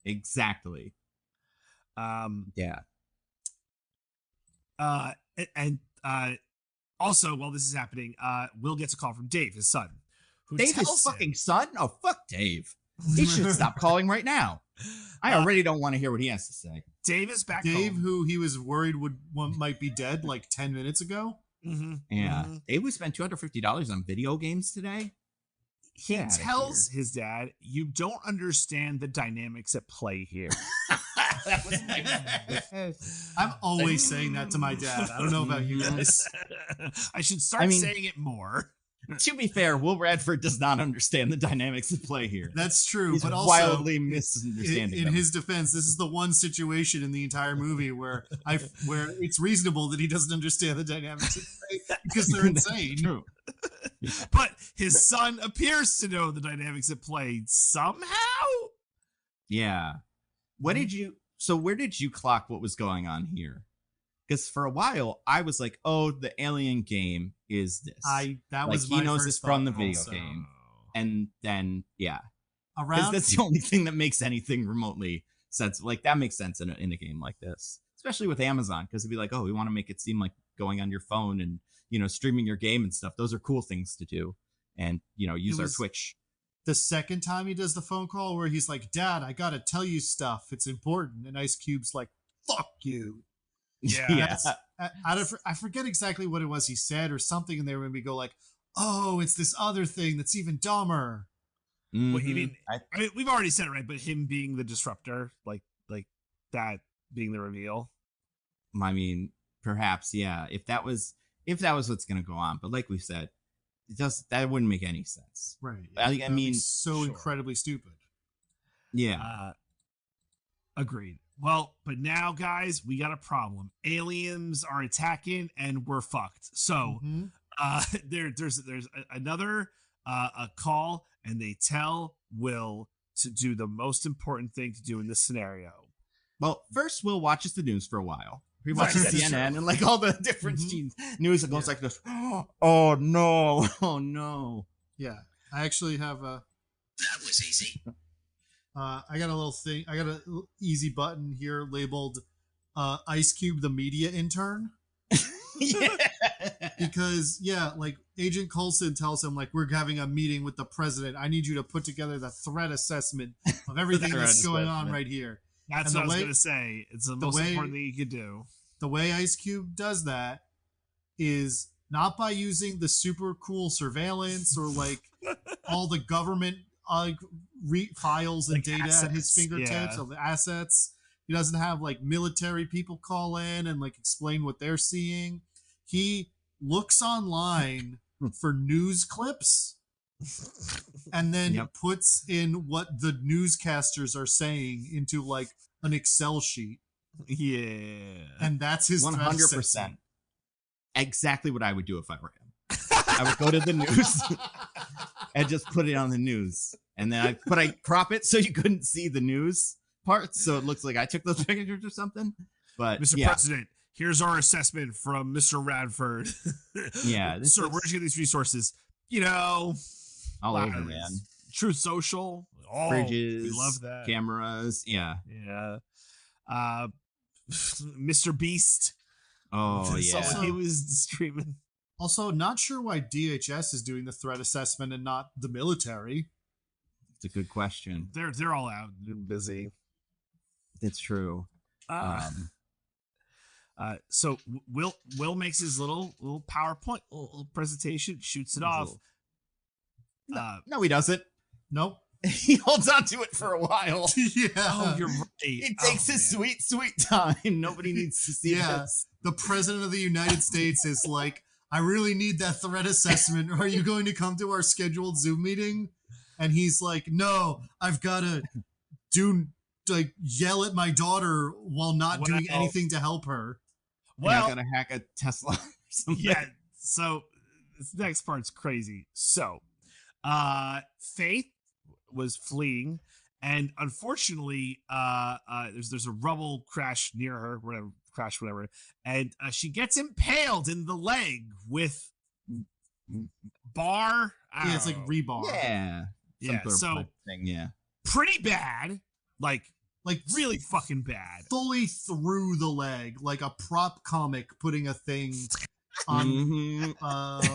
Exactly. Yeah. And also, while this is happening, Will gets a call from Dave, his son. Dave, his fucking son? Oh, fuck Dave. He should stop calling right now. I already don't want to hear what he has to say. Dave is back Dave, home. who he was worried might be dead like 10 minutes ago. Mm-hmm. Yeah. Dave would spend $250 on video games today. He tells his dad, you don't understand the dynamics at play here. That was my I'm always saying that to my dad. I don't know about you guys. I should start saying it more. To be fair, Will Radford does not understand the dynamics at play here. That's true, He's but also wildly misunderstanding in them. his defense, this is the one situation in the entire movie where it's reasonable that he doesn't understand the dynamics at play because they're insane. True. But his son appears to know the dynamics at play somehow. Yeah. Where did you clock what was going on here? Because for a while I was like, oh, the alien game is this. That was my he knows first this from the thought video also. game. And then Around that's the only thing that makes anything remotely sense. Like that makes sense in a game like this, especially with Amazon, because it'd be like, oh, we want to make it seem like going on your phone and streaming your game and stuff. Those are cool things to do, and use our Twitch. The second time he does the phone call where he's like, Dad, I gotta tell you stuff. It's important. And Ice Cube's like, fuck you. Yeah. I forget exactly what it was he said or something, and they made me go like, oh, it's this other thing that's even dumber. Mm-hmm. What you mean? I mean, we've already said it, right? But him being the disruptor, like that being the reveal. I mean, perhaps, yeah. If that was what's gonna go on, but like we said, that wouldn't make any sense, right? I mean, so incredibly stupid. Yeah. Agreed. Well, but now, guys, we got a problem. Aliens are attacking, and we're fucked. So, there's another a call, and they tell Will to do the most important thing to do in this scenario. Well, first, Will watches the news for a while. He watches CNN and like all the different news and goes like this. Oh no! Oh no! Yeah, I actually have That was easy. I got a little thing. I got a easy button here labeled Ice Cube, the media intern. Yeah. Because like Agent Coulson tells him, like, we're having a meeting with the president. I need you to put together the threat assessment of everything that's going on right here. That's what I was going to say. It's the most important thing you could do. The way Ice Cube does that is not by using the super cool surveillance or like all the government files and data assets at his fingertips of the assets. He doesn't have like military people call in and like explain what they're seeing. He looks online for news clips and then puts in what the newscasters are saying into like an Excel sheet. Yeah. And that's his 100%. Exactly what I would do if I were him. I would go to the news and just put it on the news. And then I crop it so you couldn't see the news. parts, so it looks like I took those pictures or something. But Mr. President, here's our assessment from Mr. Radford. Yeah, Sir, where'd you get these resources? You know, all over, man. Truth Social. Oh, Fridges, we love that. Cameras, yeah. Mr. Beast. Oh, So yeah. he was streaming. Also, not sure why DHS is doing the threat assessment and not the military. It's a good question. They're all out and busy. It's true. So Will makes his little PowerPoint little presentation, shoots it off. No, he doesn't. Nope. He holds on to it for a while. Yeah. Oh, you're right. He takes his sweet time. Nobody needs to see this. The president of the United States is like, I really need that threat assessment. Are you going to come to our scheduled Zoom meeting? And he's like, no, I've got to yell at my daughter while not doing anything to help her. Well, you're not gonna hack a Tesla or something. Yeah. So this next part's crazy. So, Faith was fleeing, and unfortunately, there's a rubble crash near her, whatever, and she gets impaled in the leg with bar. Yeah, it's like rebar. Yeah. Yeah. So thing, yeah. Pretty bad. Like really fucking bad. Fully through the leg, like a prop comic putting a thing on.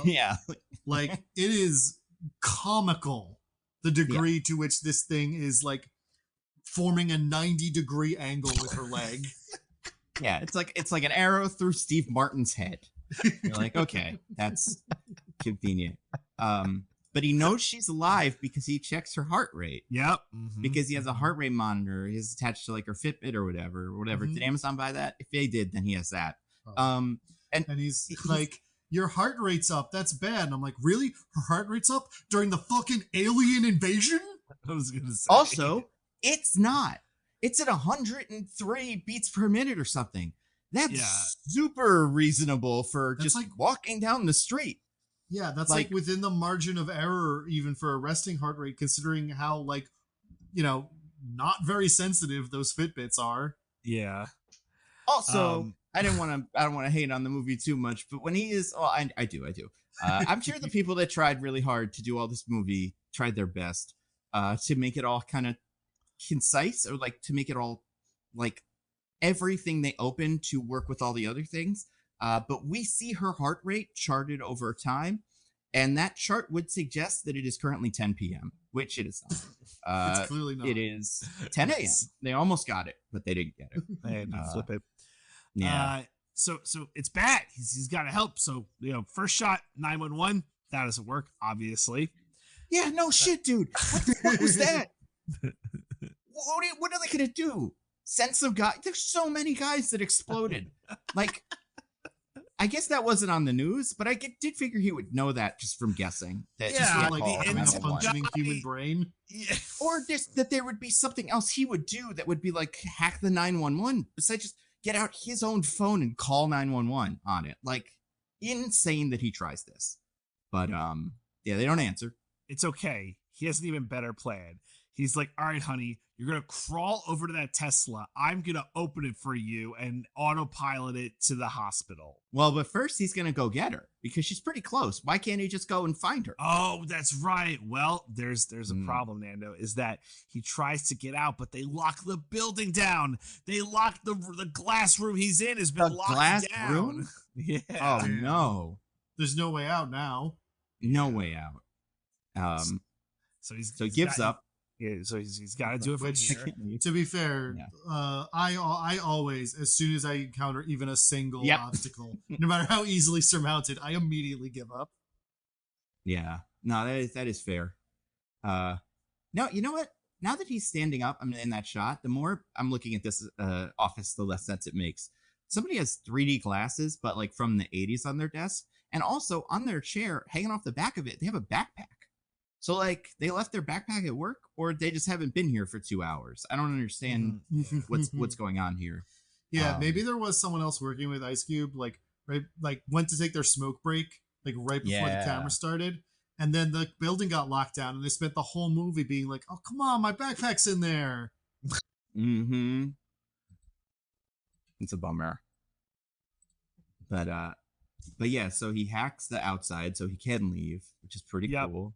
Yeah. Like it is comical the degree to which this thing is like forming a 90-degree angle with her leg. Yeah, it's like an arrow through Steve Martin's head. You're like, okay, that's convenient. But he knows she's alive because he checks her heart rate. Yep. Because he has a heart rate monitor. He's attached to like her Fitbit or whatever. Did Amazon buy that? If they did, then he has that. And he's like, your heart rate's up. That's bad. And I'm like, really? Her heart rate's up during the fucking alien invasion? I was gonna say. Also, it's not. It's at 103 beats per minute or something. That's super reasonable for just like walking down the street. Yeah, that's like within the margin of error even for a resting heart rate, considering how not very sensitive those Fitbits are. Yeah. Also, I don't want to hate on the movie too much, but when he is, I do. I'm sure the people that tried really hard to do all this movie tried their best to make it all kind of concise, or like to make it all like everything they open to work with all the other things. But we see her heart rate charted over time, and that chart would suggest that it is currently 10 p.m., which it is not. It's clearly not. It is 10 a.m. They almost got it, but they didn't get it. They had to flip it. Yeah. So it's bad. He's got to help. So, first shot, 911. That doesn't work, obviously. Yeah, no shit, dude. What the fuck was that? What are they going to do? Send some guy? There's so many guys that exploded. Like, I guess that wasn't on the news, but I did figure he would know that just from guessing. That the functioning human brain. Yeah. Or just that there would be something else he would do that would be like hack the 911, besides just get out his own phone and call 911 on it. Like, insane that he tries this. But they don't answer. It's okay. He has an even better plan. He's like, all right, honey, you're going to crawl over to that Tesla. I'm going to open it for you and autopilot it to the hospital. Well, but first he's going to go get her because she's pretty close. Why can't he just go and find her? Oh, that's right. Well, there's a problem, Nando, is that he tries to get out, but they lock the building down. They lock the glass room he's in has been locked glass down. Room? Yeah. Oh, no. There's no way out now. No way out. So he gives up. Yeah, so he's got to do it from here. To be fair, I always, as soon as I encounter even a single obstacle, no matter how easily surmounted, I immediately give up. Yeah, no, that is fair. No, you know what? Now that he's standing up, I'm in that shot. The more I'm looking at this office, the less sense it makes. Somebody has 3D glasses, but like from the 80s on their desk, and also on their chair, hanging off the back of it, they have a backpack. So, like, they left their backpack at work, or they just haven't been here for 2 hours. I don't understand what's going on here. Yeah, maybe there was someone else working with Ice Cube, went to take their smoke break, right before the camera started, and then the building got locked down, and they spent the whole movie being like, "Oh, come on, my backpack's in there." Mm-hmm. It's a bummer. But yeah, so he hacks the outside so he can leave, which is pretty cool.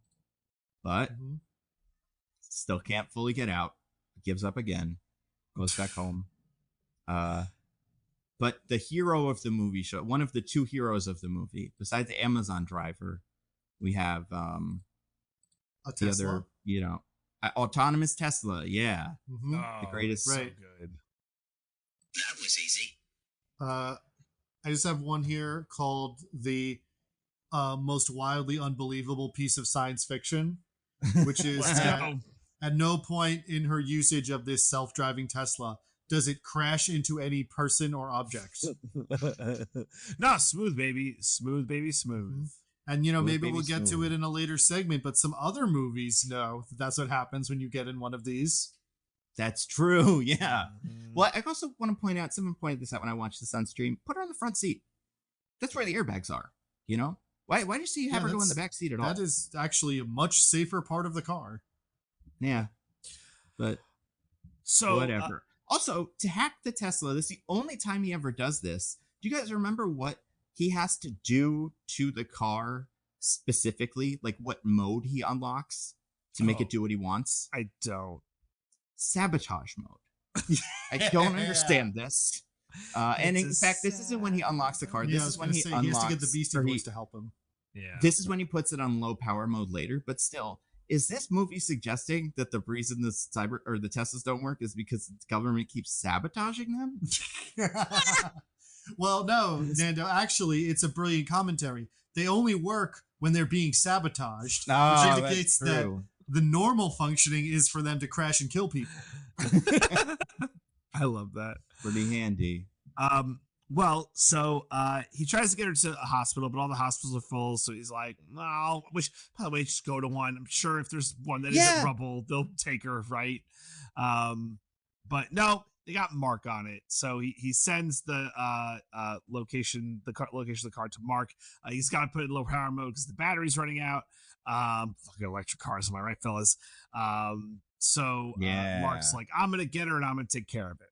But still can't fully get out. Gives up again. Goes back home. But the hero of the movie show, one of the two heroes of the movie, besides the Amazon driver, we have a the Tesla? other, autonomous Tesla. Yeah. Mm-hmm. The greatest. So Right. good. That was easy. I just have one here called the most wildly unbelievable piece of science fiction, which is Let's that go. at no point in her usage of this self-driving Tesla does it crash into any person or object. No, smooth baby, smooth baby, smooth. And, Smooth maybe baby we'll get to smooth. it in a later segment, but some other movies know that that's what happens when you get in one of these. That's true. Yeah. Mhm. Well, I also want to point out, someone pointed this out when I watched this on stream. Put her on the front seat. That's where the airbags are. Why do you see have her go in the back seat at all? That is actually a much safer part of the car. Yeah. But So whatever. Also, to hack the Tesla, this is the only time he ever does this. Do you guys remember what he has to do to the car specifically? Like what mode he unlocks to make it do what he wants? I don't. Sabotage mode. I don't understand this. And in It's a fact, this isn't when he unlocks the car. Yeah, This I was is when gonna he say, unlocks. he has to get the Beastie or Boys to help him. Yeah. This is when he puts it on low power mode later. But still, is this movie suggesting that the reason the Teslas don't work is because the government keeps sabotaging them? Well, no, Nando, actually, it's a brilliant commentary. They only work when they're being sabotaged, which indicates that the normal functioning is for them to crash and kill people. I love that. Pretty handy. Well, so he tries to get her to a hospital, but all the hospitals are full. So he's like, no, which, by the way, just go to one. I'm sure if there's one that isn't rubble, they'll take her, right? But no, they got Mark on it. So he sends the location of the car to Mark. He's got to put it in low power mode because the battery's running out. Fucking electric cars, am I right, fellas? So Mark's like, I'm going to get her and I'm going to take care of it.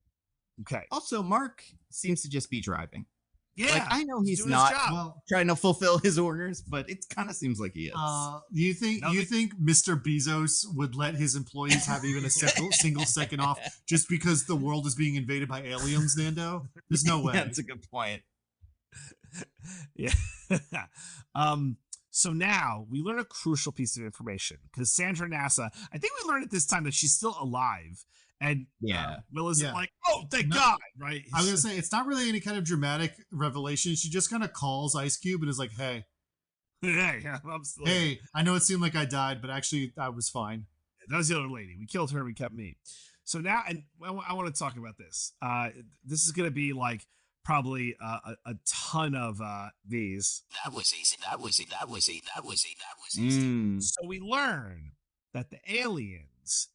Okay. Also, Mark seems to just be driving. Yeah. Like, I know he's doing not his job. Well, trying to fulfill his orders, but it kind of seems like he is. you think Mr. Bezos would let his employees have even a single second off just because the world is being invaded by aliens, Nando? There's no way. Yeah, that's a good point. Yeah. So now we learn a crucial piece of information because Sandra NASA, I think we learned at this time that she's still alive. And Will isn't like, oh, thank God, right? I was going to say, it's not really any kind of dramatic revelation. She just kind of calls Ice Cube and is like, hey, I'm still here. hey, I know it seemed like I died, but actually I was fine. That was the other lady. We killed her. We kept me. So now, and I want to talk about this. This is going to be like probably a ton of these. That was easy. That was easy. That was easy. That was easy. That was easy. So we learn that the aliens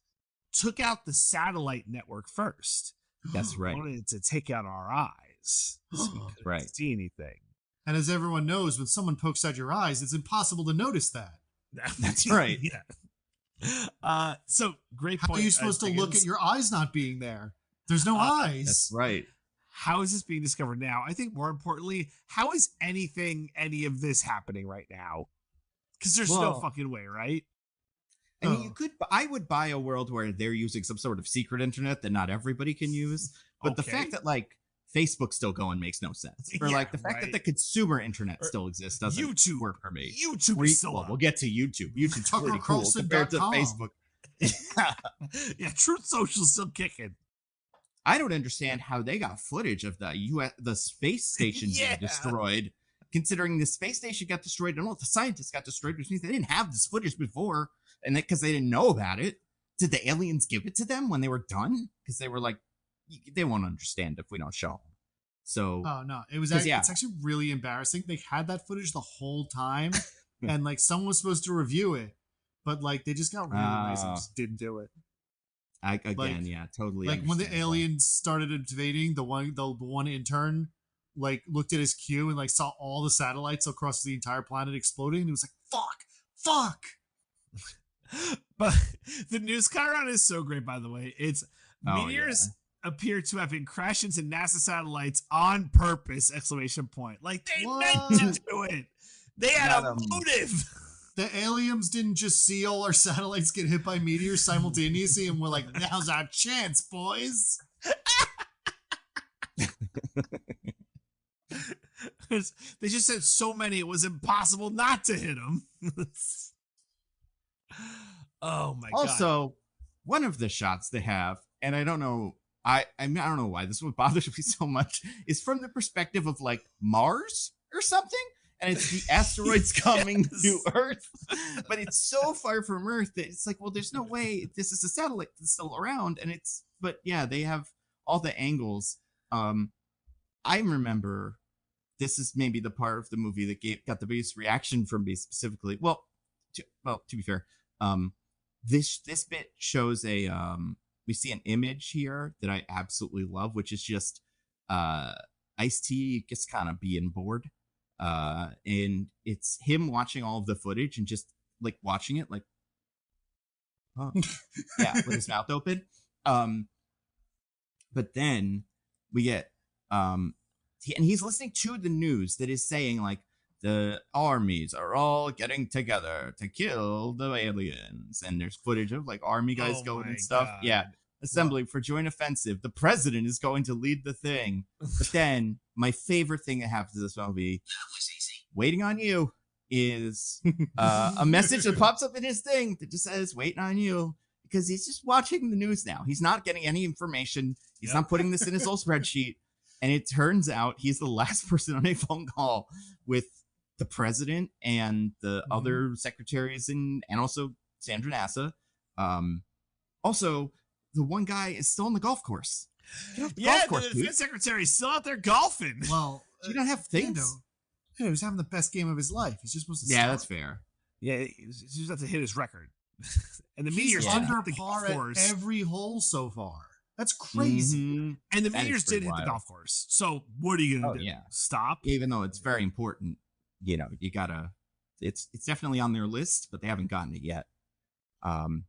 took out the satellite network first. That's right. Wanted to take out our eyes. So we couldn't Right. see anything. And as everyone knows, when someone pokes out your eyes, it's impossible to notice that. That's right. Yeah. So great How point. are you supposed to look at your eyes not being there? There's no eyes. That's right. How is this being discovered now? I think more importantly, how is any of this happening right now? Because there's no fucking way, right? I mean, I would buy a world where they're using some sort of secret internet that not everybody can use. But the fact that like Facebook's still going makes no sense. Or like the fact that the consumer internet still exists doesn't work for me. YouTube is still we'll get to YouTube. YouTube's pretty cool compared to Facebook. Yeah, Truth Social's still kicking. I don't understand how they got footage of the space station being destroyed. Considering the space station got destroyed and all the scientists got destroyed, which means they didn't have this footage before, and because they didn't know about it. Did the aliens give it to them when they were done? Because they were like, they won't understand if we don't show them. So, oh no, it's actually really embarrassing. They had that footage the whole time, and like someone was supposed to review it, but like they just got really lazy and just didn't do it. Totally. Like when the aliens started invading, the one intern like looked at his queue and like saw all the satellites across the entire planet exploding, and he was like, "Fuck." But the news chyron is so great, by the way. It's Oh, Meteors appear to have been crashed into NASA satellites on purpose! Exclamation point. Like they meant to do it. They had a motive. The aliens didn't just see all our satellites get hit by meteors simultaneously, and we're like, "Now's our chance, boys." They just said so many it was impossible not to hit them. Oh my god. Also, one of the shots they have, and I don't know, I mean, I don't know why this would bother me so much, is from the perspective of like Mars or something, and it's the asteroids coming to Earth, but it's so far from Earth that it's like, well, there's no way this is a satellite that's still around, and it's, but yeah, they have all the angles. I remember this is maybe the part of the movie that got the biggest reaction from me specifically. Well, to be fair, this bit shows we see an image here that I absolutely love, which is just Ice-T just kind of being bored, and it's him watching all of the footage and just like watching it like, oh yeah, with his mouth open. But then we get and he's listening to the news that is saying like the armies are all getting together to kill the aliens, and there's footage of like army guys going and stuff. God. Yeah, assembling for joint offensive. The president is going to lead the thing. But then my favorite thing that happens in this movie, "Waiting on You," is a message that pops up in his thing that just says "Waiting on You," because he's just watching the news now. He's not getting any information. He's not putting this in his little spreadsheet. And it turns out he's the last person on a phone call with the president and the other secretaries and also Sandra NASA. Also, the one guy is still on the golf course. The defense secretary is still out there golfing. Well, do you not have things? He was having the best game of his life. He's just supposed to stop. That's fair. Yeah, he's just have to hit his record. And the meteors under par at every hole so far. That's crazy. Mm-hmm. And the meteors did hit the golf course. So what are you going to do? Yeah. Stop? Even though it's very important, you gotta, it's definitely on their list, but they haven't gotten it yet. But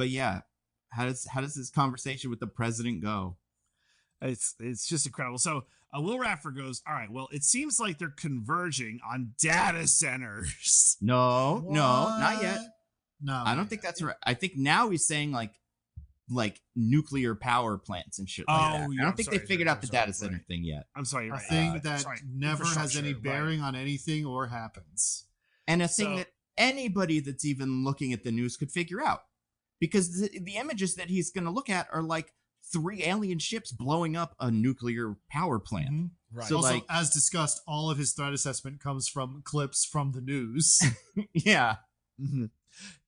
yeah, how does this conversation with the president go? It's just incredible. So Will Radford goes, all right, well, it seems like they're converging on data centers. No, not yet. No, I don't think that's right. I think now he's saying like nuclear power plants and shit like that. Yeah, I don't think they figured out the data center thing yet. I'm sorry, you're right. A thing that never has any bearing on anything or happens. And a thing that anybody that's even looking at the news could figure out. Because the images that he's going to look at are like 3 alien ships blowing up a nuclear power plant. Mm-hmm. Right. So also, as discussed, all of his threat assessment comes from clips from the news. Yeah. Mm-hmm.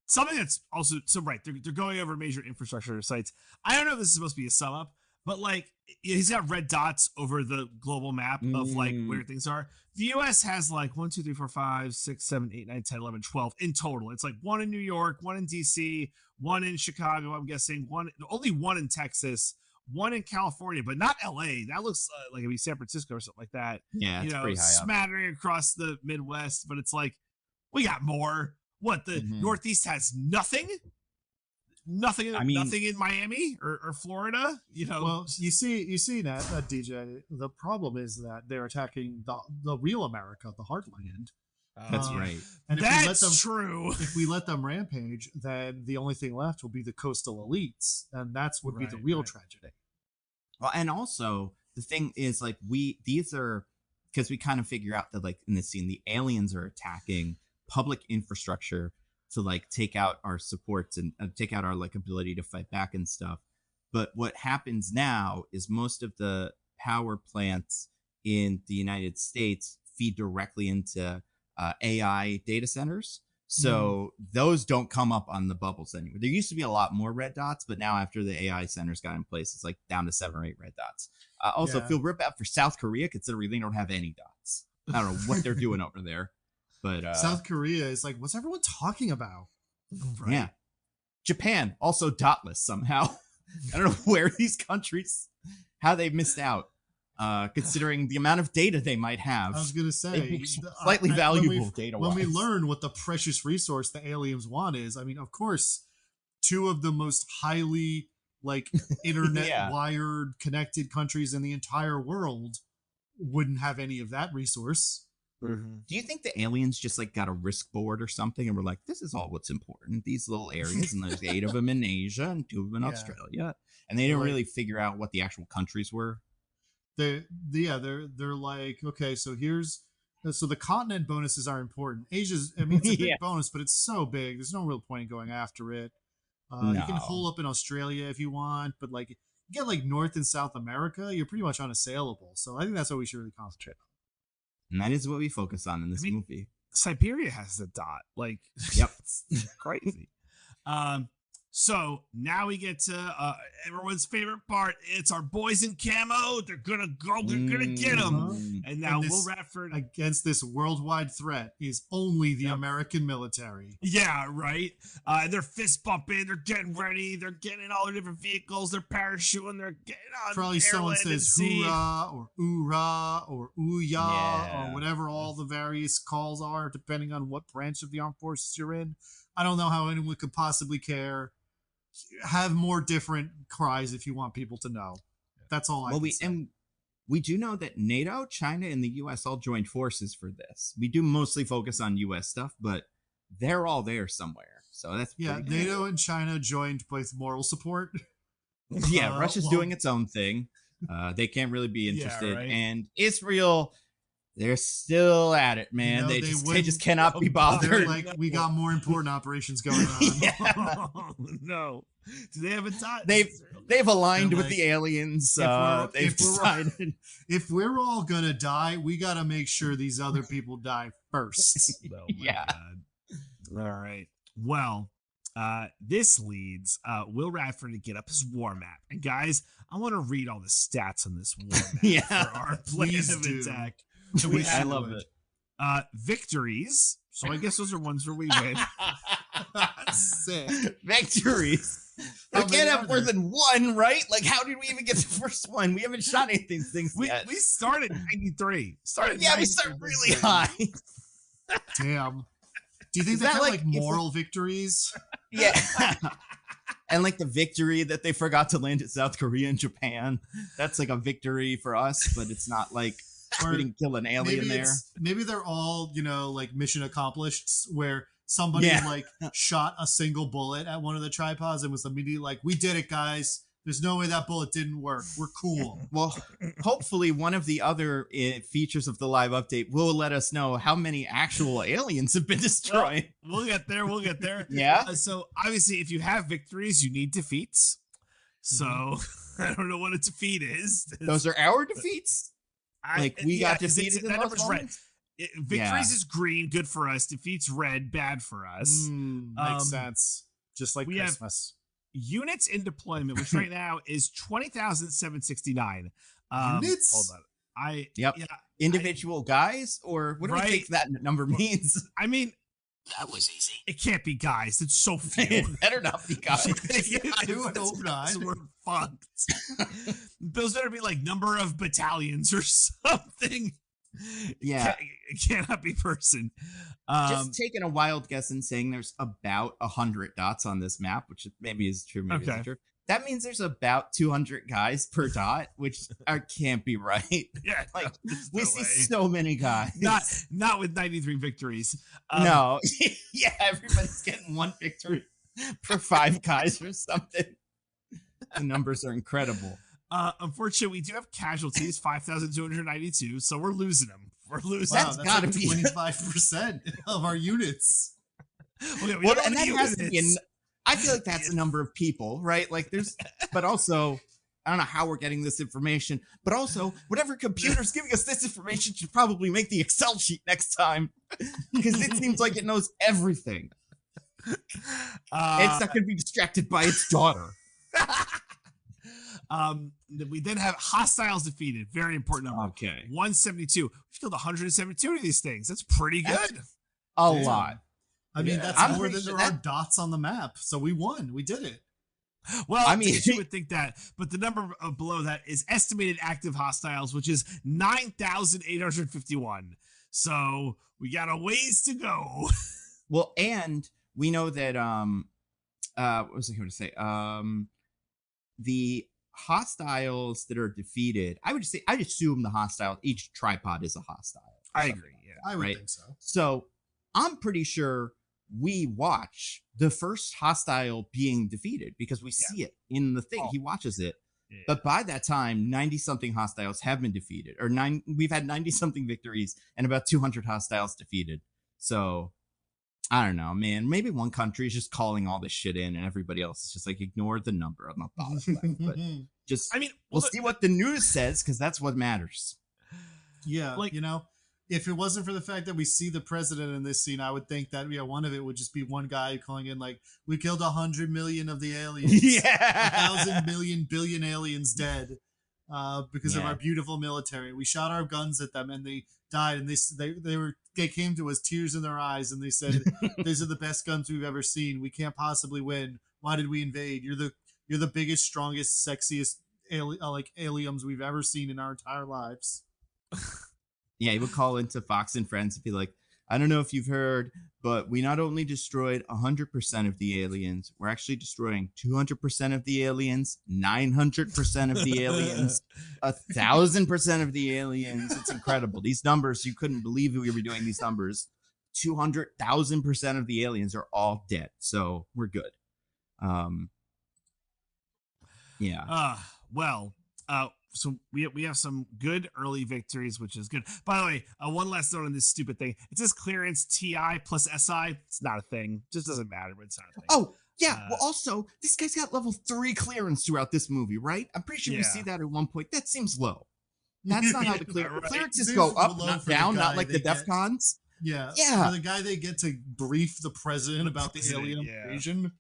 Something that's also they're going over major infrastructure sites. I don't know if this is supposed to be a sum up, but like he's got red dots over the global map of like where things are. The US has like 1, 2, 3, 4, 5, 6, 7, 8, 9, 10, 11, 12 in total. It's like 1 in New York, 1 in DC, 1 in Chicago, I'm guessing, only 1 in Texas, 1 in California, but not LA. That looks like it'd be San Francisco or something like that. Yeah, it's pretty high up. Smattering across the Midwest, but it's like we got more. What, the Northeast has nothing? Nothing in Miami or Florida, Well, you see that DJ. The problem is that they're attacking the real America, the heartland. That's right. And that's true. If we let them rampage, then the only thing left will be the coastal elites, and that's would be the real tragedy. Well, and also the thing is, like, these are because we kind of figure out that, like, in this scene, the aliens are attacking public infrastructure to like take out our supports and take out our like ability to fight back and stuff. But what happens now is most of the power plants in the United States feed directly into AI data centers. So those don't come up on the bubbles anymore. There used to be a lot more red dots, but now after the AI centers got in place, it's like down to 7 or 8 red dots. Also, feel real bad for South Korea, considering they don't have any dots. I don't know what they're doing over there. But South Korea is like, what's everyone talking about? Right. Yeah. Japan, also dotless somehow. I don't know where these countries, how they missed out, considering the amount of data they might have. I was going to say, slightly valuable data. When we learn what the precious resource the aliens want is, I mean, of course, 2 of the most highly like internet Yeah. wired connected countries in the entire world wouldn't have any of that resource. Mm-hmm. Do you think the aliens just like got a risk board or something and were like, this is all what's important, these little areas, and there's 8 of them in Asia and 2 of them in Yeah. Australia, and they didn't Like- really figure out what the actual countries were? They're like, okay, so the continent bonuses are important. Asia's, I mean, it's a big Yeah. bonus, but it's so big. There's no real point in going after it. You can No. hole up in Australia if you want, but like you get like North and South America, you're pretty much unassailable. So I think that's what we should really concentrate on. And that is what we focus on in this I mean- movie. Siberia has the dot. Like, Yep. it's crazy. So now we get to everyone's favorite part. It's our boys in camo. They're gonna go. We're gonna get them. Mm. And now And Will this- Radford. Against this worldwide threat is only the Yep. American military. Yeah, right. They're fist bumping. They're getting ready. They're getting in all their different vehicles. They're parachuting. They're getting on. Probably someone airland and says sea. hoorah or oorah or ooyah Yeah. or whatever all the various calls are, depending on what branch of the armed forces you're in. I don't know how anyone could possibly care. Have more different cries if you want people to know. That's all I Well, can say. we do know that NATO, China, and the U.S. all joined forces for this. We do mostly focus on U.S. stuff, but they're all there somewhere. So that's Yeah, pretty NATO cool. and China joined with moral support. Yeah, Russia's well- doing its own thing. They can't really be Yeah, interested, right. and Israel, they're still at it, man. know, they they just wouldn't- cannot be Oh, bothered. They're like, we got more important operations going on. Yeah. No. Do they have a dot? They've aligned They're with like, the aliens. if we're- They've if we're- decided. If we're all gonna die, we gotta make sure these other people die first. Oh my Yeah. God. All right. Well, this leads Will Radford to get up his war map. And guys, I want to read all the stats on this war map Yeah. for our plan Please of do. attack. We I should. love it. Victories. So I guess those are ones where we win. Sick. Victories. How We many can't are have more there? than one, right? Like, how did we even get the first one? We haven't shot any of these things we yet. started 93. Started Yeah, we 93. start really high. Damn. Do you think Is they that have like- like moral victories? Yeah. And like the victory that they forgot to land at South Korea and Japan. That's like a victory for us, but it's not like Or we didn't kill an alien there. Maybe they're all, like mission accomplished where somebody Yeah. like shot a single bullet at one of the tripods and was immediately like, we did it, guys. There's no way that bullet didn't work. We're cool. Well, hopefully one of the other features of the live update will let us know how many actual aliens have been destroyed. We'll get there. We'll get there. Yeah. So obviously, if you have victories, you need defeats. So I don't know what a defeat is. Those are our defeats. Like we got it's- defeated in that those number's red. moments? Victories Yeah. is green, good for us. Defeats red, bad for us. Makes sense. Just like we have- Christmas. Units in deployment, which right now is 20,769. Units? Hold on. Yep. Yeah. Individual guys, or what do we Right. think that number means? I mean, That was easy. it can't be guys. It's so few. It better not be guys. I would hope not. So we're fucked. Those better be like number of battalions or something. Yeah. It cannot be person. Just taking a wild guess and saying there's about 100 dots on this map, which maybe is true, maybe Okay. isn't true. That means there's about 200 guys per dot, which can't be right. Yeah, Like, there's we no see way. so many guys. not with 93 victories. No. Yeah, everybody's getting one victory per 5 guys or something. The numbers are incredible. Unfortunately, we do have casualties, 5,292, so we're losing them. We're losing. Wow, That's that's gotta like be- 25% of our units. Okay, we Well, don't and know that what has to be. units. I feel like that's the number of people, right? Like there's, but also, I don't know how we're getting this information, but also, whatever computer's giving us this information should probably make the Excel sheet next time because it seems like it knows everything. It's not going to be distracted by its daughter. We then have hostiles defeated. Very important number. Okay. 172. We killed 172 of these things. That's pretty That's- good. A Damn. lot. I mean, Yeah. that's I'm more pretty than sure there are that- dots on the map. So we won. We did it. Well, I I mean- mean, you would think that, but the number below that is estimated active hostiles, which is 9,851. So we got a ways to go. Well, and we know that what was I going to say? the hostiles that are defeated, I'd assume the hostile, each tripod is a hostile. I agree. Yeah. I would Right. think so. So I'm pretty sure we watch the first hostile being defeated because we see it in the thing. Oh. He watches it. Yeah. But by that time, 90 something hostiles have been defeated, or we've had 90 something victories and about 200 hostiles defeated. So I don't know, man. Maybe one country is just calling all this shit in and everybody else is just like, ignore the number on the bottom left. But just, I mean, we'll see what the news says because that's what matters. Yeah, Like- you know, if it wasn't for the fact that we see the president in this scene, I would think that one of it would just be one guy calling in like, "We killed 100 million of the aliens, 1,000 million billion aliens dead, because of our beautiful military. We shot our guns at them and they died. And they came to us, tears in their eyes, and they said, "These are the best guns we've ever seen. We can't possibly win. Why did we invade? You're the biggest, strongest, sexiest aliens we've ever seen in our entire lives." Yeah, he would call into Fox and Friends and be like, I don't know if you've heard, but we not only destroyed 100% of the aliens, we're actually destroying 200% of the aliens, 900% of the aliens, 1,000% of the aliens. It's incredible. These numbers, you couldn't believe we were doing these numbers. 200,000% of the aliens are all dead. So we're good. Yeah. So we have some good early victories, which is good. By the way, one last note on this stupid thing. It says clearance TI plus SI. It's not a thing. Just doesn't matter, but it's not a thing. Oh, yeah. Well, also, this guy's got level 3 clearance throughout this movie, right? I'm pretty sure we see that at one point. That seems low. That's not how the clearances go up, not down, not like the DEFCONs. Yeah. Yeah. For the guy they get to brief the president about the alien invasion.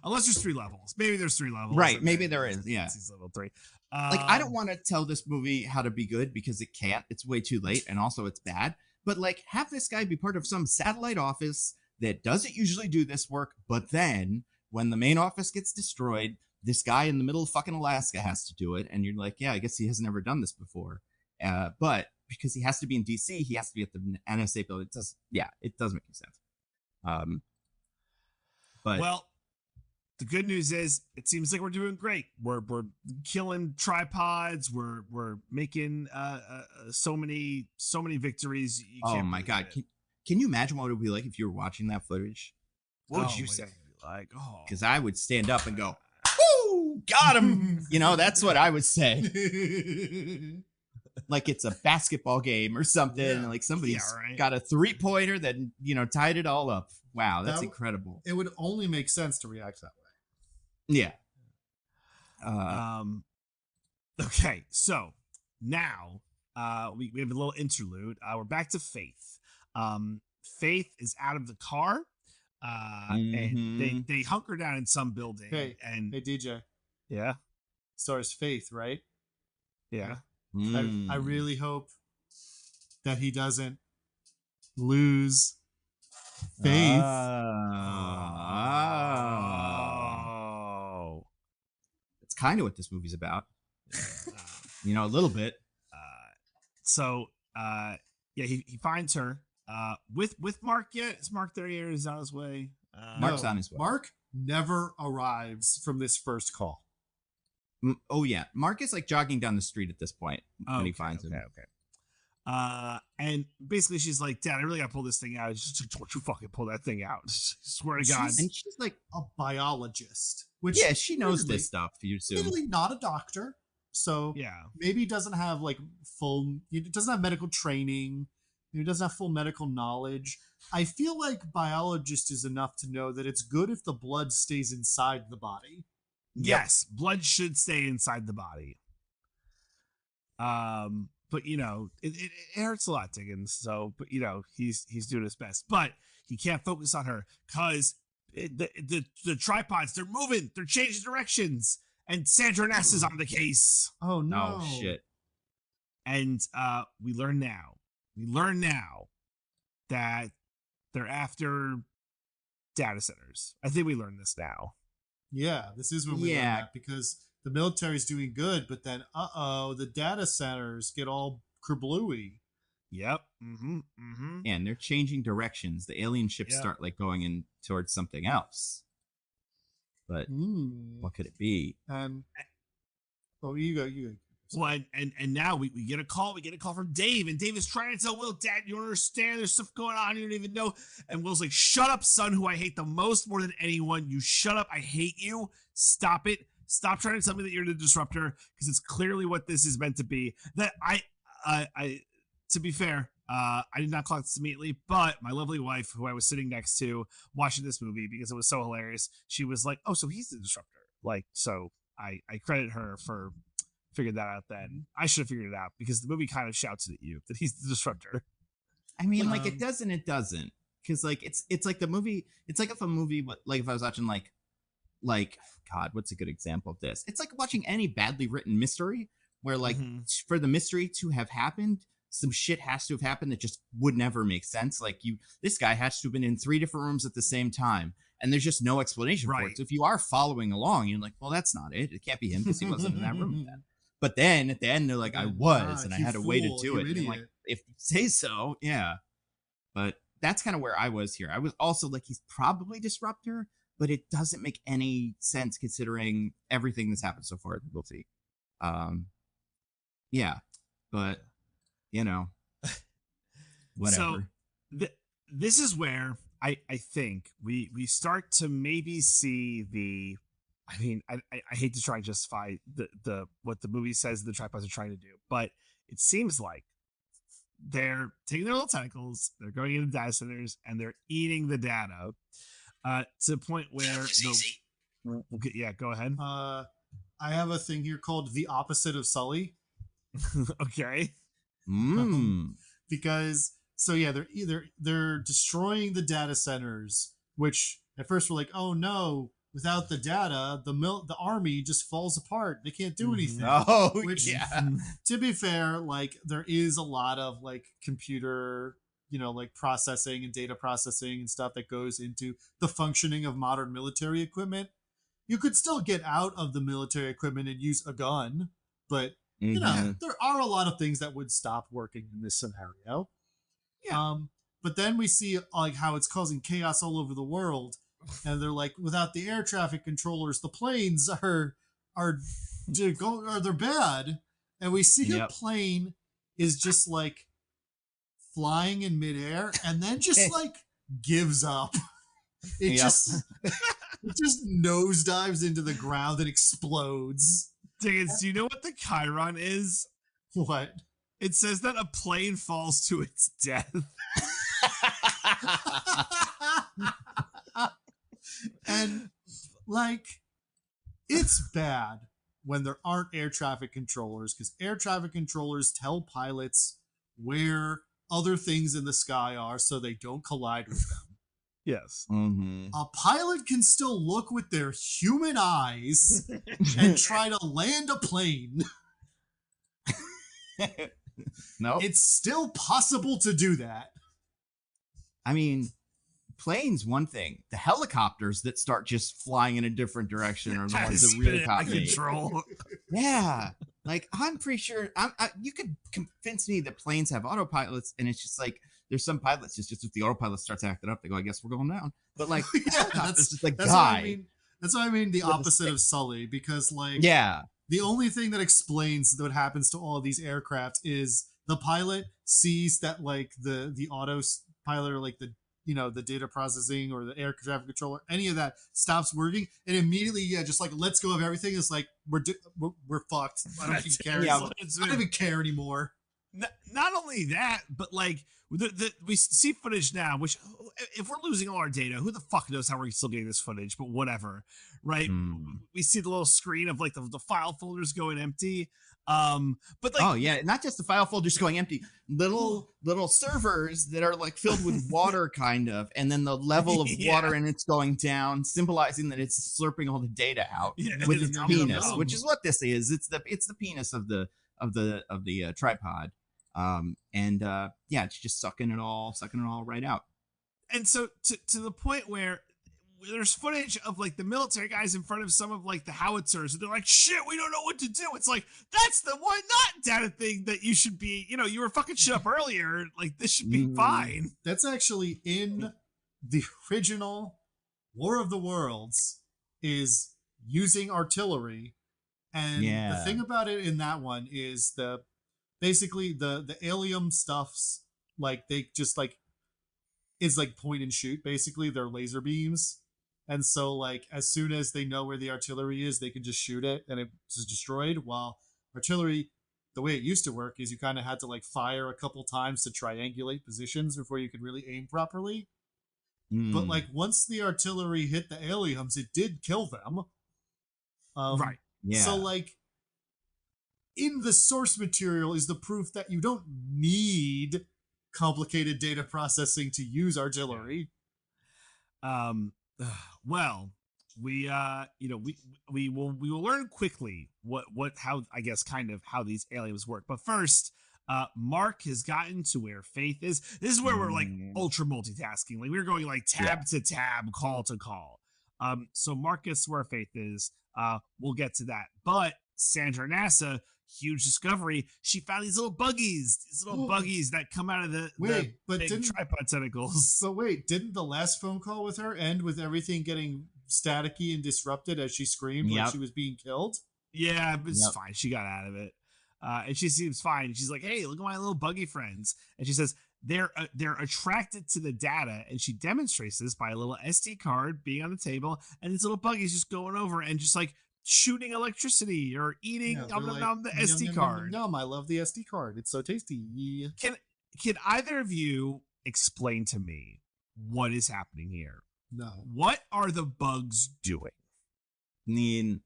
Unless there's 3 levels. Maybe there's 3 levels. Right. Maybe there is. Yeah. He's level 3. Like, I don't want to tell this movie how to be good because it can't. It's way too late. And also it's bad. But like, have this guy be part of some satellite office that doesn't usually do this work. But then when the main office gets destroyed, this guy in the middle of fucking Alaska has to do it. And you're like, yeah, I guess he has never done this before. But because he has to be in DC, he has to be at the NSA building. It does make any sense. But well, the good news is it seems like we're doing great. We're killing tripods. We're making so many victories. You oh can't my believe god, it. can you imagine what it would be like if you were watching that footage? What would you say? Like, because I would stand up and go, "Woo, got him!" You know, that's what I would say. Like it's a basketball game or something. And like somebody's got a 3-pointer that tied it all up. Wow, that's incredible. It would only make sense to react that way. Yeah. Okay, so now we have a little interlude. We're back to Faith. Faith is out of the car, and they hunker down in some building. Hey DJ. Yeah. Stars Faith, right? Yeah. I really hope that he doesn't lose faith. It's kind of what this movie's about. A little bit. He finds her with Mark yet. Is Mark there yet? Is on his way? Mark's on his way. Mark never arrives from this first call. Oh yeah, Mark is like jogging down the street at this point when he finds him. Okay. And basically she's like, "Dad, I really gotta pull this thing out." She's like, "Don't you fucking pull that thing out." Swear to God. And she's like a biologist, which she knows this stuff. You assume. Literally not a doctor, so maybe doesn't have like doesn't have medical training. Doesn't have full medical knowledge. I feel like biologist is enough to know that it's good if the blood stays inside the body. Yes, blood should stay inside the body. But it hurts a lot, Diggins. So, but he's doing his best, but he can't focus on her because the tripods, they're moving, they're changing directions, and Sandra Ness is on the case. Oh no! Oh shit! And we learn now that they're after data centers. I think we learned this now. Yeah, this is when we learn that because the military's doing good, but then the data centers get all kerblooey. Yep. And they're changing directions. The alien ships start like going in towards something else. but what could it be? And you go. Well, and now we get a call. We get a call from Dave, and Dave is trying to tell Will, Dad, you don't understand. There's stuff going on you don't even know. And Will's like, shut up, son, who I hate the most more than anyone. You shut up. I hate you. Stop it. Stop trying to tell me that you're the disruptor, because it's clearly what this is meant to be. That I to be fair, I did not clock this immediately, but my lovely wife, who I was sitting next to watching this movie because it was so hilarious, she was like, oh, so he's the disruptor. Like, so I credit her for figured that out then. I should have figured it out because the movie kind of shouts it at you that he's the disruptor. I mean, like it does and it doesn't, because like it's like the movie. It's like if a movie, like if I was watching like God, what's a good example of this? It's like watching any badly written mystery where like for the mystery to have happened, some shit has to have happened that just would never make sense. Like this guy has to have been in 3 different rooms at the same time, and there's just no explanation for it. So if you are following along, you're like, well, that's not it. It can't be him because he wasn't in that room then. But then at the end, they're like, I was, and I had a way to do it. And I'm like, if you say so, yeah. But that's kind of where I was here. I was also like, he's probably Disruptor, but it doesn't make any sense considering everything that's happened so far. We'll see. Yeah, but you know, whatever. So this is where I think we start to maybe see the. I mean, I hate to try and justify the what the movie says the tripods are trying to do, but it seems like they're taking their little tentacles, they're going into data centers, and they're eating the data to the point where yeah, go ahead. I have a thing here called the opposite of Sully. Okay. Because so yeah, they're destroying the data centers, which at first we're like, oh no. Without the data, the army just falls apart. They can't do anything. Oh, which, yeah. To be fair, like there is a lot of like computer, like processing and data processing and stuff that goes into the functioning of modern military equipment. You could still get out of the military equipment and use a gun, but there are a lot of things that would stop working in this scenario. Yeah. But then we see like how it's causing chaos all over the world. And they're like, without the air traffic controllers, the planes are they're bad. And we see a plane is just like flying in midair, and then just like gives up. It just nosedives into the ground and explodes. Diggins, do you know what the Chiron is? What? It says that a plane falls to its death. And like it's bad when there aren't air traffic controllers, because air traffic controllers tell pilots where other things in the sky are so they don't collide with them. Yes. A pilot can still look with their human eyes and try to land a plane. No, it's still possible to do that. I mean, planes, one thing. The helicopters that start just flying in a different direction are the ones that really caught me. Control. Yeah, like I'm pretty sure. You could convince me that planes have autopilots, and it's just like there's some pilots just if the autopilot starts acting up, they go, "I guess we're going down." But like, helicopters just like die. That's what I mean. The opposite of Sully, because like, the only thing that explains what happens to all of these aircraft is the pilot sees that like the autopilot or like the data processing or the air traffic controller, any of that stops working, and immediately, just like lets go of everything. It's like we're fucked. I don't even care. I don't even care anymore. Not only that, but like we see footage now, which if we're losing all our data, who the fuck knows how we're still getting this footage? But whatever, right? We see the little screen of like the file folders going empty. But like, not just the file folders going empty, little servers that are like filled with water kind of, and then the level of water in it's going down, symbolizing that it's slurping all the data out with its penis, which is what this is. It's the penis of the tripod. It's just sucking it all right out. And so to the point where there's footage of like the military guys in front of some of like the howitzers, and they're like, shit, we don't know what to do. It's like, that's the one not data thing that you should be, you were fucking shit up earlier. Like, this should be fine. That's actually in the original War of the Worlds. is using artillery. And the thing about it in that one is basically the alien stuff's like they just like is like point and shoot. Basically, they're laser beams. And so, like, as soon as they know where the artillery is, they can just shoot it and it's destroyed. While artillery, the way it used to work is you kind of had to, like, fire a couple times to triangulate positions before you could really aim properly. But, like, once the artillery hit the aliens, it did kill them. Right. Yeah. So, like, in the source material is the proof that you don't need complicated data processing to use artillery. Well, we will learn quickly how I guess kind of how these aliens work. But first, Mark has gotten to where Faith is. This is where we're like ultra multitasking. Like we're going like tab to tab, call to call. So Mark gets to where Faith is. We'll get to that. But Sandra NASA, huge discovery. She found these little buggies that come out of the big tripod tentacles. So wait, didn't the last phone call with her end with everything getting staticky and disrupted as she screamed like she was being killed? Yeah, but it's fine. She got out of it. And she seems fine. She's like, hey, look at my little buggy friends. And she says, they're attracted to the data. And she demonstrates this by a little SD card being on the table. And these little buggies just going over and just like shooting electricity or eating the SD card. Yum, I love the SD card. It's so tasty. Can either of you explain to me what is happening here? No. What are the bugs doing? I mean,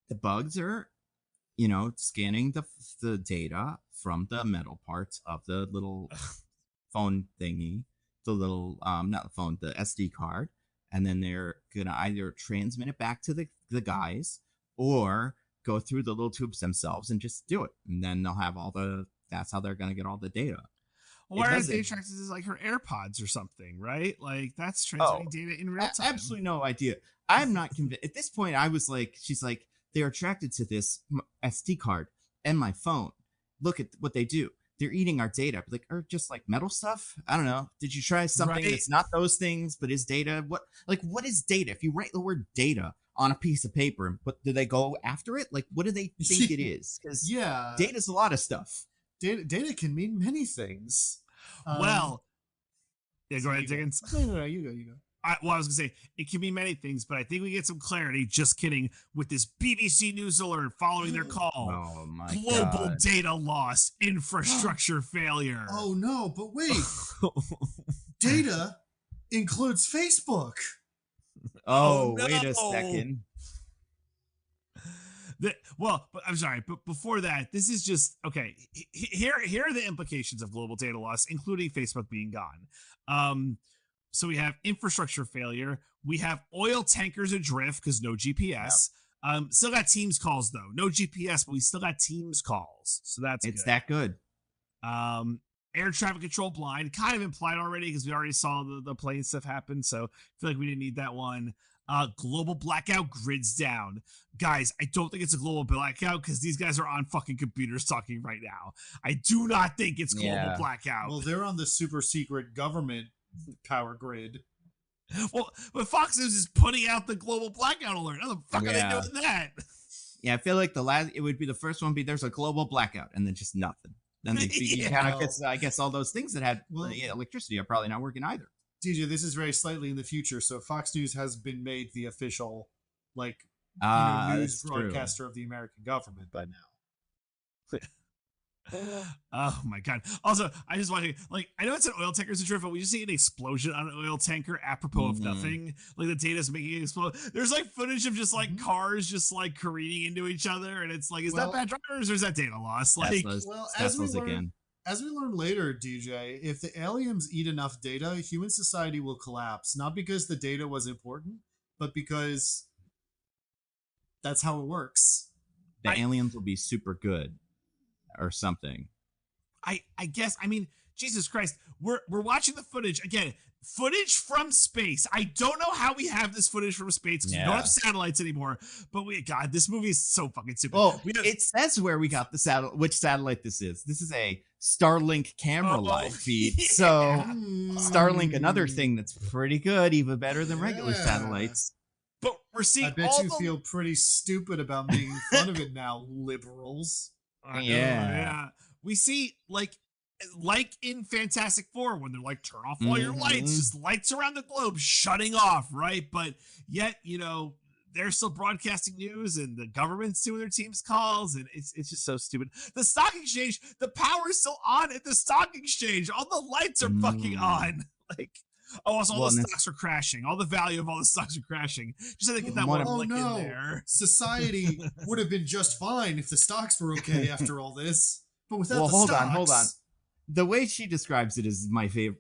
the bugs are, scanning the data from the metal parts of the little phone thingy, the little, not the phone, the SD card. And then they're going to either transmit it back to the guys or go through the little tubes themselves and just do it. And then they'll have that's how they're going to get all the data. Why are they attracted to like her AirPods or something, right? Like that's transmitting data in real time. Absolutely no idea. I'm not convinced. At this point, I was like, she's like, they're attracted to this SD card and my phone. Look at what they do. They're eating our data. Like, or just like metal stuff. I don't know. Did you try something that's not those things, but is data? What is data? If you write the word data on a piece of paper, but do they go after it? Like, what do they think it is? Because data's a lot of stuff. Data can mean many things. Go ahead, Diggins. No, you go. I was going to say, it can mean many things, but I think we get some clarity, just kidding, with this BBC News alert following their call. Oh, my Global data loss, infrastructure failure. Oh, no, but wait. Data includes Facebook. Oh, no. Wait a second. But I'm sorry, but before that, this is just, okay, here are the implications of global data loss, including Facebook being gone. So we have infrastructure failure. We have oil tankers adrift because no GPS. Yep. Still got Teams calls, though. No GPS, but we still got Teams calls. So it's that good. Air traffic control blind, kind of implied already because we already saw the plane stuff happen. So I feel like we didn't need that one. Global blackout, grids down. Guys, I don't think it's a global blackout because these guys are on fucking computers talking right now. I do not think it's global blackout. Well, they're on the super secret government power grid. Well, but Fox News is putting out the global blackout alert. How the fuck are they doing that? Yeah, I feel like it would be the first one. There's a global blackout, and then just nothing. Then they kind of gets. I guess all those things that had electricity are probably not working either. DJ, this is very slightly in the future, so Fox News has been made the official news broadcaster of the American government by now. Oh my god. Also, I just want to I know it's an oil tanker's adrift, but we just see an explosion on an oil tanker apropos of nothing. Like the data's making it explode. There's footage of just cars just careening into each other, and it's is that bad drivers or is that data loss? As we learn later, DJ, if the aliens eat enough data, human society will collapse. Not because the data was important, but because that's how it works. The aliens will be super good. Or something. I guess. I mean, Jesus Christ, we're watching the footage again. Footage from space. I don't know how we have this footage from space because we don't have satellites anymore. But this movie is so fucking stupid. Oh, it says where we got the satellite. Which satellite this is? This is a Starlink camera live feed. Yeah. So Starlink, another thing that's pretty good, even better than regular satellites. But We're seeing I bet all you the feel pretty stupid about making fun of it now, liberals. I know, Yeah. We see like in Fantastic Four when they're like, turn off all your lights, just lights around the globe shutting off, right? But yet, they're still broadcasting news and the government's doing their team's calls, and it's just so stupid. The stock exchange, the power is still on at the stock exchange. All the lights are fucking on. Like, also all the stocks are crashing. All the value of all the stocks are crashing. Just so they get that one lick in there. Society would have been just fine if the stocks were okay after all this. But without the hold stocks, on. The way she describes it is my favorite,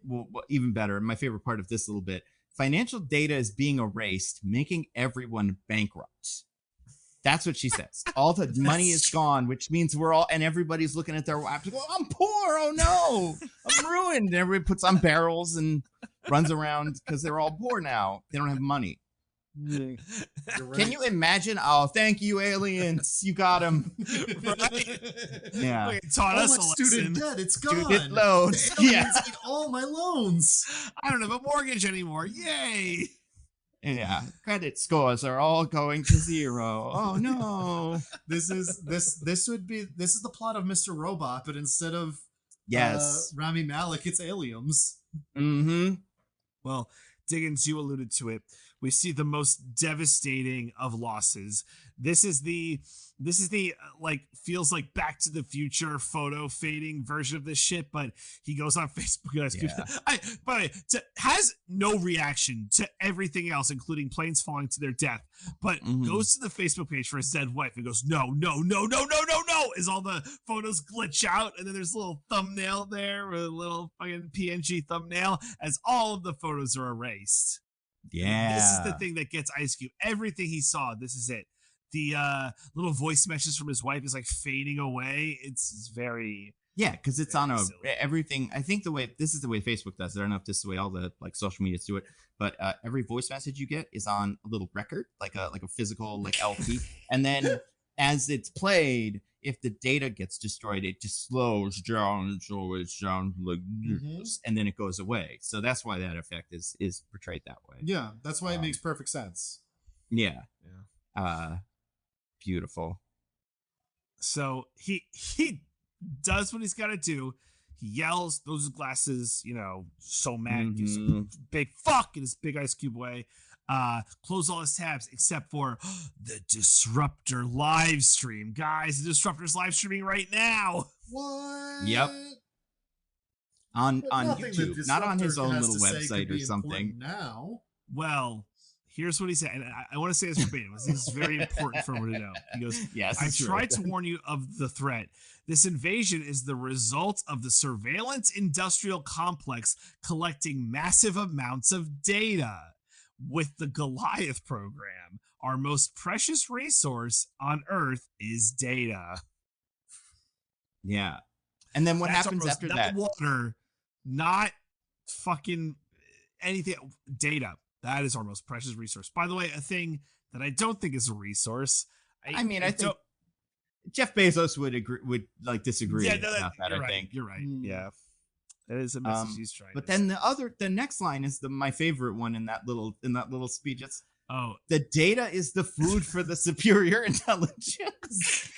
even better. My favorite part of this little bit. Financial data is being erased, making everyone bankrupt. That's what she says. All the money is gone, which means everybody's looking at their wives. Go, I'm poor. Oh no, I'm ruined. And everybody puts on barrels and runs around because they're all poor now. They don't have money. Right. Can you imagine? Oh, thank you, aliens. You got them. Right? Yeah. It taught us a student lesson. debt, it's gone. Student loans. The aliens eat all my loans. I don't have a mortgage anymore. Yay. Yeah. Credit scores are all going to zero. Oh no. This is the plot of Mr. Robot, but instead of Rami Malek, it's aliens. Mm-hmm. Well, Diggins, you alluded to it. We see the most devastating of losses. This is the like feels like Back to the Future photo fading version of this shit. But he goes on Facebook. By the way, has no reaction to everything else, including planes falling to their death. But goes to the Facebook page for his dead wife and goes, no, as all the photos glitch out, and then there's a little thumbnail there with a little fucking PNG thumbnail as all of the photos are erased. Yeah. This is the thing that gets Ice Cube. Everything he saw, this is it. The little voice messages from his wife is like fading away. It's very... Yeah, because it's on silly. everything. I think this is the way Facebook does it. I don't know if this is the way all the like social medias do it, but every voice message you get is on a little record, like a physical like LP. And then as it's played, if the data gets destroyed, it just slows down, so it sounds like this, and then it goes away. So that's why that effect is portrayed that way. Yeah, that's why it makes perfect sense. Yeah. Beautiful. So he does what he's got to do. He yells, throws his glasses, so mad, gives a big fuck in his big Ice Cube way. Close all his tabs except for the Disruptor live stream. Guys, the Disruptor's live streaming right now. What? Yep. On YouTube, not on his own little website or something. Now. Well, here's what he said, and I want to say this verbatim. This is very important for everyone to know. He goes, yes, I tried to warn you of the threat. This invasion is the result of the surveillance industrial complex collecting massive amounts of data. With the Goliath program, our most precious resource on Earth is data. Yeah. And then what happens after that? Not water, not fucking anything. Data. That is our most precious resource. By the way, a thing that I don't think is a resource. I think Jeff Bezos would disagree about that. You're I right. think You're right. Yeah. That is a message he's trying. But then the next line is my favorite one in that little speech. It's the data is the food for the superior intelligence.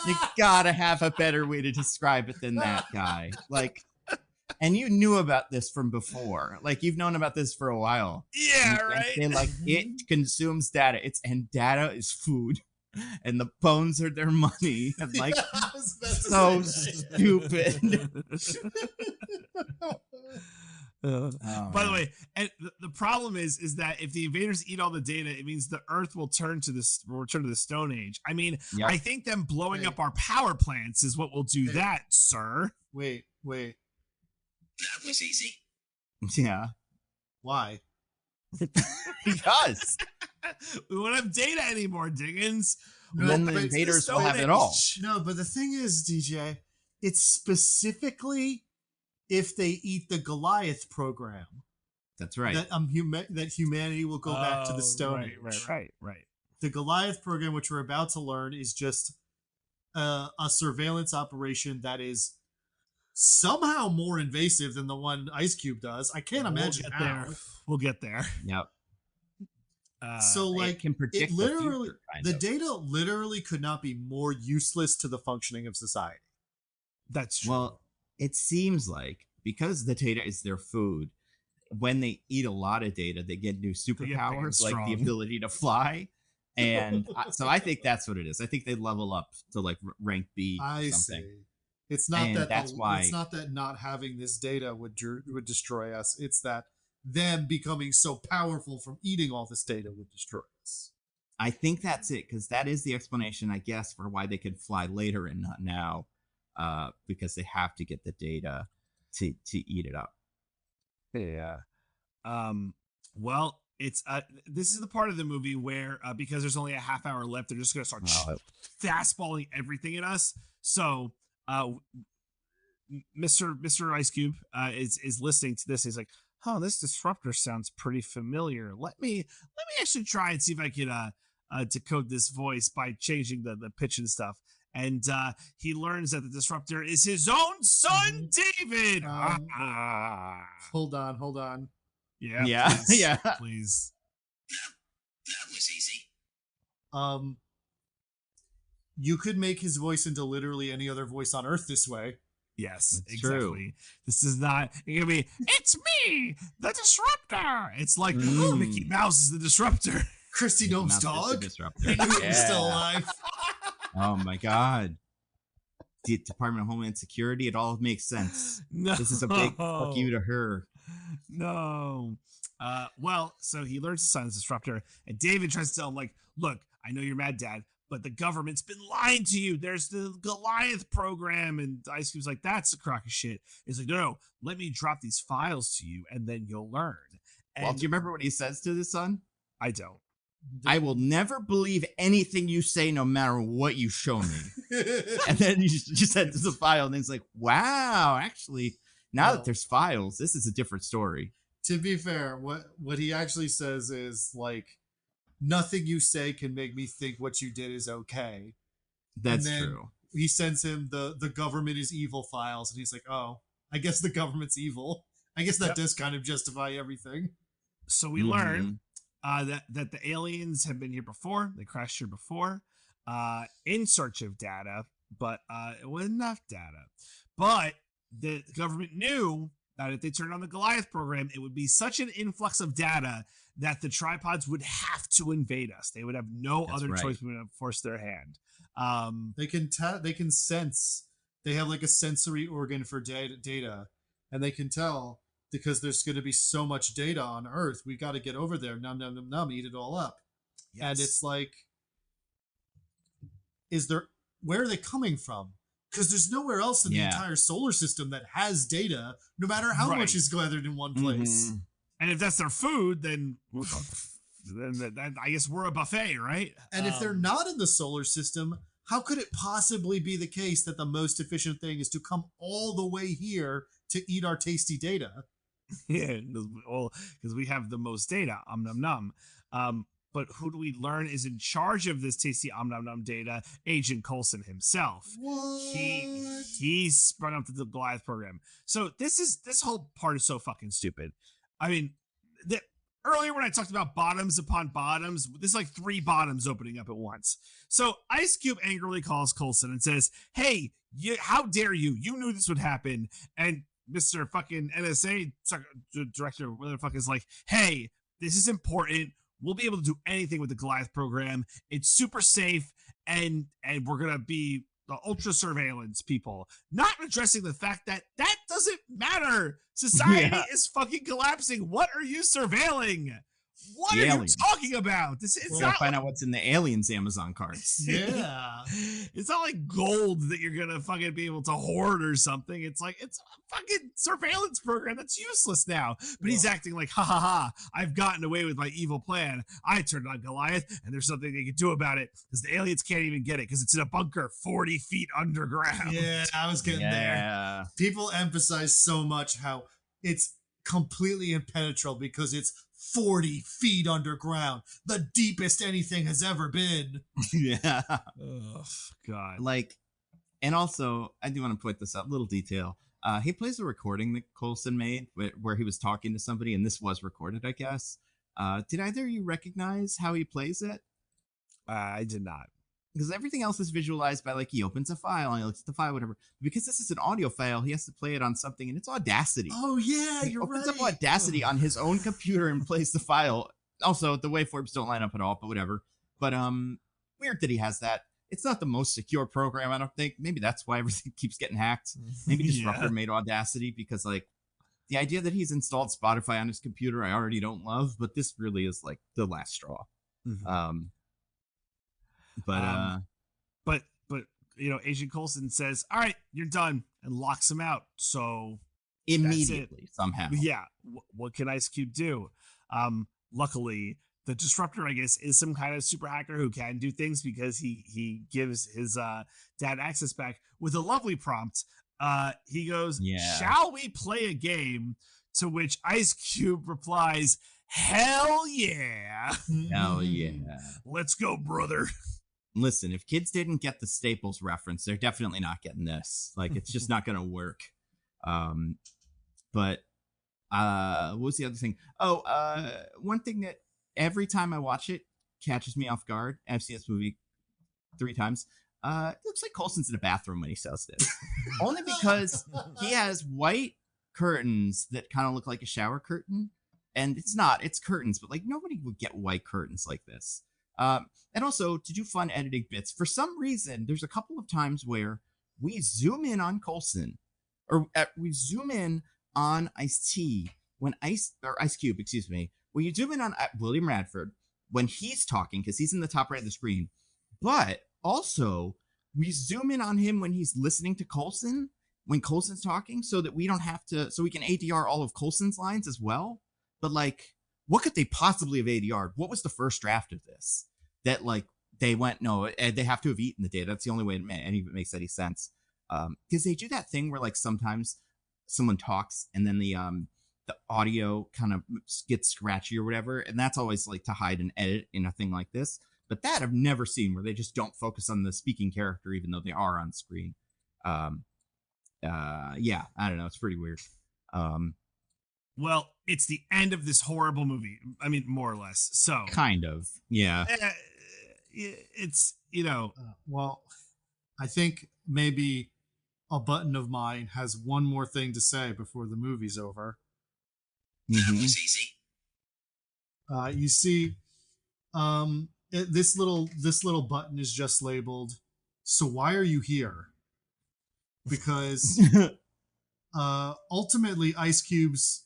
You gotta have a better way to describe it than that, guy. Like, and you knew about this from before. Like, you've known about this for a while. Yeah, right. And like, it consumes data. And data is food. And the bones are their money. And like, so stupid. By the way, and the problem is that if the invaders eat all the data, it means the Earth will return to the Stone Age. I mean, yep. I think them blowing up our power plants is what will do that, sir. Wait. That was easy. Yeah. Why? Because we won't have data anymore, Diggins. No, then the invaders will have it all. No, but the thing is, DJ, it's specifically if they eat the Goliath program. That's right. That humanity will go back to the Stone Age. Right. The Goliath program, which we're about to learn, is just a surveillance operation that is somehow more invasive than the one Ice Cube does. I can't imagine how. We'll get there. Yep. So like can predict it literally, the future, kind the of. data literally could not be more useless to the functioning of society. That's true. Well, it seems like because the data is their food, when they eat a lot of data, they get new get big and superpowers, like the strong. ability to fly. And so I think that's what it is. I think they level up to like rank B or I something. see. It's not And that that's why it's not that not having this data would destroy us. It's that them becoming so powerful from eating all this data would destroy us. I think that's it, because that is the explanation, I guess, for why they can fly later and not now, because they have to get the data to eat it up. Yeah. Well, it's this is the part of the movie where because there's only a half hour left, they're just gonna start fastballing everything at us. So Mr. Ice Cube is listening to this. He's like, "Oh, this disruptor sounds pretty familiar. Let me actually try and see if I can decode this voice by changing the pitch and stuff." And he learns that the disruptor is his own son, David. Hold on. Yeah, please, yeah. please. That was easy. You could make his voice into literally any other voice on Earth this way. Yes, It's exactly. true. This is not. It could be. It's me, the disruptor. It's like Mickey Mouse is the disruptor. Christy Mickey Gnome's Mouse is the dog. disruptor. He knew he was Yeah. still alive. Oh my god. The Department of Homeland Security, it all makes sense. No, This is a big fuck you to her. No. Well, so he learns his son is disruptor, and David tries to tell him, like, look, I know you're mad, Dad, but the government's been lying to you. There's the Goliath program, and Ice Cube's like, that's a crock of shit. He's like, no, let me drop these files to you, and then you'll learn. And Well, do you remember what he says to his son? I don't. I will never believe anything you say, no matter what you show me. And then you just send the file, and it's like, wow, actually, now that there's files, this is a different story. To be fair, what he actually says is like, nothing you say can make me think what you did is okay. That's And then true. He sends him the government is evil files, and he's like, oh, I guess the government's evil. I guess that does kind of justify everything. So we learn that the aliens have been here before. They crashed here before in search of data, but it wasn't enough data. But the government knew that if they turned on the Goliath program, it would be such an influx of data that the tripods would have to invade us. They would have no That's other right. choice but to force their hand. They can sense. They have like a sensory organ for data, and they can tell because there's going to be so much data on Earth. We got to get over there. Num, eat it all up. Yes. And it's like, where are they coming from? Because there's nowhere else in the entire solar system that has data, no matter how much is gathered in one place. And if that's their food, then I guess we're a buffet, right? And if they're not in the solar system, how could it possibly be the case that the most efficient thing is to come all the way here to eat our tasty data? Yeah, because we have the most data. Nom nom. But who do we learn is in charge of this tasty nom nom data? Agent Coulson himself. What? He sprung up the Goliath program. So this whole part is so fucking stupid. I mean, earlier when I talked about bottoms upon bottoms, there's like 3 bottoms opening up at once. So Ice Cube angrily calls Coulson and says, "Hey, how dare you? You knew this would happen." And Mr. fucking NSA director, whatever the fuck, is like, "Hey, this is important. We'll be able to do anything with the Goliath program. It's super safe, and we're gonna be the ultra surveillance people." Not addressing the fact that doesn't matter. Society is fucking collapsing. What are you surveilling? What are you talking about? It's gotta find out what's in the aliens' Amazon carts. Yeah. It's not like gold that you're gonna fucking be able to hoard or something. It's like, it's a fucking surveillance program that's useless now. But he's acting like, ha ha ha, I've gotten away with my evil plan. I turned on Goliath, and there's something they can do about it, because the aliens can't even get it, because it's in a bunker 40 feet underground. Yeah, I was getting there. People emphasize so much how it's completely impenetrable because it's 40 feet underground, the deepest anything has ever been. Yeah. Oh, God. Like, and also, I do want to point this out, little detail. He plays a recording that Coulson made where he was talking to somebody, and this was recorded, I guess. Did either of you recognize how he plays it? I did not. Because everything else is visualized by like he opens a file and he looks at the file, whatever. Because this is an audio file, he has to play it on something, and it's Audacity. Oh yeah, he you're opens right. up Audacity on his own computer and plays the file. Also, the waveforms don't line up at all, but whatever. But weird that he has that. It's not the most secure program, I don't think. Maybe that's why everything keeps getting hacked. Maybe Disruptor made Audacity because like the idea that he's installed Spotify on his computer, I already don't love, but this really is like the last straw. Mm-hmm. But you know, Agent Coulson says, "All right, you're done," and locks him out. So immediately, somehow, yeah. What can Ice Cube do? Luckily, the Disruptor, I guess, is some kind of super hacker who can do things because he gives his dad access back with a lovely prompt. He goes, "Shall we play a game?" To which Ice Cube replies, "Hell yeah! Hell yeah! Let's go, brother." Listen, if kids didn't get the Staples reference, they're definitely not getting this. Like, it's just not going to work. But what was the other thing? Oh, one thing that every time I watch it catches me off guard. I've seen this movie 3 times. It looks like Coulson's in a bathroom when he says this. Only because he has white curtains that kind of look like a shower curtain. And it's not. It's curtains. But, like, nobody would get white curtains like this. And also, to do fun editing bits, for some reason, there's a couple of times where we zoom in on Coulson, or we zoom in on Ice-T, when Ice Cube, excuse me, when you zoom in on William Radford, when he's talking, because he's in the top right of the screen, but also, we zoom in on him when he's listening to Coulson, when Coulson's talking, so that we don't have to, so we can ADR all of Coulson's lines as well. But, like, what could they possibly have ADR'd? What was the first draft of this? That, like, they went, no, they have to have eaten the data. That's the only way it makes any sense. Because they do that thing where, like, sometimes someone talks and then the audio kind of gets scratchy or whatever. And that's always, like, to hide an edit in a thing like this. But that I've never seen, where they just don't focus on the speaking character, even though they are on screen. Yeah, I don't know. It's pretty weird. Well, it's the end of this horrible movie. I mean, more or less. So kind of, yeah. It's, you know. Well, I think maybe a button of mine has one more thing to say before the movie's over. That was easy. You see, this little button is just labeled, "So why are you here?" Because ultimately, Ice Cube's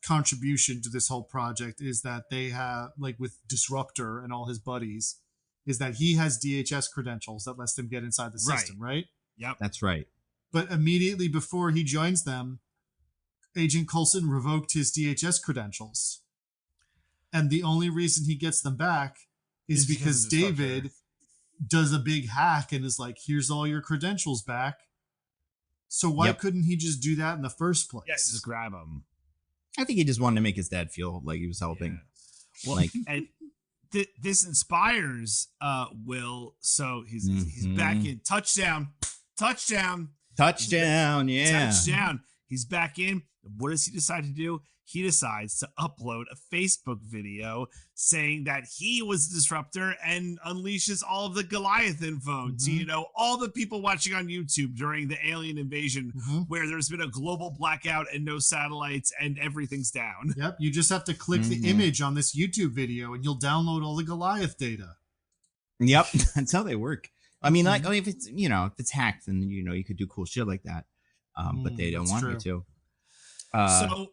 contribution to this whole project is that they have, like with Disruptor and all his buddies, is that he has DHS credentials that lets them get inside the system, right? Yep. That's right. But immediately before he joins them, Agent Coulson revoked his DHS credentials. And the only reason he gets them back is because David does a big hack and is like, "Here's all your credentials back." So why couldn't he just do that in the first place? Yeah, just grab them. I think he just wanted to make his dad feel like he was helping. Yeah. Well, like, and this inspires Will. So he's back in. Touchdown. Touchdown. He's back in. What does he decide to do? He decides to upload a Facebook video saying that he was the Disruptor and unleashes all of the Goliath info to, you know, all the people watching on YouTube during the alien invasion where there's been a global blackout and no satellites and everything's down. Yep. You just have to click the image on this YouTube video and you'll download all the Goliath data. Yep. That's how they work. I mean, like, if it's, you know, if it's hacked, then, you know, you could do cool shit like that. But they don't want you to.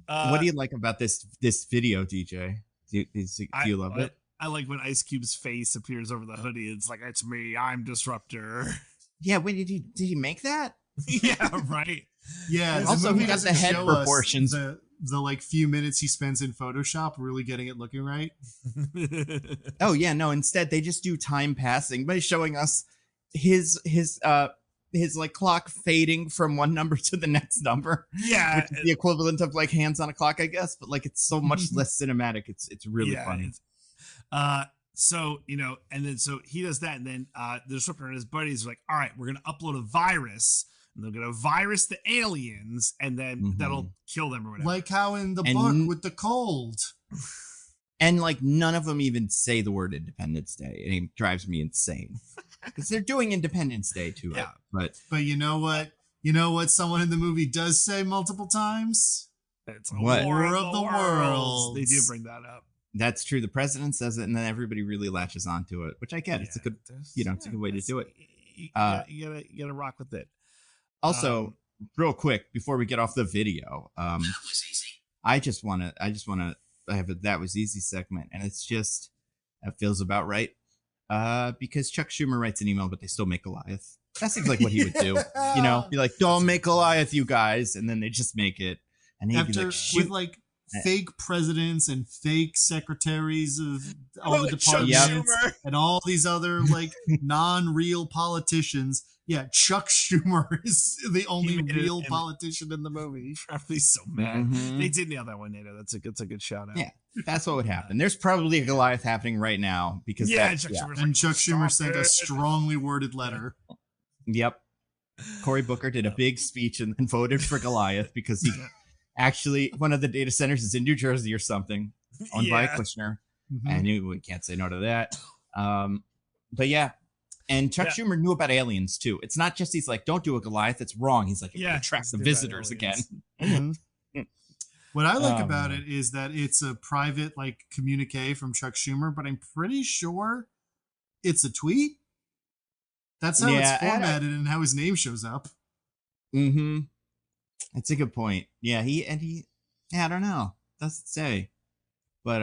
What do you like about this video, DJ? Do you love it? I like when Ice Cube's face appears over the hoodie. It's like, "It's me, I'm Disruptor." Yeah, wait, did he make that? Yeah, right. Yeah. Also, he got the head proportions. The like few minutes he spends in Photoshop really getting it looking right. Oh yeah, no. Instead, they just do time passing by showing us his like clock fading from one number to the next number. Yeah, which is the equivalent of like hands on a clock, I guess. But like, it's so much less cinematic. It's really funny. So, you know, and then so he does that, and then the Disruptor and his buddies are like, "All right, we're gonna upload a virus, and they're gonna virus the aliens, and then that'll kill them or whatever." Like how in the book with the cold. And like none of them even say the word Independence Day. And it drives me insane because they're doing Independence Day to it. But you know what? You know what someone in the movie does say multiple times? It's What? War of the Worlds. They do Worlds. bring that up. That's true. The president says it, and then everybody really latches onto it, which I get. It's a good, it's a good way to do it. You gotta rock with it. Also, real quick before we get off the video, That was easy. I just want to have a That Was Easy segment, and it's just that feels about right. Because Chuck Schumer writes an email, but they still make Goliath. That seems like what he would do. You know, be like, "Don't make Goliath, you guys," and then they just make it. And he'd be After like, with "Shoot." like fake presidents and fake secretaries of all the Chuck departments Schumer. and all these other like non-real politicians. Yeah, Chuck Schumer is the only made it real in- politician in the movie. Probably so mad. Mhm. They did nail that one, Nando. That's a good shout out. Yeah, that's what would happen. There's probably a Goliath happening right now because Chuck Schumer's And like, Chuck Schumer "Stop sent a it." strongly worded letter. Yep. Cory Booker did a big speech and then voted for Goliath because he actually, one of the data centers is in New Jersey or something, owned by Yeah. Kushner. Mhm. And we can't say no to that. But yeah. And Chuck Schumer knew about aliens too. It's not just he's like, don't do a Goliath. It's wrong. He's like, Yeah, attract it's the about visitors aliens. again. Mhm. What I like Oh, about man. it is that it's a private like communique from Chuck Schumer, but I'm pretty sure it's a tweet. That's how Yeah, it's formatted and how his name shows up. Mm-hmm. That's a good point. Yeah, he I don't know. Doesn't say. But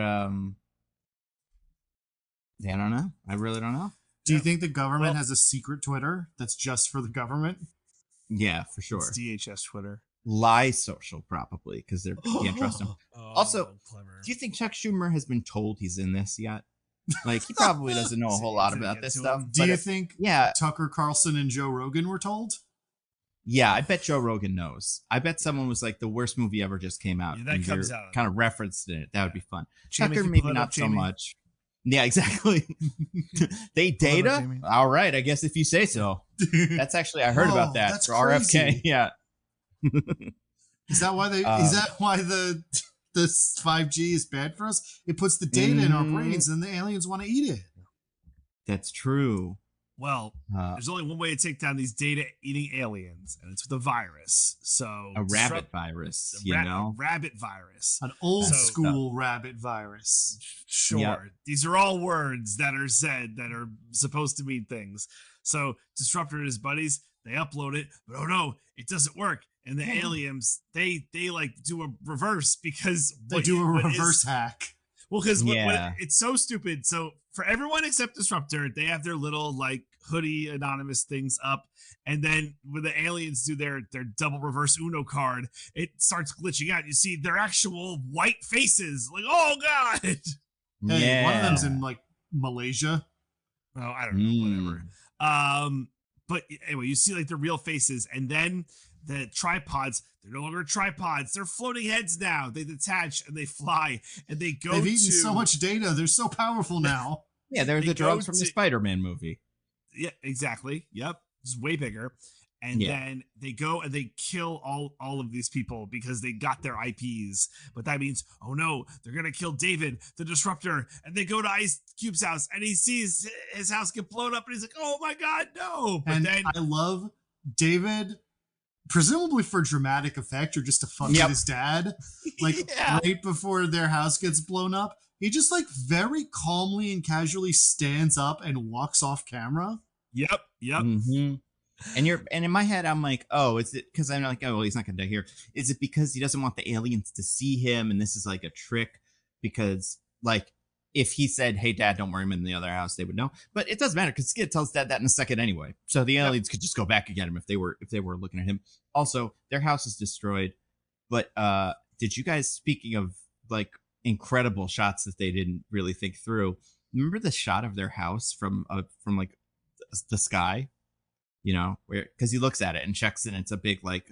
yeah, I don't know. I really don't know. Do you Yeah. think the government Well- has a secret Twitter that's just for the government? Yeah, for sure. It's DHS Twitter. Lie social probably because they can't trust him. Also, clever. Do you think Chuck Schumer has been told he's in this yet? Like he probably doesn't know a whole lot Did it about get this to stuff. him? Do but you if- think Yeah, Tucker Carlson and Joe Rogan were told? yeah. I bet Joe Rogan knows. I bet someone was like the worst movie ever just came out. Yeah, that and comes they're out of kind of referenced in it. That would be fun. Jamie, Tucker can you maybe pull it not up, so Jamie? much. Yeah, exactly. They Pull it up, data. Jamie. All right, I guess if you say so. That's actually I heard Whoa, about that that's for RFK. crazy. Yeah. Is that why is that why the 5G is bad for us? It puts the data in our brains and the aliens want to eat it. That's true. Well, there's only one way to take down these data-eating aliens, and it's with a virus. So A rabbit virus, you know? rabbit virus. An old So- school rabbit virus. Sure. Yep. These are all words that are said that are supposed to mean things. So Disruptor and his buddies, they upload it, but oh no, it doesn't work. And the aliens, they like do a reverse because They do a reverse hack. Well, because Yeah. it's so stupid. So for everyone except Disruptor, they have their little like hoodie anonymous things up, and then when the aliens do their double reverse Uno card, it starts glitching out. You see their actual white faces. Like, oh god. Hey, one of them's in like Malaysia. Oh, I don't know. Whatever. But anyway, you see like the real faces, and then the tripods, they're no longer tripods, they're floating heads now. They detach and they fly and they go. They've eaten so much data. They're so powerful now. Yeah, they're They the go drugs from the to- Spider-Man movie. Yeah, exactly. Yep. It's way bigger. And Yeah. then they go and they kill all of these people because they got their IPs. But that means, oh no, they're gonna kill David, the Disruptor. And they go to Ice Cube's house and he sees his house get blown up and he's like, oh my god, no. But And then I love David, presumably for dramatic effect or just to fuck Yep. with his dad. Like Yeah. right before their house gets blown up, he just like very calmly and casually stands up and walks off camera. Yep. Mm-hmm. And in my head, I'm like, oh, is it because I'm like, oh, well, he's not gonna die here. Is it because he doesn't want the aliens to see him, and this is like a trick? Because like, if he said, "Hey, Dad, don't worry, I'm in the other house," they would know. But it doesn't matter because Skid tells Dad that in a second anyway. So the aliens could just go back and get him if they were looking at him. Also, their house is destroyed. But did you guys, speaking of like incredible shots that they didn't really think through, remember the shot of their house from like the sky? You know, where because he looks at it and checks it, and it's a big like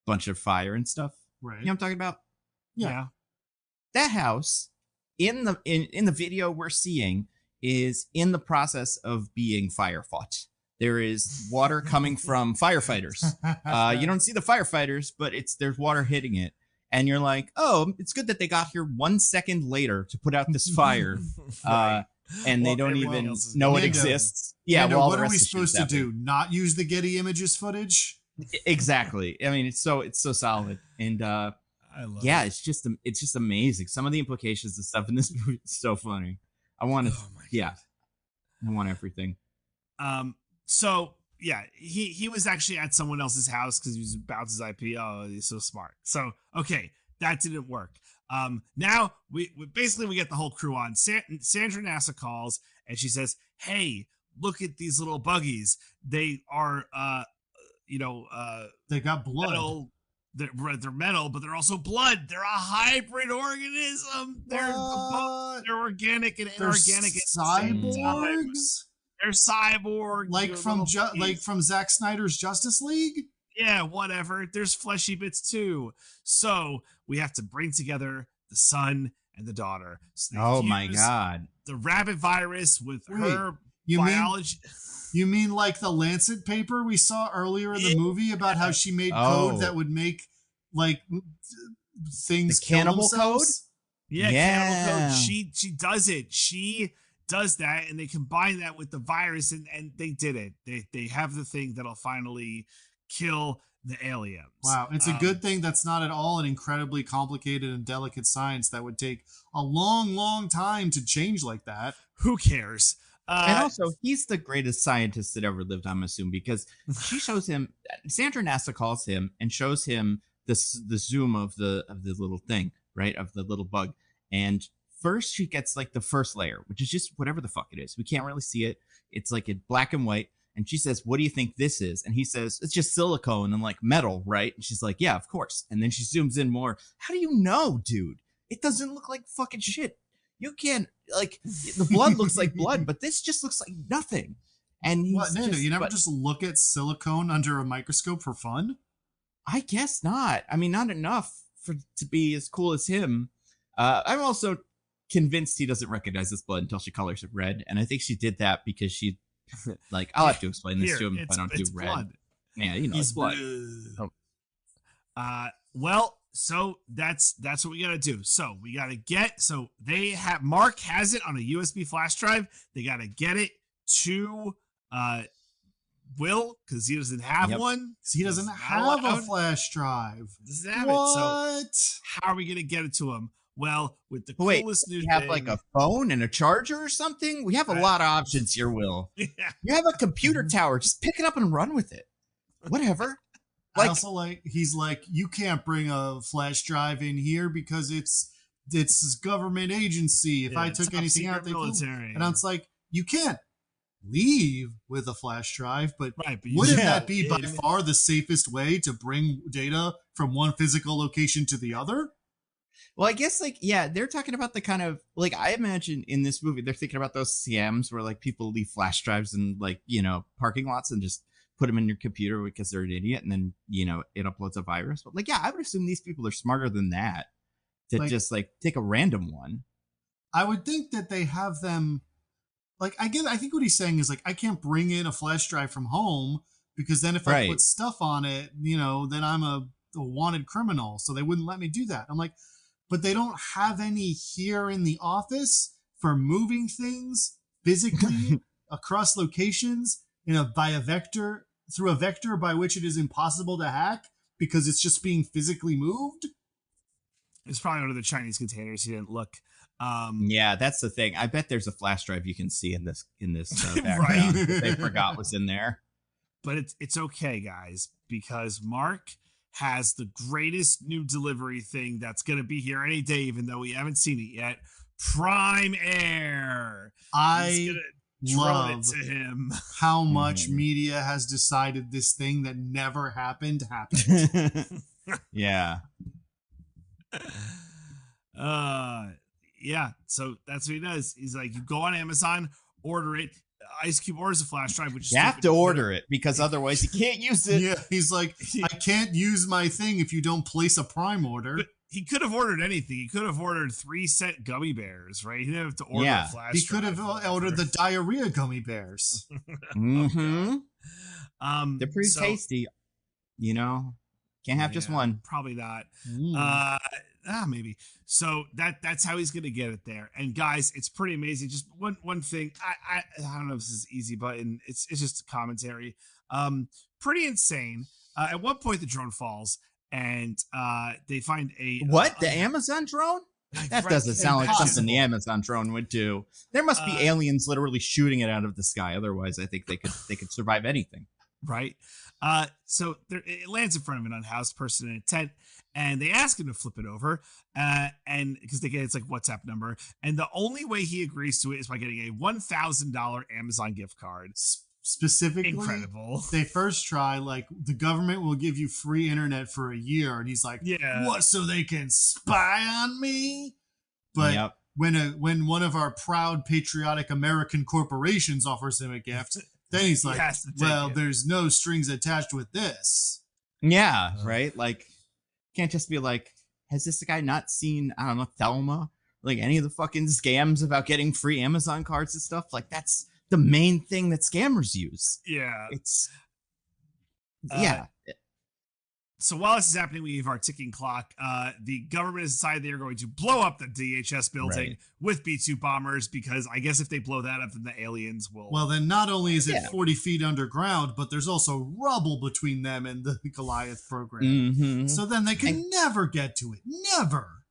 bunch of fire and stuff. Right. You know what I'm talking about? Yeah. That house in the video we're seeing is in the process of being fire fought. There is water coming from firefighters. You don't see the firefighters, but there's water hitting it, and you're like, oh, it's good that they got here 1 second later to put out this fire. Right. And they don't everything even else is know good. it exists. Yeah, Nando, well, what the are we rest of the shit's supposed to happening. do? Not use the Getty Images footage? Exactly. I mean, it's so solid, and I love yeah, it. it's just amazing. Some of the implications and stuff in this movie is so funny. I want to, Oh my yeah, I want everything. So yeah, he was actually at someone else's house because he was about his IP. Oh, he's so smart. So okay, that didn't work. Now we basically we get the whole crew on. Sandra NASA calls and she says, "Hey, look at these little buggies. They are They got blood. metal. They're metal, but they're also blood. They're a hybrid organism. They're organic and They're inorganic at the same time. cyborgs? They're cyborg, Like from Zack Snyder's Justice League? yeah, whatever. There's fleshy bits too. So we have to bring together the son and the daughter. So they Oh my fuse god! the rabbit virus with Wait, her you mean- biology. You mean like the Lancet paper we saw earlier in the movie about how she made code that would make like things The kill cannibal themselves? Yeah, Yeah. Cannibal Code. She does it. She does that, and they combine that with the virus, and they did it. They have the thing that'll finally kill the aliens. Wow, it's a good thing that's not at all an incredibly complicated and delicate science that would take a long, long time to change like that. Who cares? And also, he's the greatest scientist that ever lived, I'm assuming, because she shows him. Sandra NASA calls him and shows him the zoom of the little thing, right, of the little bug. And first, she gets like the first layer, which is just whatever the fuck it is. We can't really see it. It's like in black and white. And she says, "What do you think this is?" And he says, "It's just silicone and like metal, right?" And she's like, "Yeah, of course." And then she zooms in more. How do you know, dude? It doesn't look like fucking shit. You can't, like, the blood looks like blood, but this just looks like nothing. And he's What, Nando, just, you never but just look at silicone under a microscope for fun? I guess not. I mean, not enough to be as cool as him. I'm also convinced he doesn't recognize this blood until she colors it red. And I think she did that because she, like, I'll have to explain this to him if I don't do red. Blood. Yeah, you know, it's blood. Well, so that's what we gotta do. So we gotta get. So they have Mark has it on a USB flash drive. They gotta get it to Will because he doesn't have one. He doesn't He's have not a allowed. flash drive. Doesn't have What? it. So how are we gonna get it to him? Well, with the Wait, coolest new we have thing, like a phone and a charger or something? We have a lot of options here, Will. yeah. You have a computer tower. Just pick it up and run with it. Whatever. I also he's like, you can't bring a flash drive in here because it's government agency. If I took anything out, they military. And I was like, you can't leave with a flash drive, but right, but wouldn't that be by far the safest way to bring data from one physical location to the other? Well, I guess, like, yeah, they're talking about the kind of, like, I imagine in this movie, they're thinking about those CMs where, like, people leave flash drives in, like, you know, parking lots and just put them in your computer because they're an idiot, and then, you know, it uploads a virus. But, like, yeah, I would assume these people are smarter than that to just, like, take a random one. I would think that they have them, like, I think what he's saying is, like, I can't bring in a flash drive from home because then if I put stuff on it, you know, then I'm a wanted criminal, so they wouldn't let me do that. I'm like, but they don't have any here in the office for moving things physically across locations through a vector by which it is impossible to hack because it's just being physically moved. It's probably one of the Chinese containers. He didn't look. Yeah, that's the thing. I bet there's a flash drive you can see in this background that they forgot was in there. But it's okay, guys, because Mark has the greatest new delivery thing that's going to be here any day, even though we haven't seen it yet. Prime Air. I love it to him. How much media has decided this thing that never happened. Yeah. Yeah. So that's what he does. He's like, you go on Amazon, order it. Ice Cube orders a flash drive, which is you have to order it because otherwise you can't use it. Yeah, he's like, I can't use my thing if you don't place a Prime order. But he could have ordered anything. He could have ordered 3-set gummy bears, right? He didn't have to order a flash drive. He could have ordered the diarrhea gummy bears. Mm-hmm. They're pretty tasty, you know. Can't have just one. Probably not. Mm. Maybe. So that's how he's gonna get it there. And guys, it's pretty amazing. Just one thing. I don't know if this is easy, but it's just a commentary. Pretty insane. At one point, the drone falls, and they find a the Amazon drone. That doesn't sound like something the Amazon drone would do. There must be aliens literally shooting it out of the sky. Otherwise, I think they could survive anything. Right. So it lands in front of an unhoused person in a tent, and they ask him to flip it over, and because they get its like WhatsApp number, and the only way he agrees to it is by getting a $1,000 Amazon gift card. Specifically, Incredible. They first try like the government will give you free internet for a year, and he's like, Yeah. what? So they can spy on me? But when one of our proud patriotic American corporations offers him a gift, then he's like, well, there's no strings attached with this. Yeah, right. Like, can't just be like, has this guy not seen, I don't know, Thelma? Like any of the fucking scams about getting free Amazon cards and stuff? Like that's the main thing that scammers use. Yeah. It's So while this is happening, we have our ticking clock. The government has decided they are going to blow up the DHS building with B-2 bombers because I guess if they blow that up, then the aliens will. Well, then not only is it 40 feet underground, but there's also rubble between them and the Goliath program. Mm-hmm. So then they can never get to it. Never.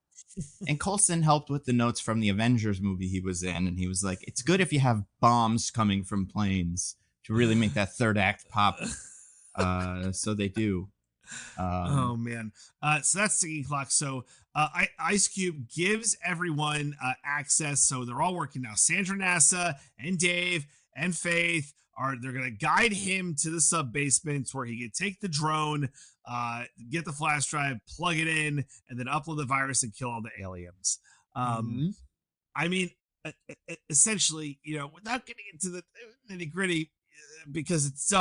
And Coulson helped with the notes from the Avengers movie he was in, and he was like, it's good if you have bombs coming from planes to really make that third act pop. So they do. Oh man. So that's ticking clock. So Ice Cube gives everyone access. So they're all working now. Sandra Nassa and Dave and Faith they're gonna guide him to the sub basements where he can take the drone, get the flash drive, plug it in, and then upload the virus and kill all the aliens. I mean, essentially, without getting into the nitty gritty, because it's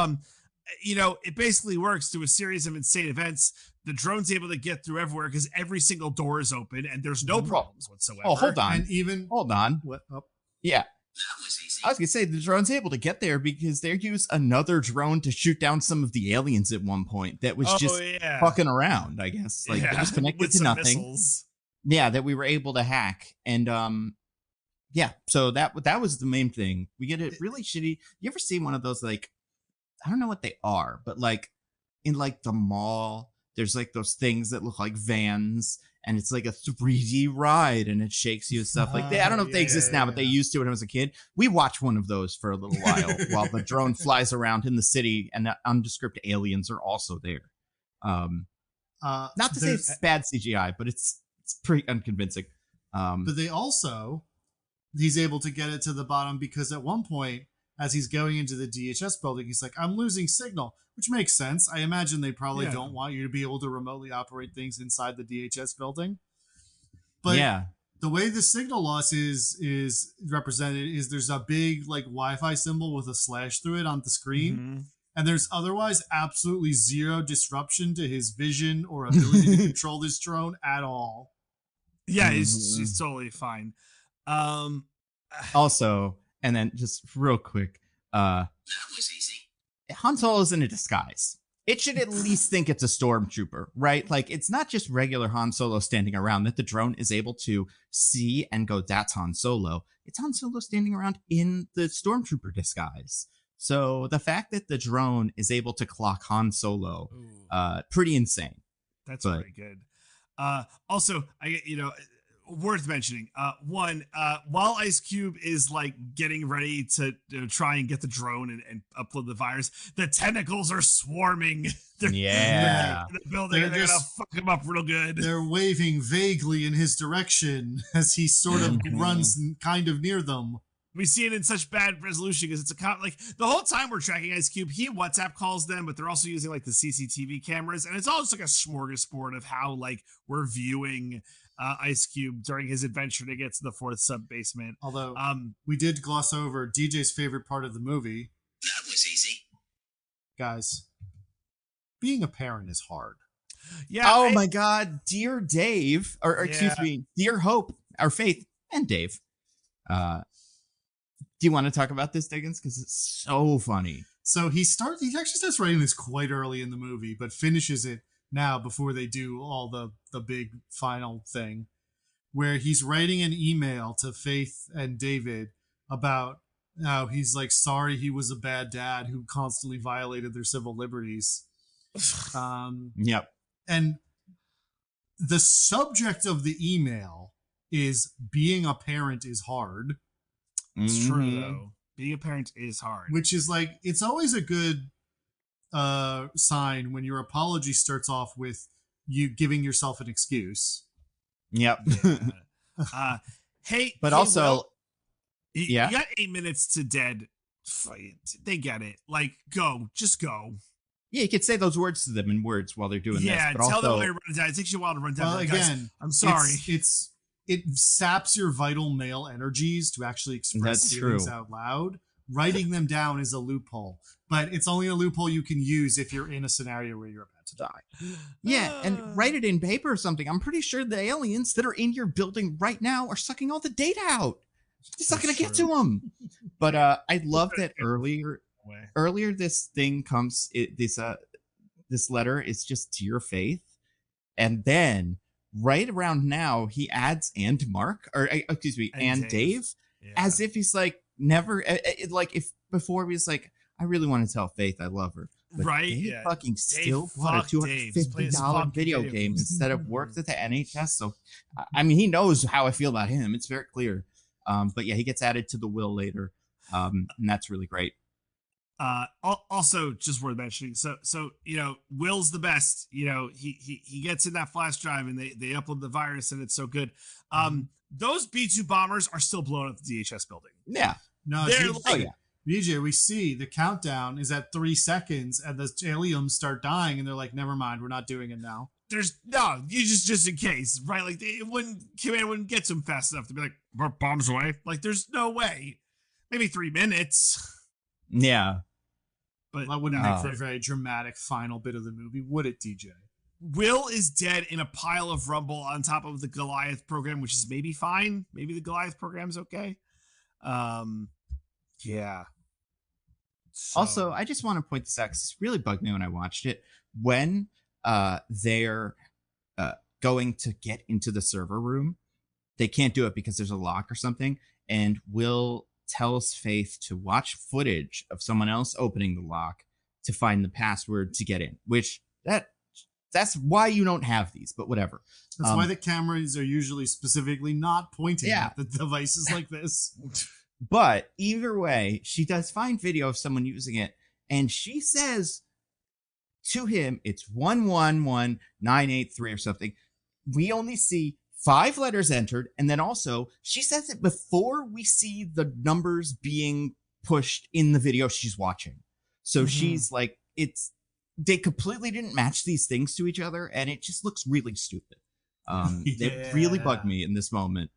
it basically works through a series of insane events. The drone's able to get through everywhere because every single door is open and there's no problems whatsoever. Oh, hold on. And hold on. What? Oh. Yeah. That was easy. I was going to say, the drone's able to get there because they use another drone to shoot down some of the aliens at one point that was just fucking around, I guess. Like, it was connected to nothing. Missiles. Yeah, that we were able to hack. And, so that was the main thing. We get it really shitty. You ever see one of those, like, I don't know what they are, but like in like the mall, there's like those things that look like vans and it's like a 3D ride and it shakes you and stuff like that. I don't know if they exist now, but they used to when I was a kid. We watched one of those for a little while the drone flies around in the city and the undescript aliens are also there. Not to say it's bad CGI, but it's pretty unconvincing. But he's able to get it to the bottom because at one point, as he's going into the DHS building, he's like, I'm losing signal, which makes sense. I imagine they probably don't want you to be able to remotely operate things inside the DHS building. But the way the signal loss is represented is there's a big like Wi-Fi symbol with a slash through it on the screen. Mm-hmm. And there's otherwise absolutely zero disruption to his vision or ability to control this drone at all. Yeah, he's totally fine. Also... And then just real quick, that was easy. Han Solo's in a disguise. It should at least think it's a stormtrooper, right? Like it's not just regular Han Solo standing around that the drone is able to see and go, that's Han Solo. It's Han Solo standing around in the stormtrooper disguise. So the fact that the drone is able to clock Han Solo, pretty insane. That's very good. Also, worth mentioning, while Ice Cube is like getting ready to try and get the drone and upload the virus, the tentacles are swarming. In the building. They're gonna fuck him up real good. They're waving vaguely in his direction as he sort of runs kind of near them. We see it in such bad resolution because it's like the whole time we're tracking Ice Cube, he WhatsApp calls them, but they're also using like the CCTV cameras, and it's all just like a smorgasbord of how like we're viewing Ice Cube during his adventure to get to the fourth sub basement. Although we did gloss over DJ's favorite part of the movie. That was easy. Guys, being a parent is hard. Yeah. Oh my God, dear Dave, or excuse me, dear Hope, or Faith, and Dave. Do you want to talk about this, Diggins? Because it's so funny. So he actually starts writing this quite early in the movie, but finishes it now before they do all the big final thing, where he's writing an email to Faith and David about how he's like sorry he was a bad dad who constantly violated their civil liberties. Yep. And the subject of the email is being a parent is hard. It's true, though. Being a parent is hard. Which is like, it's always a good sign when your apology starts off with you giving yourself an excuse. Yep. Hey, but hey, also, Will, yeah, you got 8 minutes to dead. They get it. Like, just go. Yeah, you could say those words to them in words while they're doing this. Yeah, But tell also, them when you're running down. It takes you a while to run down. Well, Like, again, guys, I'm sorry. It saps your vital male energies to actually express That's feelings true. out loud. Writing them down is a loophole, but it's only a loophole you can use if you're in a scenario where you're about to die. Yeah, and write it in paper or something. I'm pretty sure the aliens that are in your building right now are sucking all the data out. It's not going to get to them. But I love that earlier this thing comes, this letter is just Dear Faith. And then right around now, he adds and Mark, or excuse me, and Dave, as if he's like never, like if before he was like, I really want to tell Faith I love her. But right? Dave Yeah. fucking still Dave bought a $250 video game instead of worked at the NHS. So, I mean, he knows how I feel about him. It's very clear. But yeah, he gets added to the will later. And that's really great. Also just worth mentioning. So, Will's the best, he gets in that flash drive and they upload the virus and it's so good. Those B-2 bombers are still blowing up the DHS building. Yeah. No, yeah. BJ, we see the countdown is at 3 seconds and the aliens start dying and they're like, never mind, we're not doing it now. There's no, you just in case, right? Like command wouldn't get to them fast enough to be like, bombs away. Like there's no way. Maybe 3 minutes. Yeah. But that wouldn't make for a very dramatic final bit of the movie, would it, DJ? Will is dead in a pile of rubble on top of the Goliath program, which is maybe fine. Maybe the Goliath program's okay. Yeah. So. Also, I just want to point this out because it really bugged me when I watched it. When they're going to get into the server room, they can't do it because there's a lock or something. And Will tells Faith to watch footage of someone else opening the lock to find the password to get in, which that's why you don't have these, but whatever. That's why the cameras are usually specifically not pointing at the devices like this. But either way, she does find video of someone using it, and she says to him, it's 111983 or something. We only see 5 letters entered, and then also she says it before we see the numbers being pushed in the video she's watching. So she's like, they completely didn't match these things to each other, and it just looks really stupid. It really bugged me in this moment.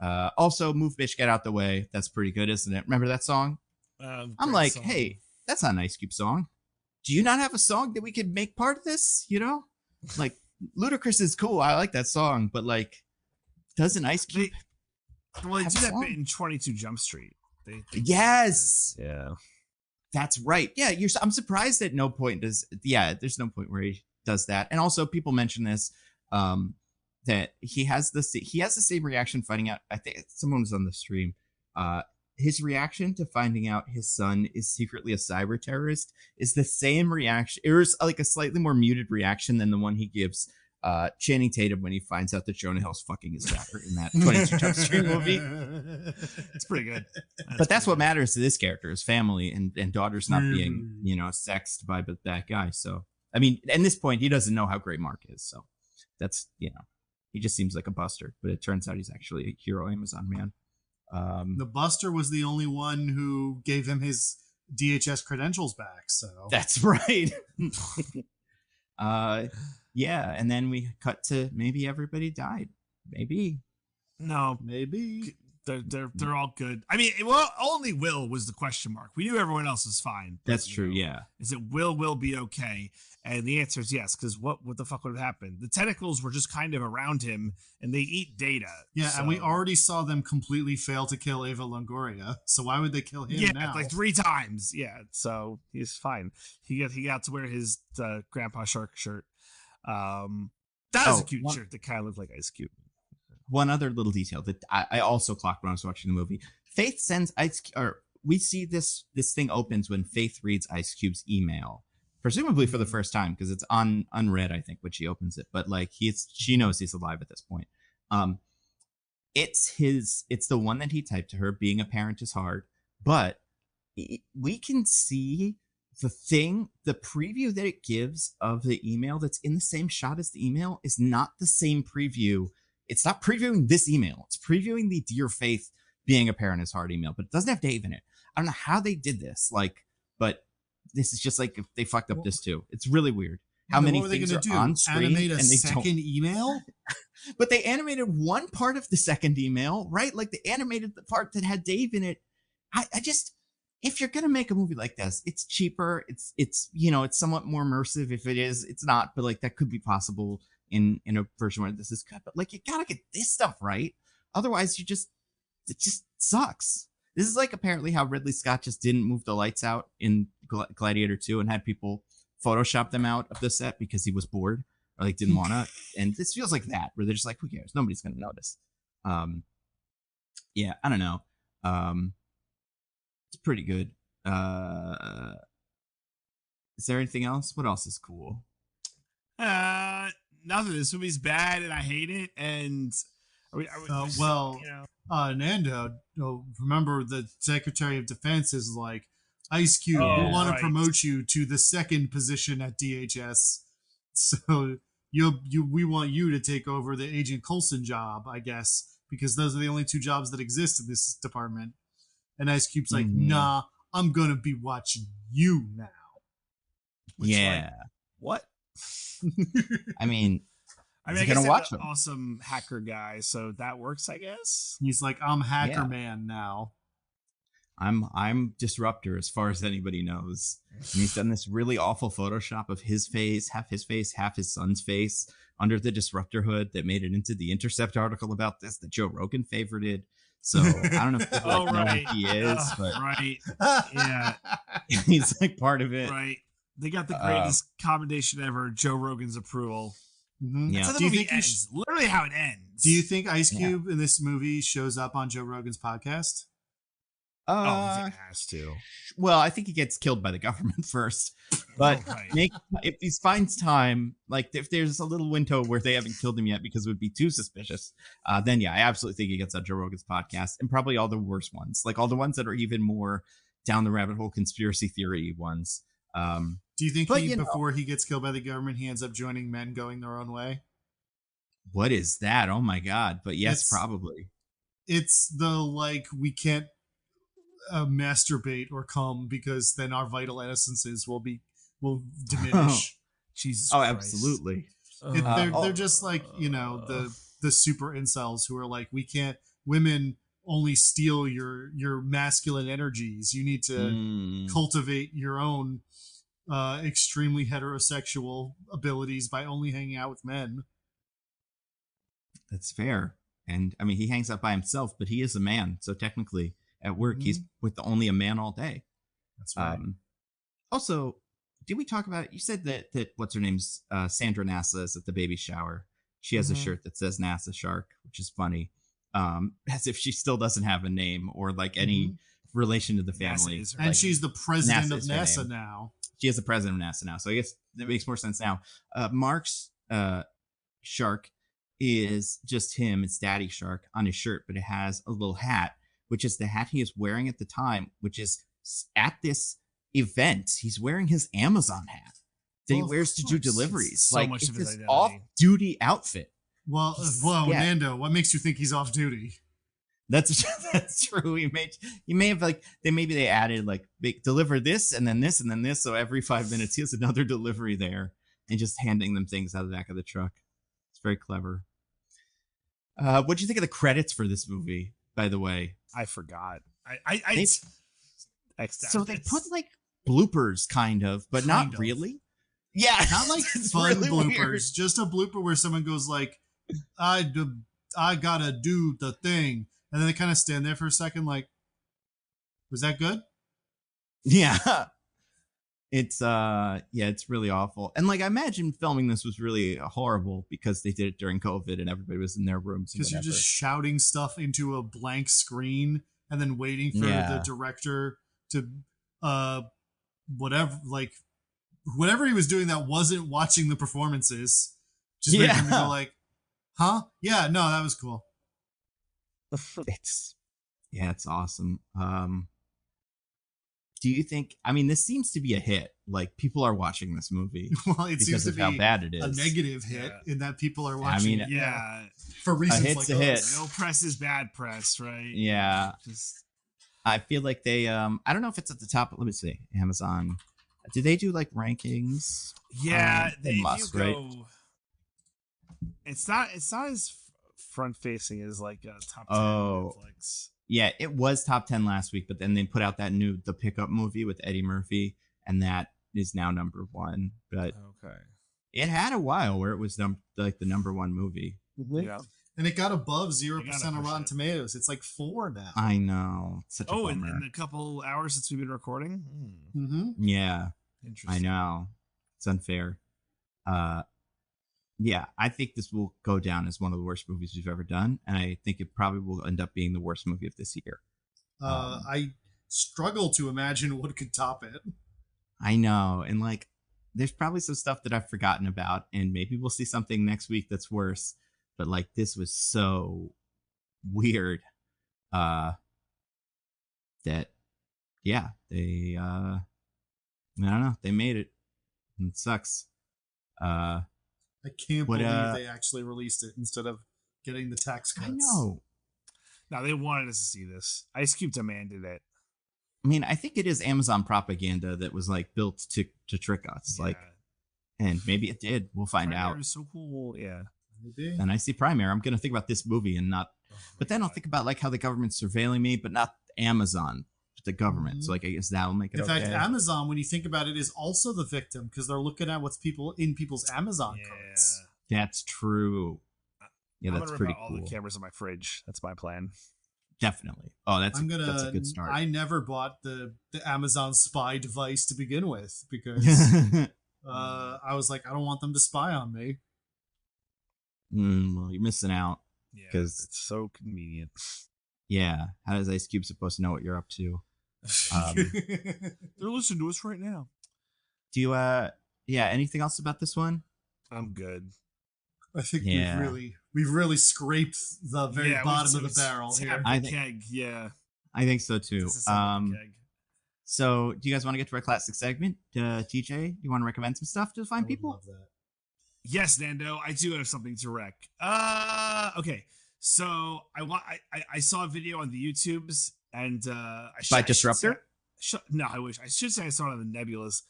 Also, Move Bitch Get Out the Way. That's pretty good, isn't it? Remember that song? I'm like, song. Hey, that's not an Ice Cube song. Do you not have a song that we could make part of this? Like Ludacris is cool. I like that song, but like, doesn't Ice Cube? Well, they do that bit in 22 Jump Street. Yes. Yeah. That's right. Yeah, I'm surprised at no point there's no point where he does that. And also people mention this, that he has the same reaction finding out, I think someone was on the stream, his reaction to finding out his son is secretly a cyber terrorist is the same reaction. It was like a slightly more muted reaction than the one he gives Channing Tatum when he finds out that Jonah Hill's fucking his daughter in that 22 Jump Street movie. It's pretty good. That's what matters to this character, his family and daughter's not being, sexed by that guy. So, I mean, at this point, he doesn't know how great Mark is. So that's, he just seems like a buster, but it turns out he's actually a hero Amazon man. The buster was the only one who gave him his DHS credentials back. So that's right. Yeah, and then we cut to maybe everybody died. Maybe. No, maybe. They're all good. I mean, well, only Will was the question mark. We knew everyone else was fine. That's true. Yeah. Is it Will be okay? And the answer is yes, because what the fuck would have happened? The tentacles were just kind of around him, and they eat data. Yeah, so. And we already saw them completely fail to kill Eva Longoria. So why would they kill him now? Like 3 times. Yeah, so he's fine. He got to wear his Grandpa Shark shirt. That was a Oh, cute one- shirt that kind of looked like Ice Cube. One other little detail that I also clocked when I was watching the movie. Faith sends we see this thing opens when Faith reads Ice Cube's email, presumably for the first time because it's unread, I think, when she opens it. But like she knows he's alive at this point. It's the one that he typed to her. Being a parent is hard, but we can see the preview that it gives of the email that's in the same shot as the email is not the same preview. It's not previewing this email. It's previewing the Dear Faith being a parent is hard email, but it doesn't have Dave in it. I don't know how they did this. But this is just like if they fucked up this too. It's really weird. How many things are on screen? Animate a and they second email? But they animated one part of the second email, right? Like they animated the part that had Dave in it. I just, if you're gonna make a movie like this, it's cheaper. It's it's somewhat more immersive. If it is, it's not. But like that could be possible in a version where this is cut. But like you gotta get this stuff right. Otherwise, it just sucks. This is like apparently how Ridley Scott just didn't move the lights out in Gladiator 2 and had people Photoshop them out of the set because he was bored or like didn't want to. And this feels like that, where they're just like, who cares? Nobody's going to notice. Yeah, I don't know. It's pretty good. Is there anything else? What else is cool? Nothing. This movie's bad and I hate it. And Nando, remember the Secretary of Defense is like, Ice Cube, we want to promote you to the second position at DHS. So we want you to take over the Agent Coulson job, I guess, because those are the only two jobs that exist in this department. And Ice Cube's like, nah, I'm going to be watching you now. Which, yeah. What? I mean, I guess watch an awesome hacker guy, so that works, I guess. He's like, I'm Hacker Man now. I'm Disruptor as far as anybody knows. And he's done this really awful Photoshop of his face, half his son's face under the Disruptor hood that made it into the Intercept article about this that Joe Rogan favorited. So I don't know if people know who he is, but yeah, he's like part of it. Right. They got the greatest commendation ever, Joe Rogan's approval. Mm-hmm. Yeah. That's how the movie ends. Literally how it ends. Do you think Ice Cube in this movie shows up on Joe Rogan's podcast? It has to. Well, I think he gets killed by the government first. But if he finds time, like if there's a little window where they haven't killed him yet because it would be too suspicious, then yeah, I absolutely think he gets on Joe Rogan's podcast, and probably all the worst ones, like all the ones that are even more down the rabbit hole conspiracy theory ones. Do you think before he gets killed by the government, he ends up joining Men Going Their Own Way? What is that? Oh my God. But yes, probably. It's the like, we can't masturbate or come because then our vital essences will diminish. Jesus Christ. Christ. Absolutely. They're just like, the super incels who are like, women only steal your masculine energies. You need to cultivate your own extremely heterosexual abilities by only hanging out with men. That's fair. And I mean, he hangs out by himself, but he is a man. So technically at work, he's with only a man all day. That's right. Also, did we talk about, you said that what's her name's Sandra NASA is at the baby shower. She has a shirt that says NASA Shark, which is funny. As if she still doesn't have a name or like any relation to the family. And she's the president of NASA now. She is the president of NASA now. So I guess that makes more sense now. Mark's shark is just him. It's Daddy Shark on his shirt, but it has a little hat, which is the hat he is wearing at the time, which is at this event. He's wearing his Amazon hat that he wears to do deliveries. So much of his identity. Off-duty outfit. Well, Nando, what makes you think he's off duty? That's true. He may have like they added like deliver this and then this and then this. So every 5 minutes he has another delivery there and just handing them things out of the back of the truck. It's very clever. What'd you think of the credits for this movie, by the way? I forgot. So they put like bloopers kind of, but not really. Yeah, not like fun really bloopers. Weird. Just a blooper where someone goes like, I gotta do the thing. And then they kind of stand there for a second like, was that good? Yeah. It's it's really awful. And like I imagine filming this was really horrible because they did it during COVID and everybody was in their rooms. Because you're just shouting stuff into a blank screen and then waiting for the director to whatever he was doing that wasn't watching the performances. Just making him go like, huh? Yeah, no, that was cool. It's awesome. Do you think? I mean, this seems to be a hit. Like people are watching this movie. Well, it seems to be how bad it is. A negative hit in that people are watching. I mean, for reasons a like a hit. No press is bad press, right? Yeah. I feel like they. I don't know if it's at the top. Let me see. Amazon. Do they do like rankings? Yeah, they must, right? It's not as front facing as like top 10 Netflix. Yeah, it was top 10 last week, but then they put out that new The Pickup movie with Eddie Murphy, and that is now number one. But it had a while where it was like the number one movie. Yeah, and it got above 0% on Rotten Tomatoes. It's like 4 now. I know. Such a bummer. in a couple hours since we've been recording. Yeah, interesting. I know. It's unfair. Yeah, I think this will go down as one of the worst movies we've ever done, and I think it probably will end up being the worst movie of this year. I struggle to imagine what could top it. I know, and like, there's probably some stuff that I've forgotten about, and maybe we'll see something next week that's worse. But like, this was so weird that they I don't know, they made it. And it sucks. I can't believe they actually released it instead of getting the tax cuts. I know. No, they wanted us to see this. Ice Cube demanded it. I mean, I think it is Amazon propaganda that was like built to trick us. Yeah. Like, and maybe it did. We'll find out. It was so cool. Yeah. Maybe. And I see Primary. I'm going to think about this movie and not. But then I'll think about like how the government's surveilling me, but not Amazon, but the government. Mm-hmm. So like, I guess that'll make it. In fact, Amazon, when you think about it, is also the victim because they're looking at what's in people's Amazon cards. That's true. Yeah, that's pretty cool. All the cameras in my fridge. That's my plan. Definitely. Oh, that's a good start. I never bought the Amazon spy device to begin with because I was like, I don't want them to spy on me. Well, you're missing out. Yeah, because it's so convenient. Yeah. How is Ice Cube supposed to know what you're up to? They're listening to us right now. Do you, anything else about this one? I'm good. I think we've really scraped the very bottom of the barrel here. I think so too. So do you guys want to get to our classic segment? TJ, you want to recommend some stuff to find people? Love that. Yes, Nando, I do have something to rec. Okay, so I saw a video on the YouTubes and by Disruptor. No, I wish I should say I saw it on the Nebulas.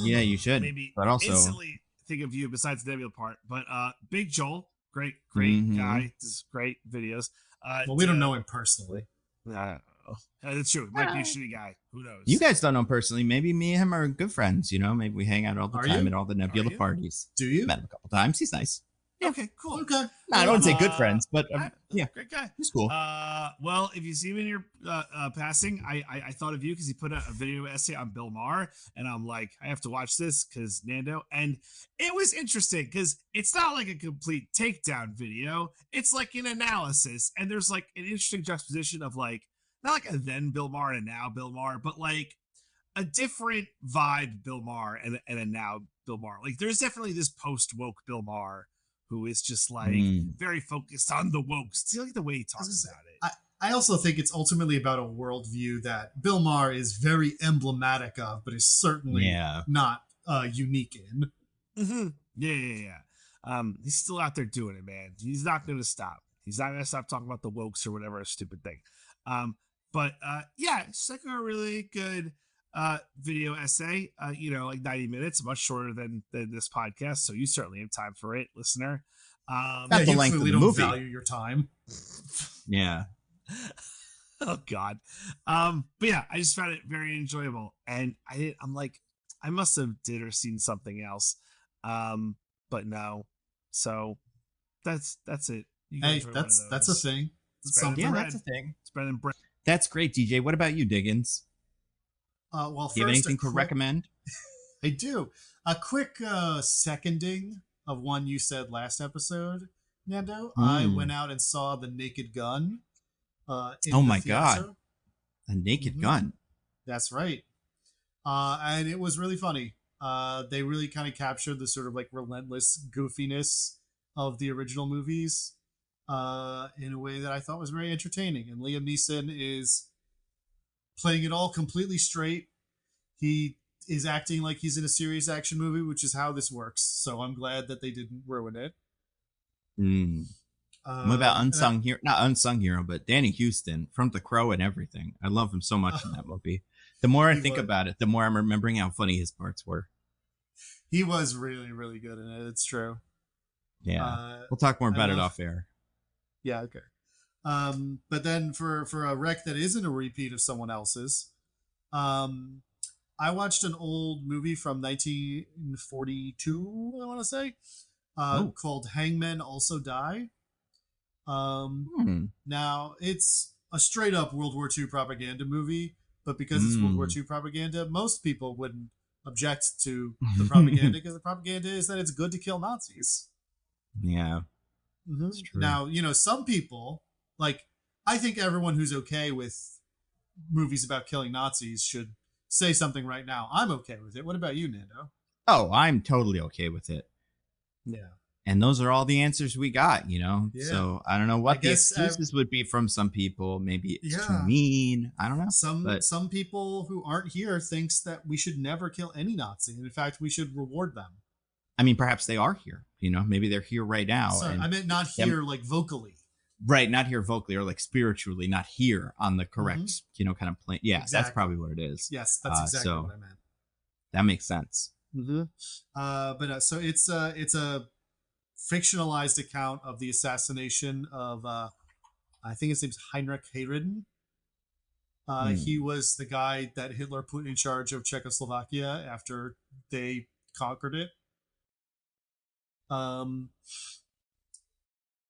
Yeah, you should. Maybe, but also instantly think of you besides the Nebula part. But Big Joel, great guy, does great videos. Well, we don't know him personally. That's true. Might be a shitty guy. Who knows? You guys don't know him personally. Maybe me and him are good friends. You know, maybe we hang out all the time at all the Nebula parties. Do you? Met him a couple times. He's nice. Yeah. Okay, cool. Okay. No, I don't want to say good friends, but yeah, great guy. He's cool. Well, if you see him in your passing, I thought of you because he put out a video essay on Bill Maher, and I'm like, I have to watch this because Nando, and it was interesting because it's not like a complete takedown video. It's like an analysis, and there's like an interesting juxtaposition of like not like a then Bill Maher and a now Bill Maher, but like a different vibe Bill Maher and a now Bill Maher. Like there's definitely this post woke Bill Maher who is just like very focused on the wokes. It's like the way he talks about it. I also think it's ultimately about a worldview that Bill Maher is very emblematic of, but is certainly not unique in. Mm-hmm. Yeah. He's still out there doing it, man. He's not going to stop. He's not going to stop talking about the wokes or whatever stupid thing. But it's like a really good video essay, like 90 minutes, much shorter than this podcast. So you certainly have time for it, listener. Not the length of the movie. Value your time. Yeah. Oh God. But yeah, I just found it very enjoyable, and I'm like, I must have did or seen something else, but no. So that's it. Hey, that's a thing. That's a thing. It's better than bread. That's great, DJ. What about you, Diggins? Well, Do you have first, anything to recommend? I do. A quick seconding of one you said last episode, Nando. I went out and saw The Naked Gun in Oh the my theater. God. A Naked Mhm. Gun. That's right. And it was really funny. They really kind of captured the sort of like relentless goofiness of the original movies in a way that I thought was very entertaining. And Liam Neeson is playing it all completely straight. He is acting like he's in a serious action movie, which is how this works. So I'm glad that they didn't ruin it. What about unsung hero? Not unsung hero, but Danny Houston from The Crow and everything. I love him so much in that movie. The more I think about it, the more I'm remembering how funny his parts were. He was really, really good in it. It's true. Yeah, we'll talk more about it off air. Yeah, okay. But then for a rec that isn't a repeat of someone else's, I watched an old movie from 1942, I want to say, called Hangmen Also Die. Now, it's a straight up World War II propaganda movie, but because it's World War II propaganda, most people wouldn't object to the propaganda because the propaganda is that it's good to kill Nazis. Yeah. That's true. Now, some people, like, I think everyone who's okay with movies about killing Nazis should say something right now. I'm okay with it. What about you, Nando? Oh, I'm totally okay with it. Yeah. And those are all the answers we got, Yeah. So I don't know what the excuses would be from some people. Maybe it's too mean. I don't know. Some people who aren't here thinks that we should never kill any Nazi. In fact, we should reward them. I mean, perhaps they are here. Maybe they're here right now. Sorry, I meant not here, like vocally. Right, not here vocally or like spiritually, not here on the correct, kind of plane. Yeah, exactly. That's probably what it is. Yes, that's exactly what I meant. That makes sense. So it's a fictionalized account of the assassination of I think his name's Heinrich Heydrich. He was the guy that Hitler put in charge of Czechoslovakia after they conquered it.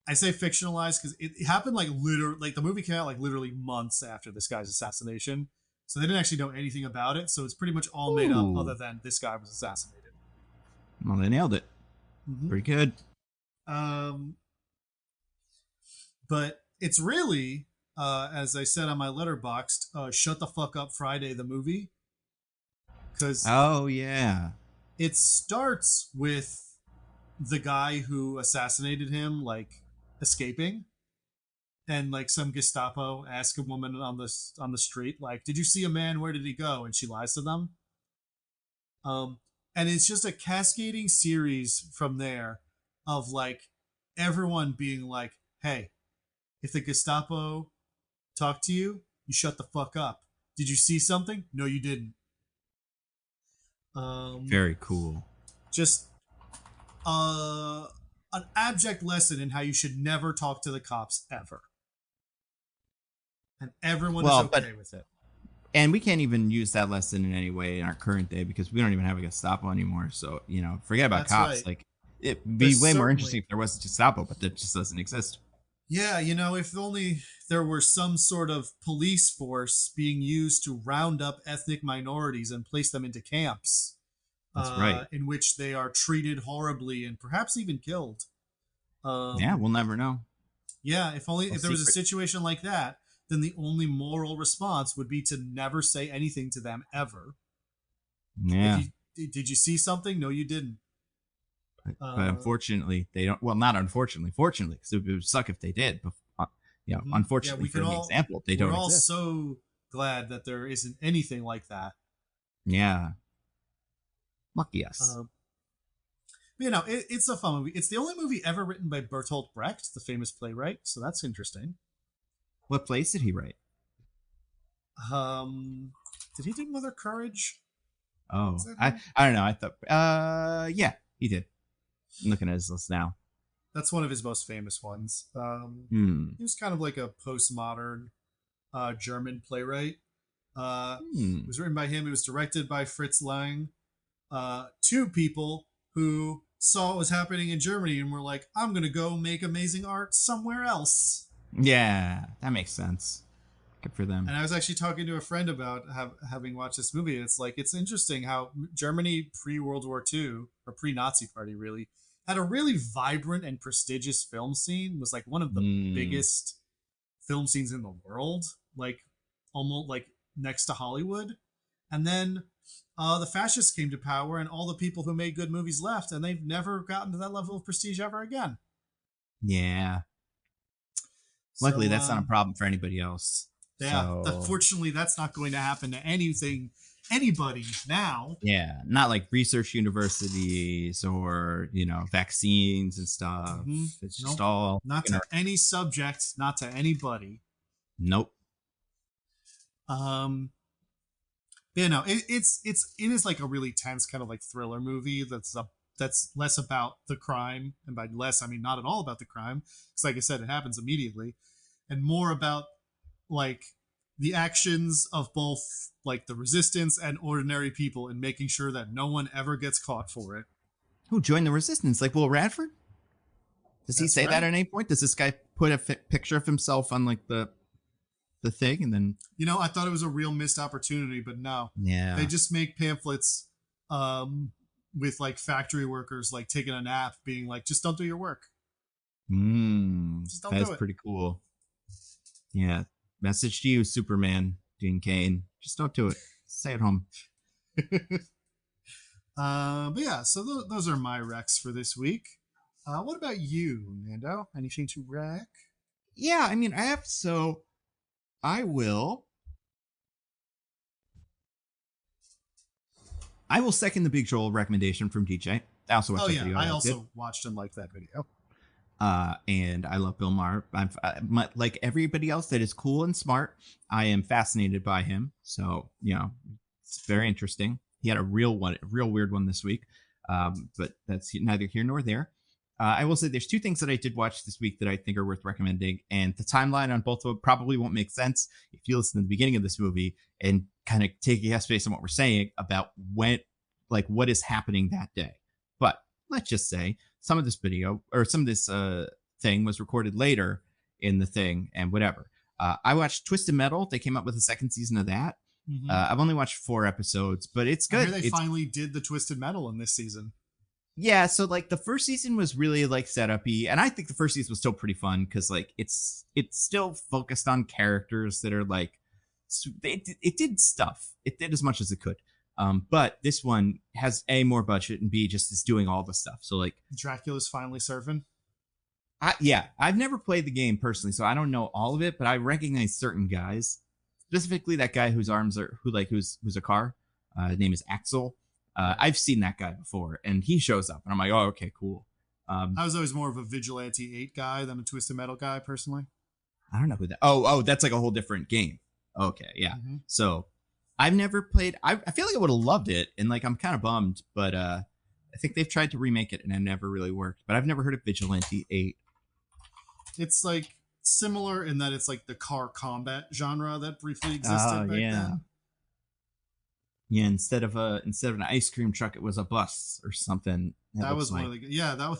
I say fictionalized because it happened like the movie came out like literally months after this guy's assassination. So they didn't actually know anything about it. So it's pretty much all made up other than this guy was assassinated. Well, they nailed it. Pretty good. But it's really, as I said on my Letterboxd, Shut the Fuck Up Friday, the movie. Oh, yeah. It starts with the guy who assassinated him, like, escaping. And, like, some Gestapo ask a woman on the street, like, did you see a man? Where did he go? And she lies to them. And it's just a cascading series from there of, like, everyone being like, hey, if the Gestapo talked to you, you shut the fuck up. Did you see something? No, you didn't. Very cool. Just an abject lesson in how you should never talk to the cops ever. And everyone is okay with it. And we can't even use that lesson in any way in our current day because we don't even have a Gestapo anymore. So, forget about cops. Right. Like, it'd be way more interesting if there wasn't Gestapo, but that just doesn't exist. Yeah, if only there were some sort of police force being used to round up ethnic minorities and place them into camps. That's right. In which they are treated horribly and perhaps even killed. Yeah, we'll never know. Yeah, if there was a situation like that, then the only moral response would be to never say anything to them ever. Yeah. Did you see something? No, you didn't. But unfortunately, they don't. Well, not unfortunately. Fortunately, because it would suck if they did. But, unfortunately, for the example, they don't exist. We're all so glad that there isn't anything like that. Yeah. Lucky us. It's a fun movie. It's the only movie ever written by Bertolt Brecht, the famous playwright. So that's interesting. What plays did he write? Did he do Mother Courage? Oh, I don't know. I thought, yeah, he did. I'm looking at his list now. That's one of his most famous ones. He was kind of like a postmodern German playwright. It was written by him. It was directed by Fritz Lang. Two people who saw what was happening in Germany and were like, I'm going to go make amazing art somewhere else. Yeah, that makes sense. Good for them. And I was actually talking to a friend about having watched this movie. It's like, it's interesting how Germany pre-World War II, or pre-Nazi party really, had a really vibrant and prestigious film scene. It was like one of the biggest film scenes in the world, like almost like next to Hollywood. And then the fascists came to power, and all the people who made good movies left, and they've never gotten to that level of prestige ever again. Yeah. Luckily, that's not a problem for anybody else. Yeah, unfortunately, that's not going to happen to anybody now. Yeah, not like research universities or, vaccines and stuff. Mm-hmm. It's just all... Not to any subject, not to anybody. Nope. Yeah, no, it is like a really tense kind of like thriller movie that's less about the crime, and by less I mean not at all about the crime, because like I said, it happens immediately, and more about like the actions of both like the resistance and ordinary people in making sure that no one ever gets caught for it. Who joined the resistance? Like Will Radford? Does he say that at any point? Does this guy put a picture of himself on like the thing, and then I thought it was a real missed opportunity, but no. Yeah. They just make pamphlets with like factory workers like taking a nap, being like, just don't do your work. Just don't That's do it. Pretty cool. Yeah. Message to you, Superman, Dean Cain. Just don't do it. Stay at home. But yeah, so those are my recs for this week. What about you, Nando? Anything to rec? Yeah, I mean, I will second the Big Joel recommendation from DJ. I also watched that video. I also watched and liked that video. And I love Bill Maher. I'm like everybody else that is cool and smart. I am fascinated by him. So, it's very interesting. He had a real weird one this week. But that's neither here nor there. I will say there's two things that I did watch this week that I think are worth recommending, and the timeline on both of them probably won't make sense if you listen to the beginning of this movie and kind of take a guess based on what we're saying about what is happening that day. But let's just say some of this video or some of this thing was recorded later in the thing and whatever. I watched Twisted Metal. They came up with a second season of that. Mm-hmm. I've only watched 4 episodes, but it's good. I hear they finally did the Twisted Metal in this season. Yeah, so like the first season was really like setup-y, and I think the first season was still pretty fun because like it's still focused on characters that are like it did stuff. It did as much as it could. But this one has A, more budget, and B, just is doing all the stuff. So like Dracula's finally surfing. I've never played the game personally, so I don't know all of it, but I recognize certain guys, specifically that guy whose arms are who's a car. His name is Axel. I've seen that guy before, and he shows up, and I'm like, oh, okay, cool. I was always more of a Vigilante 8 guy than a Twisted Metal guy, personally. I don't know who that. Oh, that's like a whole different game. Okay, yeah. Mm-hmm. So I've never played. I feel like I would have loved it, and like I'm kind of bummed, but I think they've tried to remake it, and it never really worked. But I've never heard of Vigilante 8. It's like similar in that it's like the car combat genre that briefly existed back then. Yeah, instead of an ice cream truck, it was a bus or something. That was one of the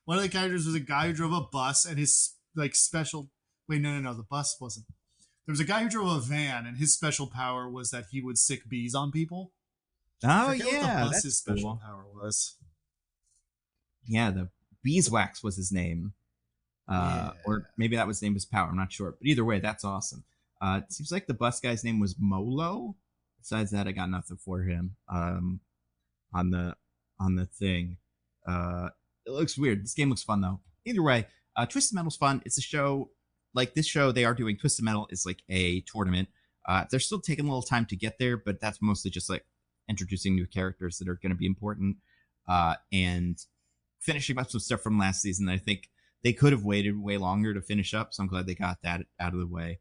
one of the characters was a guy who drove a bus, and his like special. Wait, no, the bus wasn't. There was a guy who drove a van, and his special power was that he would sick bees on people. Oh yeah, what his special power was. Yeah, the beeswax was his name, or maybe that was the name of his power. I'm not sure, but either way, that's awesome. It seems like the bus guy's name was Molo. Besides that, I got nothing for him on the thing. It looks weird. This game looks fun, though. Either way, Twisted Metal's fun. It's a show. Like this show they are doing, Twisted Metal is like a tournament. They're still taking a little time to get there, but that's mostly just like introducing new characters that are going to be important and finishing up some stuff from last season. I think they could have waited way longer to finish up, so I'm glad they got that out of the way.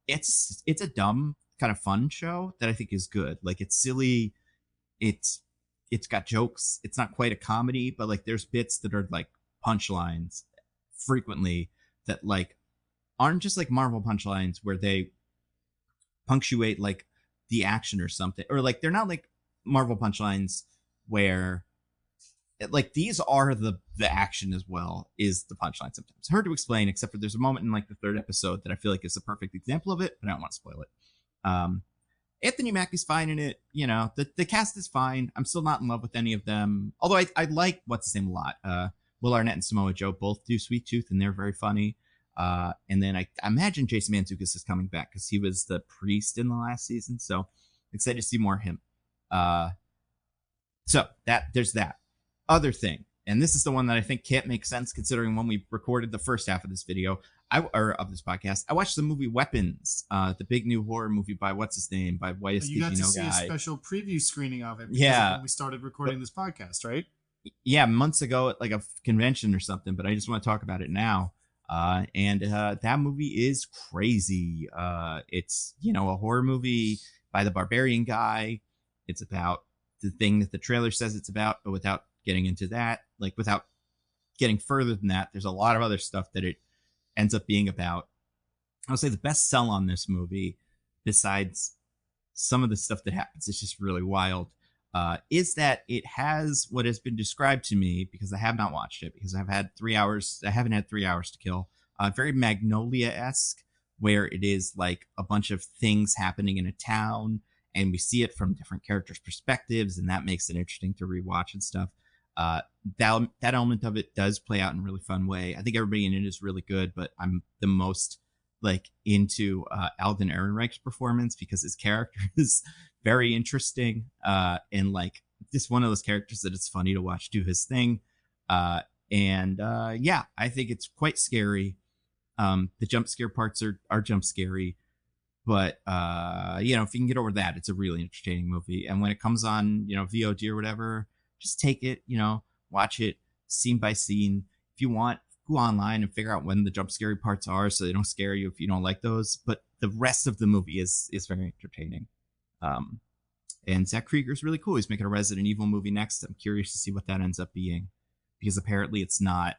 It's a dumb kind of fun show that I think is good. Like it's silly, it's got jokes. It's not quite a comedy, but like there's bits that are like punchlines frequently that like aren't just like Marvel punchlines where they punctuate like the action or something, or like they're not like Marvel punchlines where like these are the action as well is the punchline. Sometimes it's hard to explain, except for there's a moment in like the third episode that I feel like is the perfect example of it, but I don't want to spoil it. Anthony Mackie's fine in it. You know, the cast is fine. I'm still not in love with any of them, although I like what's his name a lot. Will Arnett and Samoa Joe both do Sweet Tooth, and they're very funny. And then I imagine Jason Mantzoukas is coming back because he was the priest in the last season, so excited to see more of him. So there's that other thing, and this is the one that I think can't make sense considering when we recorded the first half of this video, of this podcast. I watched the movie Weapons, the big new horror movie by what's his name, by Whitest You got Did to You Know see guy. a special preview screening of it. Yeah, when we started recording this podcast, right? Yeah, months ago at like a convention or something, but I just want to talk about it now. And that movie is crazy. It's, you know, a horror movie by the Barbarian guy. It's about the thing that the trailer says it's about, but without getting into that, like without getting further than that, there's a lot of other stuff that it ends up being about. I'll say the best sell on this movie, besides some of the stuff that happens, it's just really wild, is that it has what has been described to me, because I have not watched it, because I haven't had 3 hours to kill, very Magnolia-esque, where it is like a bunch of things happening in a town, and we see it from different characters' perspectives, and that makes it interesting to rewatch and stuff. That element of it does play out in a really fun way. I think everybody in it is really good, but I'm the most like into Alden Ehrenreich's performance because his character is very interesting, and like just one of those characters that it's funny to watch do his thing. Yeah, I think it's quite scary. The jump scare parts are jump scary, but you know, if you can get over that, it's a really entertaining movie. And when it comes on, you know, VOD or whatever, just take it, you know, watch it scene by scene. If you want, go online and figure out when the jump scary parts are so they don't scare you if you don't like those. But the rest of the movie is very entertaining. And Zach Krieger's really cool. He's making a Resident Evil movie next. I'm curious to see what that ends up being, because apparently it's not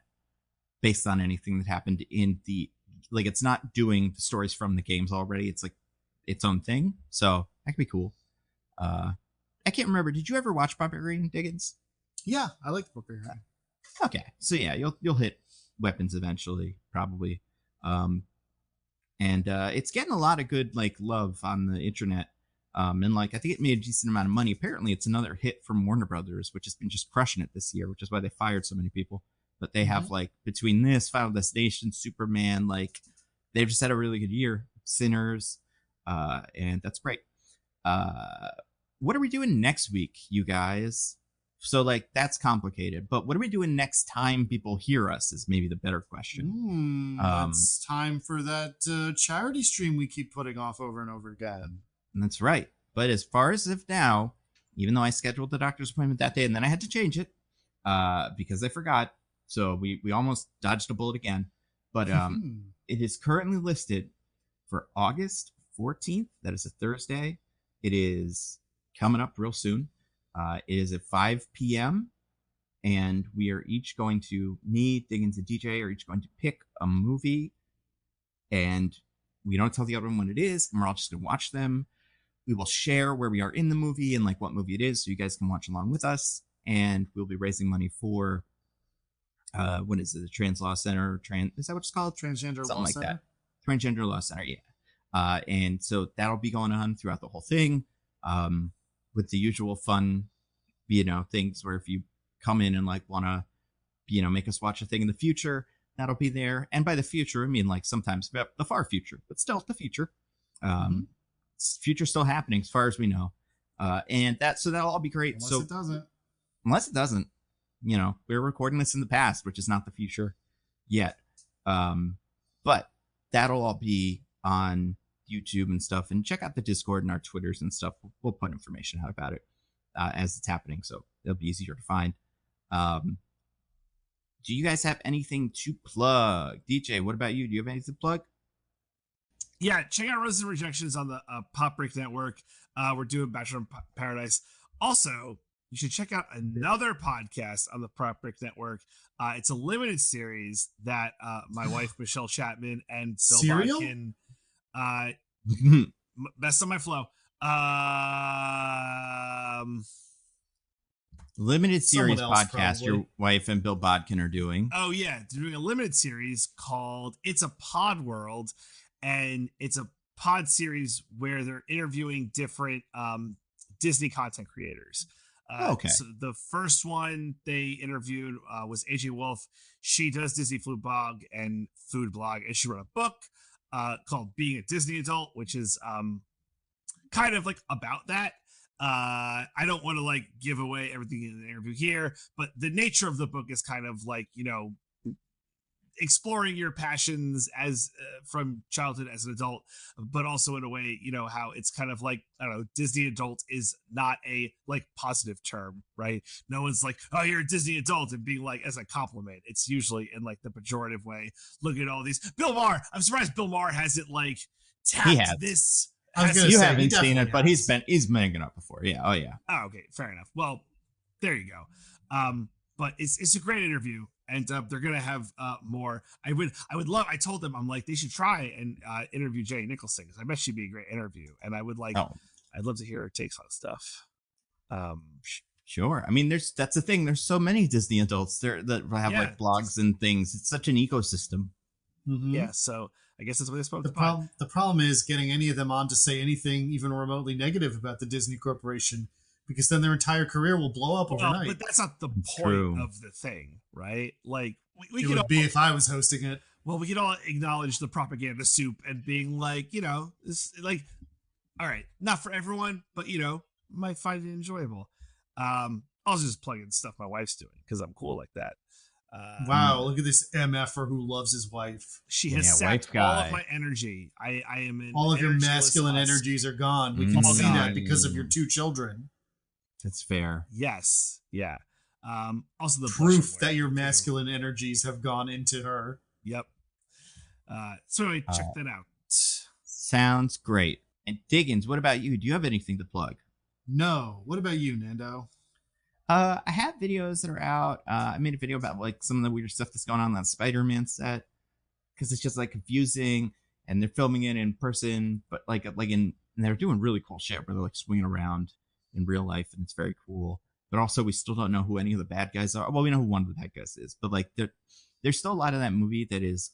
based on anything that happened in the, like, it's not doing the stories from the games already. It's like its own thing. So that could be cool. I can't remember. Did you ever watch Barbarian, Diggins? Yeah, I like Barbarian. Okay, so yeah, you'll hit Weapons eventually, probably. And it's getting a lot of good like love on the internet. And like I think it made a decent amount of money. Apparently, it's another hit from Warner Brothers, which has been just crushing it this year, which is why they fired so many people. But they have like between this, Final Destination, Superman, like they've just had a really good year. Sinners, and that's great. What are we doing next week, you guys? So like that's complicated, but what are we doing next time people hear us is maybe the better question. It's time for that charity stream we keep putting off over and over again. That's right. But as far as of now, even though I scheduled the doctor's appointment that day and then I had to change it because I forgot, so we almost dodged a bullet again. But it is currently listed for August 14th. That is a Thursday. It is coming up real soon. It is at 5 p.m. and we are each going to, me, Diggins, and DJ are each going to pick a movie, and we don't tell the other one what it is, and we're all just going to watch them. We will share where we are in the movie and like what movie it is, so you guys can watch along with us, and we'll be raising money for, what is it, the Trans Law Center, is that what it's called? Transgender Something Law like Center? that. Transgender Law Center, yeah. And so that'll be going on throughout the whole thing. With the usual fun, you know, things where if you come in and like want to, you know, make us watch a thing in the future, that'll be there. And by the future, I mean like sometimes the far future, but still the future. Future's still happening as far as we know. And that'll all be great. Unless it doesn't, you know, we're recording this in the past, which is not the future yet. But that'll all be on YouTube and stuff, and check out the Discord and our Twitters and stuff. We'll put information out about it as it's happening, so it'll be easier to find. Do you guys have anything to plug? DJ, what about you? Do you have anything to plug? Yeah, check out Roses and Rejections on the Pop Break Network. We're doing Bachelor in Paradise. Also, you should check out another podcast on the Pop Break Network. It's a limited series that my wife Michelle Chapman and Bill Bodkin, best on my flow. Limited series Someone else, podcast probably. your wife and Bill Bodkin are doing. Oh yeah, they're doing a limited series called "It's a Pod World," and it's a pod series where they're interviewing different Disney content creators. Okay. So the first one they interviewed was AJ Wolf. She does Disney Food Blog and Food Blog, and she wrote a book called "Being a Disney Adult," which is kind of like about that. I don't want to like give away everything in the interview here, but the nature of the book is kind of like, you know, exploring your passions as from childhood as an adult, but also in a way, you know, how it's kind of like, I don't know, Disney adult is not a like positive term, right? No one's like, oh, you're a Disney adult, and being like as a compliment. It's usually in like the pejorative way. Look at all these. Bill Maher. I'm surprised Bill Maher hasn't like tapped this. I was gonna You say, haven't he seen it, definitely but has. he's been it up before. Yeah. Oh yeah. Oh, okay, fair enough. Well, there you go. But it's a great interview, and they're gonna have more. I would love. I told them, I'm like, they should try and interview Jenny Nicholson, because I bet she'd be a great interview, and I would like. Oh. I'd love to hear her takes on stuff. Sure. I mean, that's the thing. There's so many Disney adults there that have Yeah. like blogs and things. It's such an ecosystem. Mhm. Yeah, so I guess that's what they spoke The problem is getting any of them on to say anything even remotely negative about the Disney Corporation, because then their entire career will blow up Well, overnight. but that's not the point True. of the thing, right? Like we It could would be if I was hosting it. well, we could all acknowledge the propaganda soup and being like, you know, this like, all right, not for everyone, but you know, might find it enjoyable. I was just plugging stuff my wife's doing because I'm cool like that. Wow, look at this MFer who loves his wife. She has Yeah, sapped wife all guy. of my energy. I am in All of your energyless masculine husk. energies are gone. We can Mm. see that Mm. because of your 2 children. That's fair. Yes, yeah. Also the Proof blush that your too. masculine energies have gone into her. Yep. So anyway, check that out. Sounds great. And Diggins, what about you? Do you have anything to plug? No. What about you, Nando? I have videos that are out. I made a video about like some of the weird stuff that's going on that Spider-Man set, because it's just like confusing, and they're filming it in person, but and they're doing really cool shit where they're like swinging around in real life, and it's very cool. But also, we still don't know who any of the bad guys are. Well, we know who one of the bad guys is, but like there's still a lot of that movie that is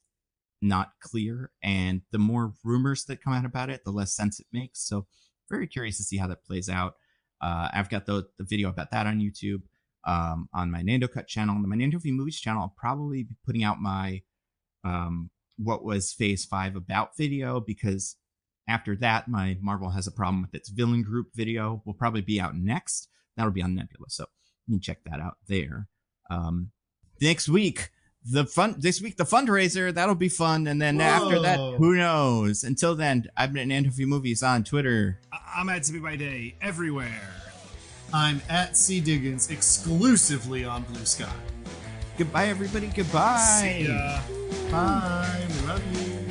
not clear, and the more rumors that come out about it, the less sense it makes. So very curious to see how that plays out. I've got the video about that on YouTube, on my Nando Cut channel. On my Nando V Movies channel, I'll probably be putting out my what was Phase 5 about video, because after that, my Marvel Has a Problem with Its Villain Group video will probably be out next. That'll be on Nebula, so you can check that out there. Next week, the fundraiser, that'll be fun, and then after that, who knows? Until then, I've been Nando V Movies on Twitter. I'm at To Be By Day everywhere. I'm at C. Diggins, exclusively on Bluesky. Goodbye, everybody. Goodbye. See ya. Bye. We love you.